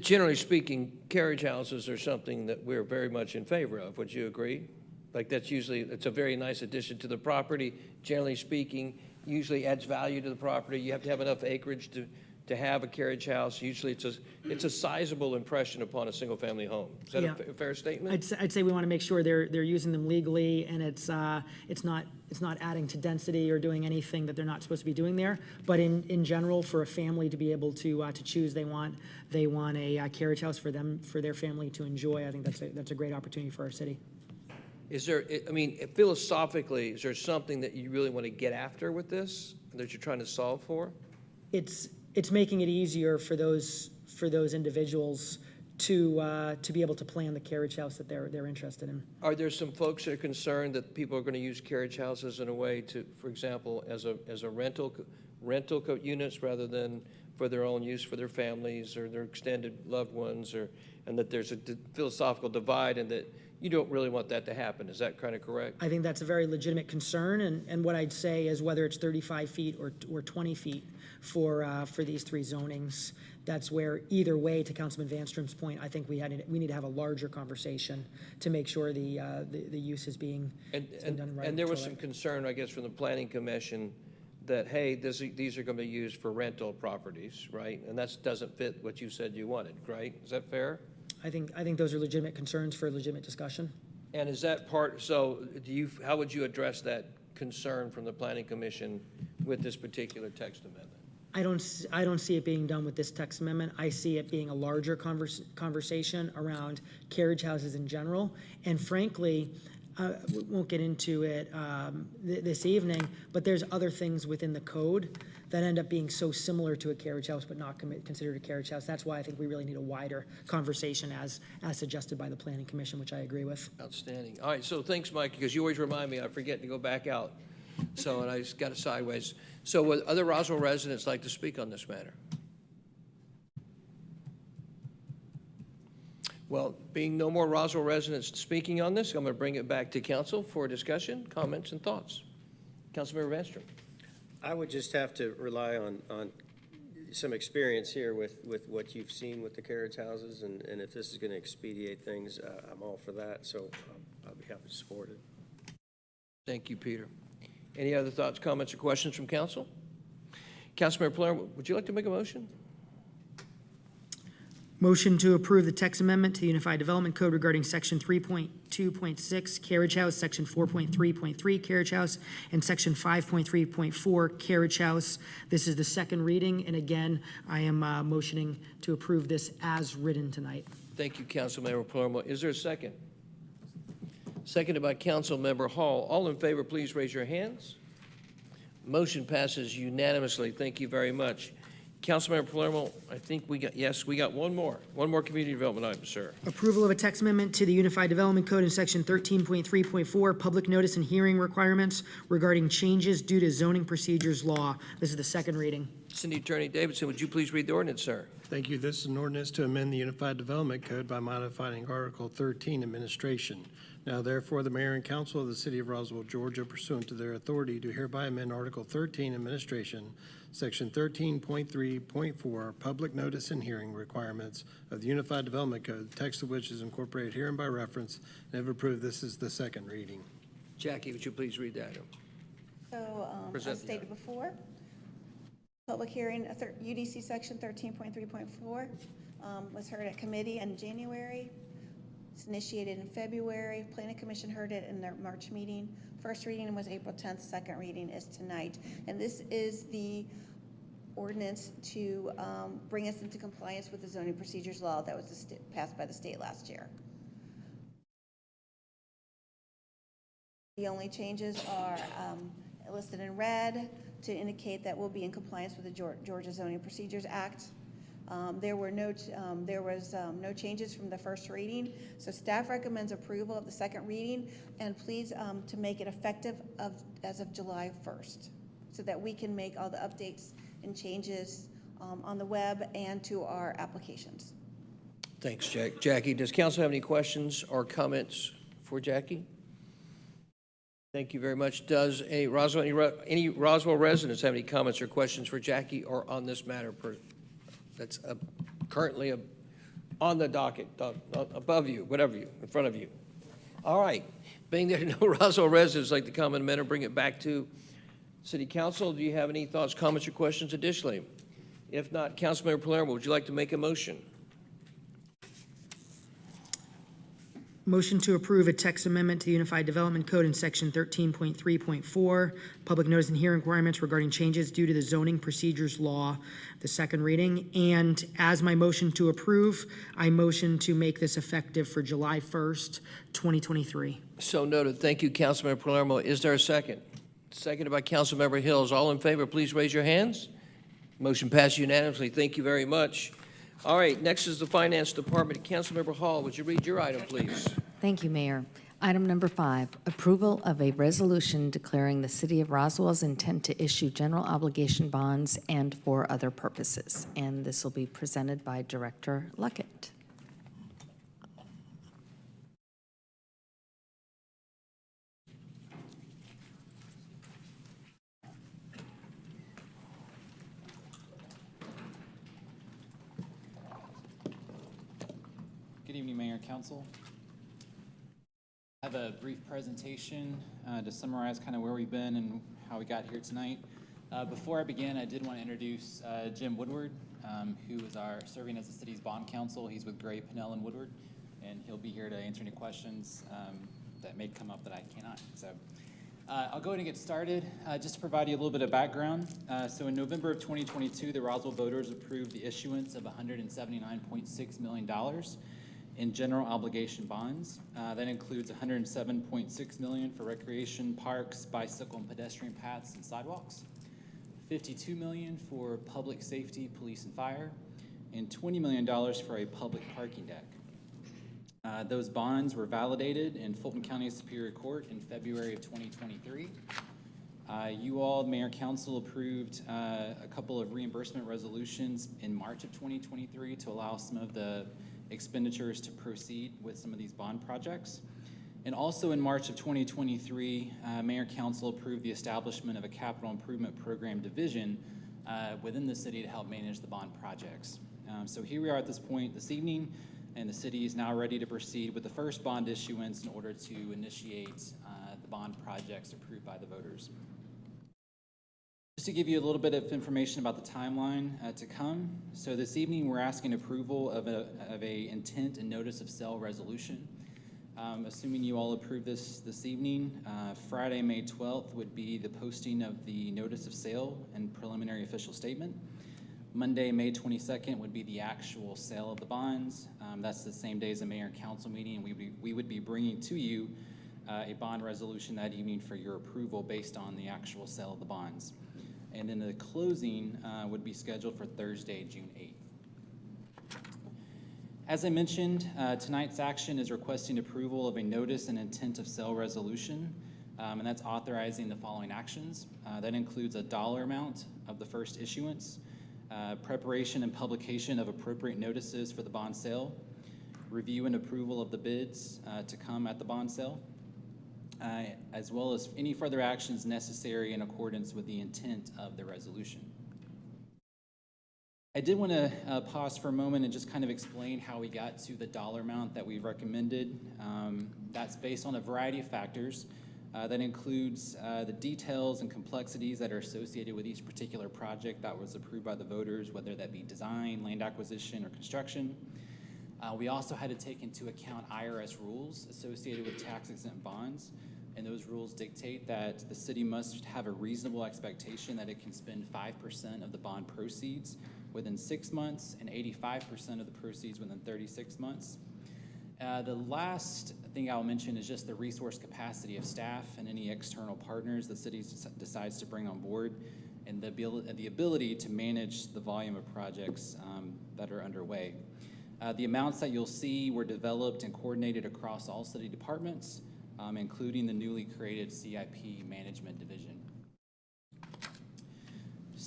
Speaker 1: Generally speaking, carriage houses are something that we're very much in favor of. Would you agree? Like it's a very nice addition to the property. Generally speaking, usually adds value to the property. You have to have enough acreage to have a carriage house. Usually it's a sizable impression upon a single-family home. Is that a fair statement?
Speaker 9: I'd say we want to make sure they're using them legally, and it's not adding to density or doing anything that they're not supposed to be doing there. But in general, for a family to be able to choose, they want a carriage house for their family to enjoy. I think that's a great opportunity for our city.
Speaker 1: Is there, I mean, philosophically, is there something that you really want to get after with this, that you're trying to solve for?
Speaker 9: It's making it easier for those individuals to be able to plan the carriage house that they're interested in.
Speaker 1: Are there some folks that are concerned that people are going to use carriage houses in a way to, for example, as a rental units rather than for their own use for their families or their extended loved ones, and that there's a philosophical divide and that you don't really want that to happen? Is that kind of correct?
Speaker 9: I think that's a very legitimate concern, and what I'd say is whether it's 35 feet or 20 feet for these three zonings, that's where either way, to Councilman Vanstrom's point, I think we need to have a larger conversation to make sure the use is being done right.
Speaker 1: And there was some concern, I guess, from the Planning Commission that, hey, these are going to be used for rental properties, right? And that doesn't fit what you said you wanted, right? Is that fair?
Speaker 9: I think those are legitimate concerns for legitimate discussion.
Speaker 1: And is that part, so how would you address that concern from the Planning Commission with this particular text amendment?
Speaker 9: I don't see it being done with this text amendment. I see it being a larger conversation around carriage houses in general. And frankly, we won't get into it this evening, but there's other things within the code that end up being so similar to a carriage house but not considered a carriage house. That's why I think we really need a wider conversation as suggested by the Planning Commission, which I agree with.
Speaker 1: Outstanding. All right, so thanks, Mike, because you always remind me I forget to go back out. So, and I just got it sideways. So would other Roswell residents like to speak on this matter? Well, being no more Roswell residents speaking on this, I'm going to bring it back to council for discussion, comments, and thoughts. Councilmember Vanstrom.
Speaker 13: I would just have to rely on some experience here with what you've seen with the carriage houses, and if this is going to expedite things, I'm all for that, so I'll be happy to support it.
Speaker 1: Thank you, Peter. Any other thoughts, comments, or questions from council? Councilmember Palermo, would you like to make a motion?
Speaker 9: Motion to approve the text amendment to the Unified Development Code regarding Section 3.2.6 carriage house, Section 4.3.3 carriage house, and Section 5.3.4 carriage house. This is the second reading, and again, I am motioning to approve this as written tonight.
Speaker 1: Thank you, Councilmember Palermo. Is there a second? Seconded by Councilmember Hall. All in favor, please raise your hands. Motion passes unanimously. Thank you very much. Councilmember Palermo, I think we got one more community development item, sir.
Speaker 9: Approval of a text amendment to the Unified Development Code in Section 13.3.4, public notice and hearing requirements regarding changes due to zoning procedures law. This is the second reading.
Speaker 1: City Attorney Davidson, would you please read the ordinance, sir?
Speaker 12: Thank you. This is an ordinance to amend the Unified Development Code by modifying Article 13, Administration. Now, therefore, the mayor and council of the city of Roswell, Georgia, pursuant to their authority, do hereby amend Article 13, Administration, Section 13.3.4, Public Notice and Hearing Requirements of the Unified Development Code, the text of which is incorporated herein by reference, and if approved, this is the second reading.
Speaker 1: Jackie, would you please read that item?
Speaker 17: So, as stated before, public hearing, UDC Section 13.3.4 was heard at committee in January. It's initiated in February. Planning Commission heard it in their March meeting. First reading was April 10th. Second reading is tonight. And this is the ordinance to bring us into compliance with the zoning procedures law that was passed by the state last year. The only changes are listed in red to indicate that we'll be in compliance with the Georgia Zoning Procedures Act. There was no changes from the first reading, so staff recommends approval of the second reading, and please to make it effective as of July 1st. so that we can make all the updates and changes on the web and to our applications.
Speaker 1: Thanks, Jackie. Does council have any questions or comments for Jackie? Thank you very much. Does any Roswell residents have any comments or questions for Jackie or on this matter that's currently on the docket, above you, whatever you, in front of you? All right. Being there no Roswell residents like to comment a minute, bring it back to City Council. Do you have any thoughts, comments, or questions additionally? If not, Councilmember Palermo, would you like to make a motion?
Speaker 9: Motion to approve a text amendment to the Unified Development Code in Section 13.3.4, public notice and hearing requirements regarding changes due to the zoning procedures law, the second reading. And as my motion to approve, I motion to make this effective for July 1st, 2023.
Speaker 1: So noted. Thank you, Councilmember Palermo. Is there a second? Seconded by Councilmember Hills. All in favor, please raise your hands. Motion passed unanimously. Thank you very much. All right, next is the Finance Department. Councilmember Hall, would you read your item, please?
Speaker 6: Thank you, Mayor. Item number 5, approval of a resolution declaring the City of Roswell's intent to issue general obligation bonds and for other purposes. And this will be presented by Director Luckett.
Speaker 19: Good evening, Mayor and Council. I have a brief presentation to summarize kind of where we've been and how we got here tonight. Before I begin, I did want to introduce Jim Woodward, who is serving as the city's bond counsel. He's with Gray, Pennell, and Woodward, and he'll be here to answer any questions that may come up that I cannot. So I'll go ahead and get started. Just to provide you a little bit of background. So in November of 2022, the Roswell voters approved the issuance of $179.6 million in general obligation bonds. That includes $107.6 million for recreation, parks, bicycle and pedestrian paths and sidewalks, $52 million for public safety, police and fire, and $20 million for a public parking deck. Those bonds were validated in Fulton County Superior Court in February of 2023. You all, Mayor Council, approved a couple of reimbursement resolutions in March of 2023 to allow some of the expenditures to proceed with some of these bond projects. And also in March of 2023, Mayor Council approved the establishment of a capital improvement program division within the city to help manage the bond projects. So here we are at this point this evening, and the city is now ready to proceed with the first bond issuance in order to initiate the bond projects approved by the voters. Just to give you a little bit of information about the timeline to come. So this evening, we're asking approval of a intent and notice of sale resolution. Assuming you all approve this evening, Friday, May 12th would be the posting of the notice of sale and preliminary official statement. Monday, May 22nd would be the actual sale of the bonds. That's the same day as the mayor and council meeting, and we would be bringing to you a bond resolution that evening for your approval based on the actual sale of the bonds. And then the closing would be scheduled for Thursday, June 8th. As I mentioned, tonight's action is requesting approval of a notice and intent of sale resolution, and that's authorizing the following actions. That includes a dollar amount of the first issuance, preparation and publication of appropriate notices for the bond sale, review and approval of the bids to come at the bond sale, as well as any further actions necessary in accordance with the intent of the resolution. I did want to pause for a moment and just kind of explain how we got to the dollar amount that we recommended. That's based on a variety of factors. That includes the details and complexities that are associated with each particular project that was approved by the voters, whether that be design, land acquisition, or construction. We also had to take into account IRS rules associated with tax-exempt bonds, and those rules dictate that the city must have a reasonable expectation that it can spend 5% of the bond proceeds within 6 months and 85% of the proceeds within 36 months. The last thing I'll mention is just the resource capacity of staff and any external partners the city decides to bring on board, and the ability to manage the volume of projects that are underway. The amounts that you'll see were developed and coordinated across all city departments, including the newly created CIP Management Division.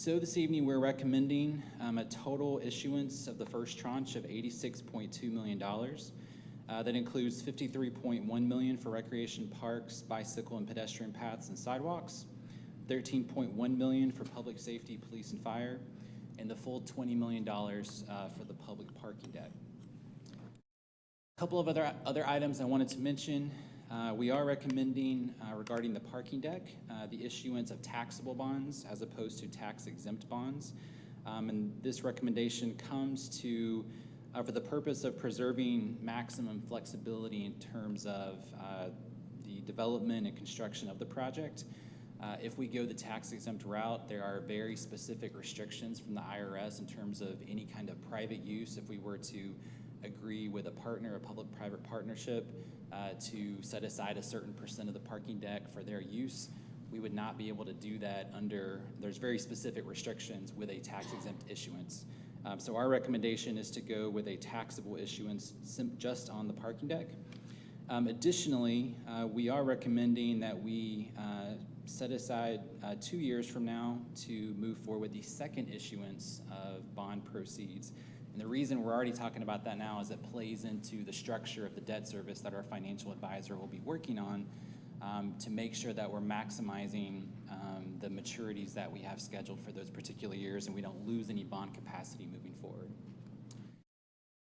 Speaker 19: So this evening, we're recommending a total issuance of the first tranche of $86.2 million. That includes $53.1 million for recreation parks, bicycle and pedestrian paths and sidewalks, $13.1 million for public safety, police and fire, and the full $20 million for the public parking deck. A couple of other items I wanted to mention. We are recommending regarding the parking deck, the issuance of taxable bonds as opposed to tax-exempt bonds. And this recommendation comes to for the purpose of preserving maximum flexibility in terms of the development and construction of the project. If we go the tax-exempt route, there are very specific restrictions from the IRS in terms of any kind of private use. If we were to agree with a partner, a public-private partnership, to set aside a certain percent of the parking deck for their use, we would not be able to do that there's very specific restrictions with a tax-exempt issuance. So our recommendation is to go with a taxable issuance just on the parking deck. Additionally, we are recommending that we set aside 2 years from now to move forward with the second issuance of bond proceeds. And the reason we're already talking about that now is it plays into the structure of the debt service that our financial advisor will be working on to make sure that we're maximizing the maturities that we have scheduled for those particular years and we don't lose any bond capacity moving forward.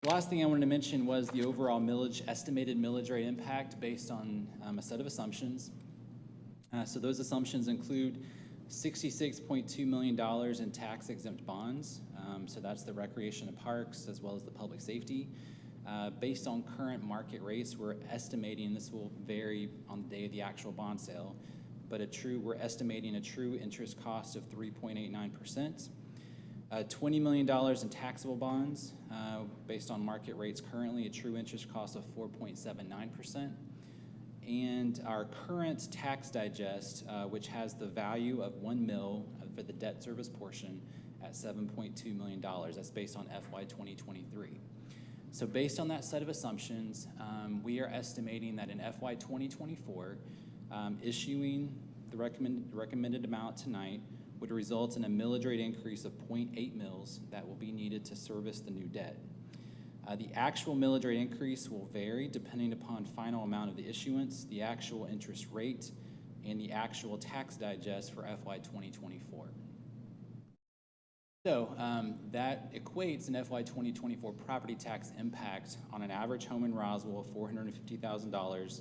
Speaker 19: The last thing I wanted to mention was the overall estimated millage rate impact based on a set of assumptions. So those assumptions include $66.2 million in tax-exempt bonds. So that's the recreation and parks as well as the public safety. Based on current market rates, we're estimating, this will vary on the day of the actual bond sale, but we're estimating a true interest cost of 3.89%. $20 million in taxable bonds, based on market rates currently, a true interest cost of 4.79%. And our current tax digest, which has the value of $1 million for the debt service portion at $7.2 million. That's based on FY 2023. So based on that set of assumptions, we are estimating that in FY 2024, issuing the recommended amount tonight would result in a millage rate increase of 0.8 mils that will be needed to service the new debt. The actual millage rate increase will vary depending upon final amount of the issuance, the actual interest rate, and the actual tax digest for FY 2024. So that equates an FY 2024 property tax impact on an average home in Roswell of $450,000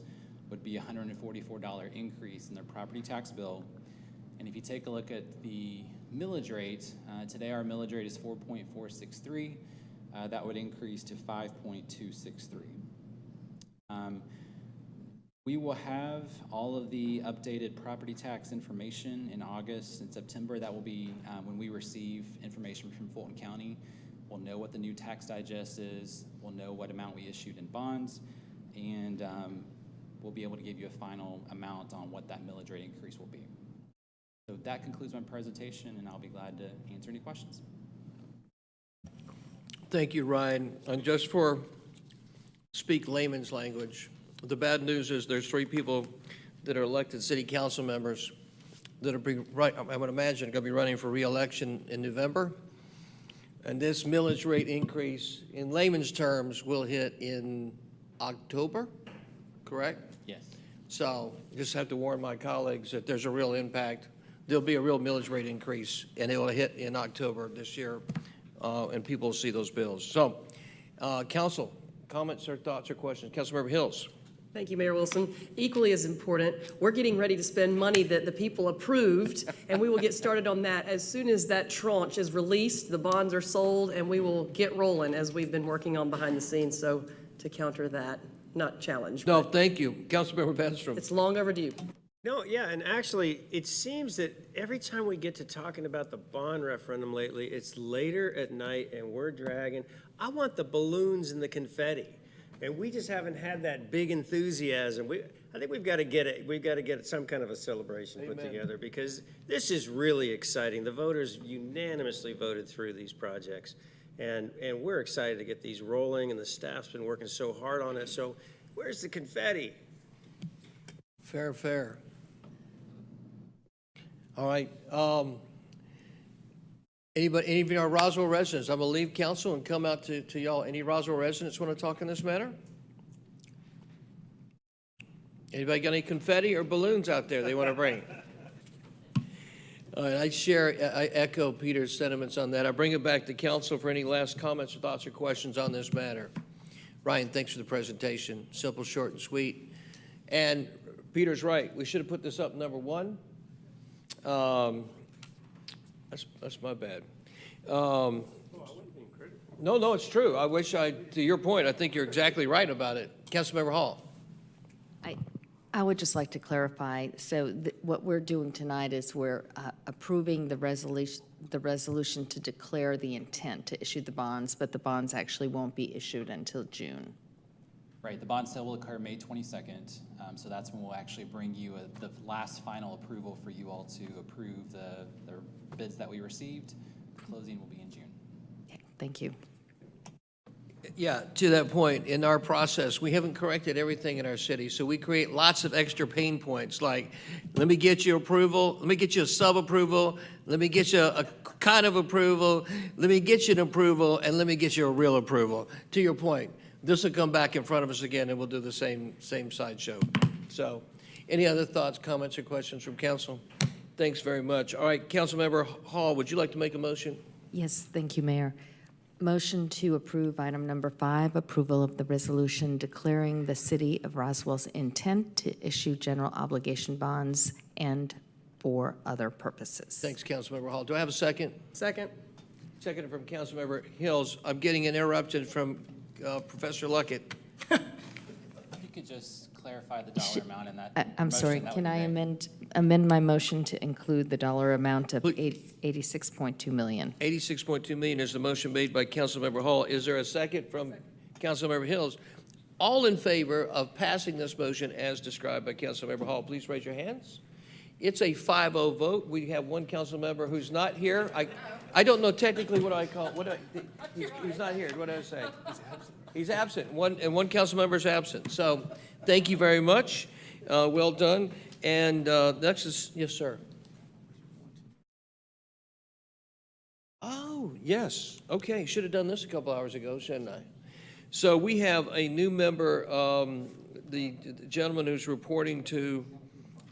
Speaker 19: would be a $144 increase in their property tax bill. And if you take a look at the millage rate, today our millage rate is 4.463. That would increase to 5.263. We will have all of the updated property tax information in August and September. That will be when we receive information from Fulton County. We'll know what the new tax digest is. We'll know what amount we issued in bonds. And we'll be able to give you a final amount on what that millage rate increase will be. So that concludes my presentation, and I'll be glad to answer any questions.
Speaker 1: Thank you, Ryan. And just for speak layman's language, the bad news is there's 3 people that are elected city council members that are I would imagine, going to be running for re-election in November. And this millage rate increase, in layman's terms, will hit in October, correct?
Speaker 19: Yes.
Speaker 1: So just have to warn my colleagues that there's a real impact. There'll be a real millage rate increase, and it will hit in October this year, and people will see those bills. So, council, comments or thoughts or questions? Councilmember Hills.
Speaker 11: Thank you, Mayor Wilson. Equally as important, we're getting ready to spend money that the people approved, and we will get started on that as soon as that tranche is released, the bonds are sold, and we will get rolling as we've been working on behind the scenes. So to counter that, not challenge.
Speaker 1: No, thank you. Councilmember Bedstrom.
Speaker 11: It's long overdue.
Speaker 13: No, yeah, and actually, it seems that every time we get to talking about the bond referendum lately, it's later at night and we're dragging. I want the balloons and the confetti, and we just haven't had that big enthusiasm. I think we've got to get it. We've got to get some kind of a celebration put together because this is really exciting. The voters unanimously voted through these projects, and we're excited to get these rolling, and the staff's been working so hard on it. So where's the confetti?
Speaker 1: Fair. All right. Anybody, any of our Roswell residents? I'm going to leave council and come out to y'all. Any Roswell residents want to talk on this matter? Anybody got any confetti or balloons out there they want to bring? All right, I echo Peter's sentiments on that. I bring it back to council for any last comments, or thoughts, or questions on this matter. Ryan, thanks for the presentation. Simple, short, and sweet. And Peter's right. We should have put this up number one. That's my bad. No, it's true. I wish to your point, I think you're exactly right about it. Councilmember Hall.
Speaker 6: I would just like to clarify, so what we're doing tonight is we're approving the resolution to declare the intent to issue the bonds, but the bonds actually won't be issued until June.
Speaker 19: Right, the bond sale will occur May 22nd, so that's when we'll actually bring you the last final approval for you all to approve the bids that we received. Closing will be in June.
Speaker 6: Okay, thank you.
Speaker 1: Yeah, to that point, in our process, we haven't corrected everything in our city, so we create lots of extra pain points, like, let me get you approval, let me get you a sub-approval, let me get you a kind of approval, let me get you an approval, and let me get you a real approval. To your point, this will come back in front of us again, and we'll do the same sideshow. So, any other thoughts, comments, or questions from council? Thanks very much. All right, Councilmember Hall, would you like to make a motion?
Speaker 6: Yes, thank you, Mayor. Motion to approve item number 5, approval of the resolution declaring the City of Roswell's intent to issue general obligation bonds and for other purposes.
Speaker 1: Thanks, Councilmember Hall. Do I have a second?
Speaker 11: Second.
Speaker 1: Second from Councilmember Hills. I'm getting an interruption from Professor Luckett.
Speaker 19: If you could just clarify the dollar amount in that.
Speaker 6: I'm sorry,
Speaker 19: motion, that
Speaker 6: can
Speaker 19: would
Speaker 6: I
Speaker 19: be great.
Speaker 6: amend my motion to include the dollar amount of $86.2 million?
Speaker 1: $86.2 million is the motion made by Councilmember Hall. Is there a second from Councilmember Hills? All in favor of passing this motion as described by Councilmember Hall, please raise your hands. It's a 5-0 vote. We have one council member who's not here. I don't know technically what I call, he's not here. What do I say? He's absent. One council member is absent. So thank you very much. Well done. And next is, yes, sir. Oh, yes. Okay, should have done this a couple hours ago, shouldn't I? So we have a new member, the gentleman who's reporting to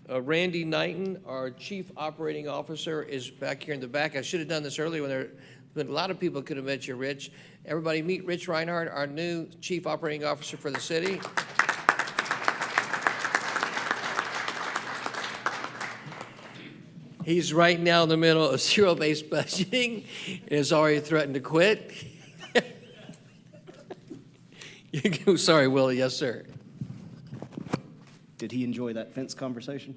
Speaker 1: Randy Knighton, our Chief Operating Officer, is back here in the back. I should have done this earlier when a lot of people could have met you, Rich. Everybody meet Rich Reinhardt, our new Chief Operating Officer for the city. He's right now in the middle of zero-based budgeting and has already threatened to quit. Sorry, Willie. Yes, sir.
Speaker 8: Did he enjoy that fence conversation?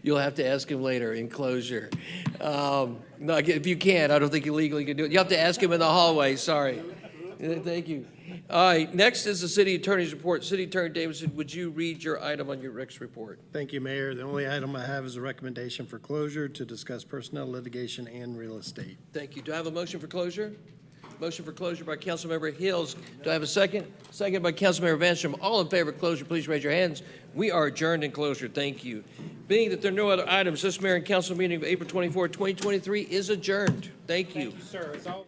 Speaker 1: You'll have to ask him later in closure. No, if you can, I don't think you legally can do it. You have to ask him in the hallway. Sorry. Thank you. All right, next is the city attorney's report. City Attorney Davidson, would you read your item on your Rick's report?
Speaker 12: Thank you, Mayor. The only item I have is a recommendation for closure to discuss personnel, litigation, and real estate.
Speaker 1: Thank you. Do I have a motion for closure? Motion for closure by Councilmember Hills. Do I have a second? Second by Councilmember Vanstrom. All in favor of closure, please raise your hands. We are adjourned in closure. Thank you. Being that there are no other items, this mayor and council meeting of April 24, 2023 is adjourned. Thank you.
Speaker 2: Thank you, sir, as always.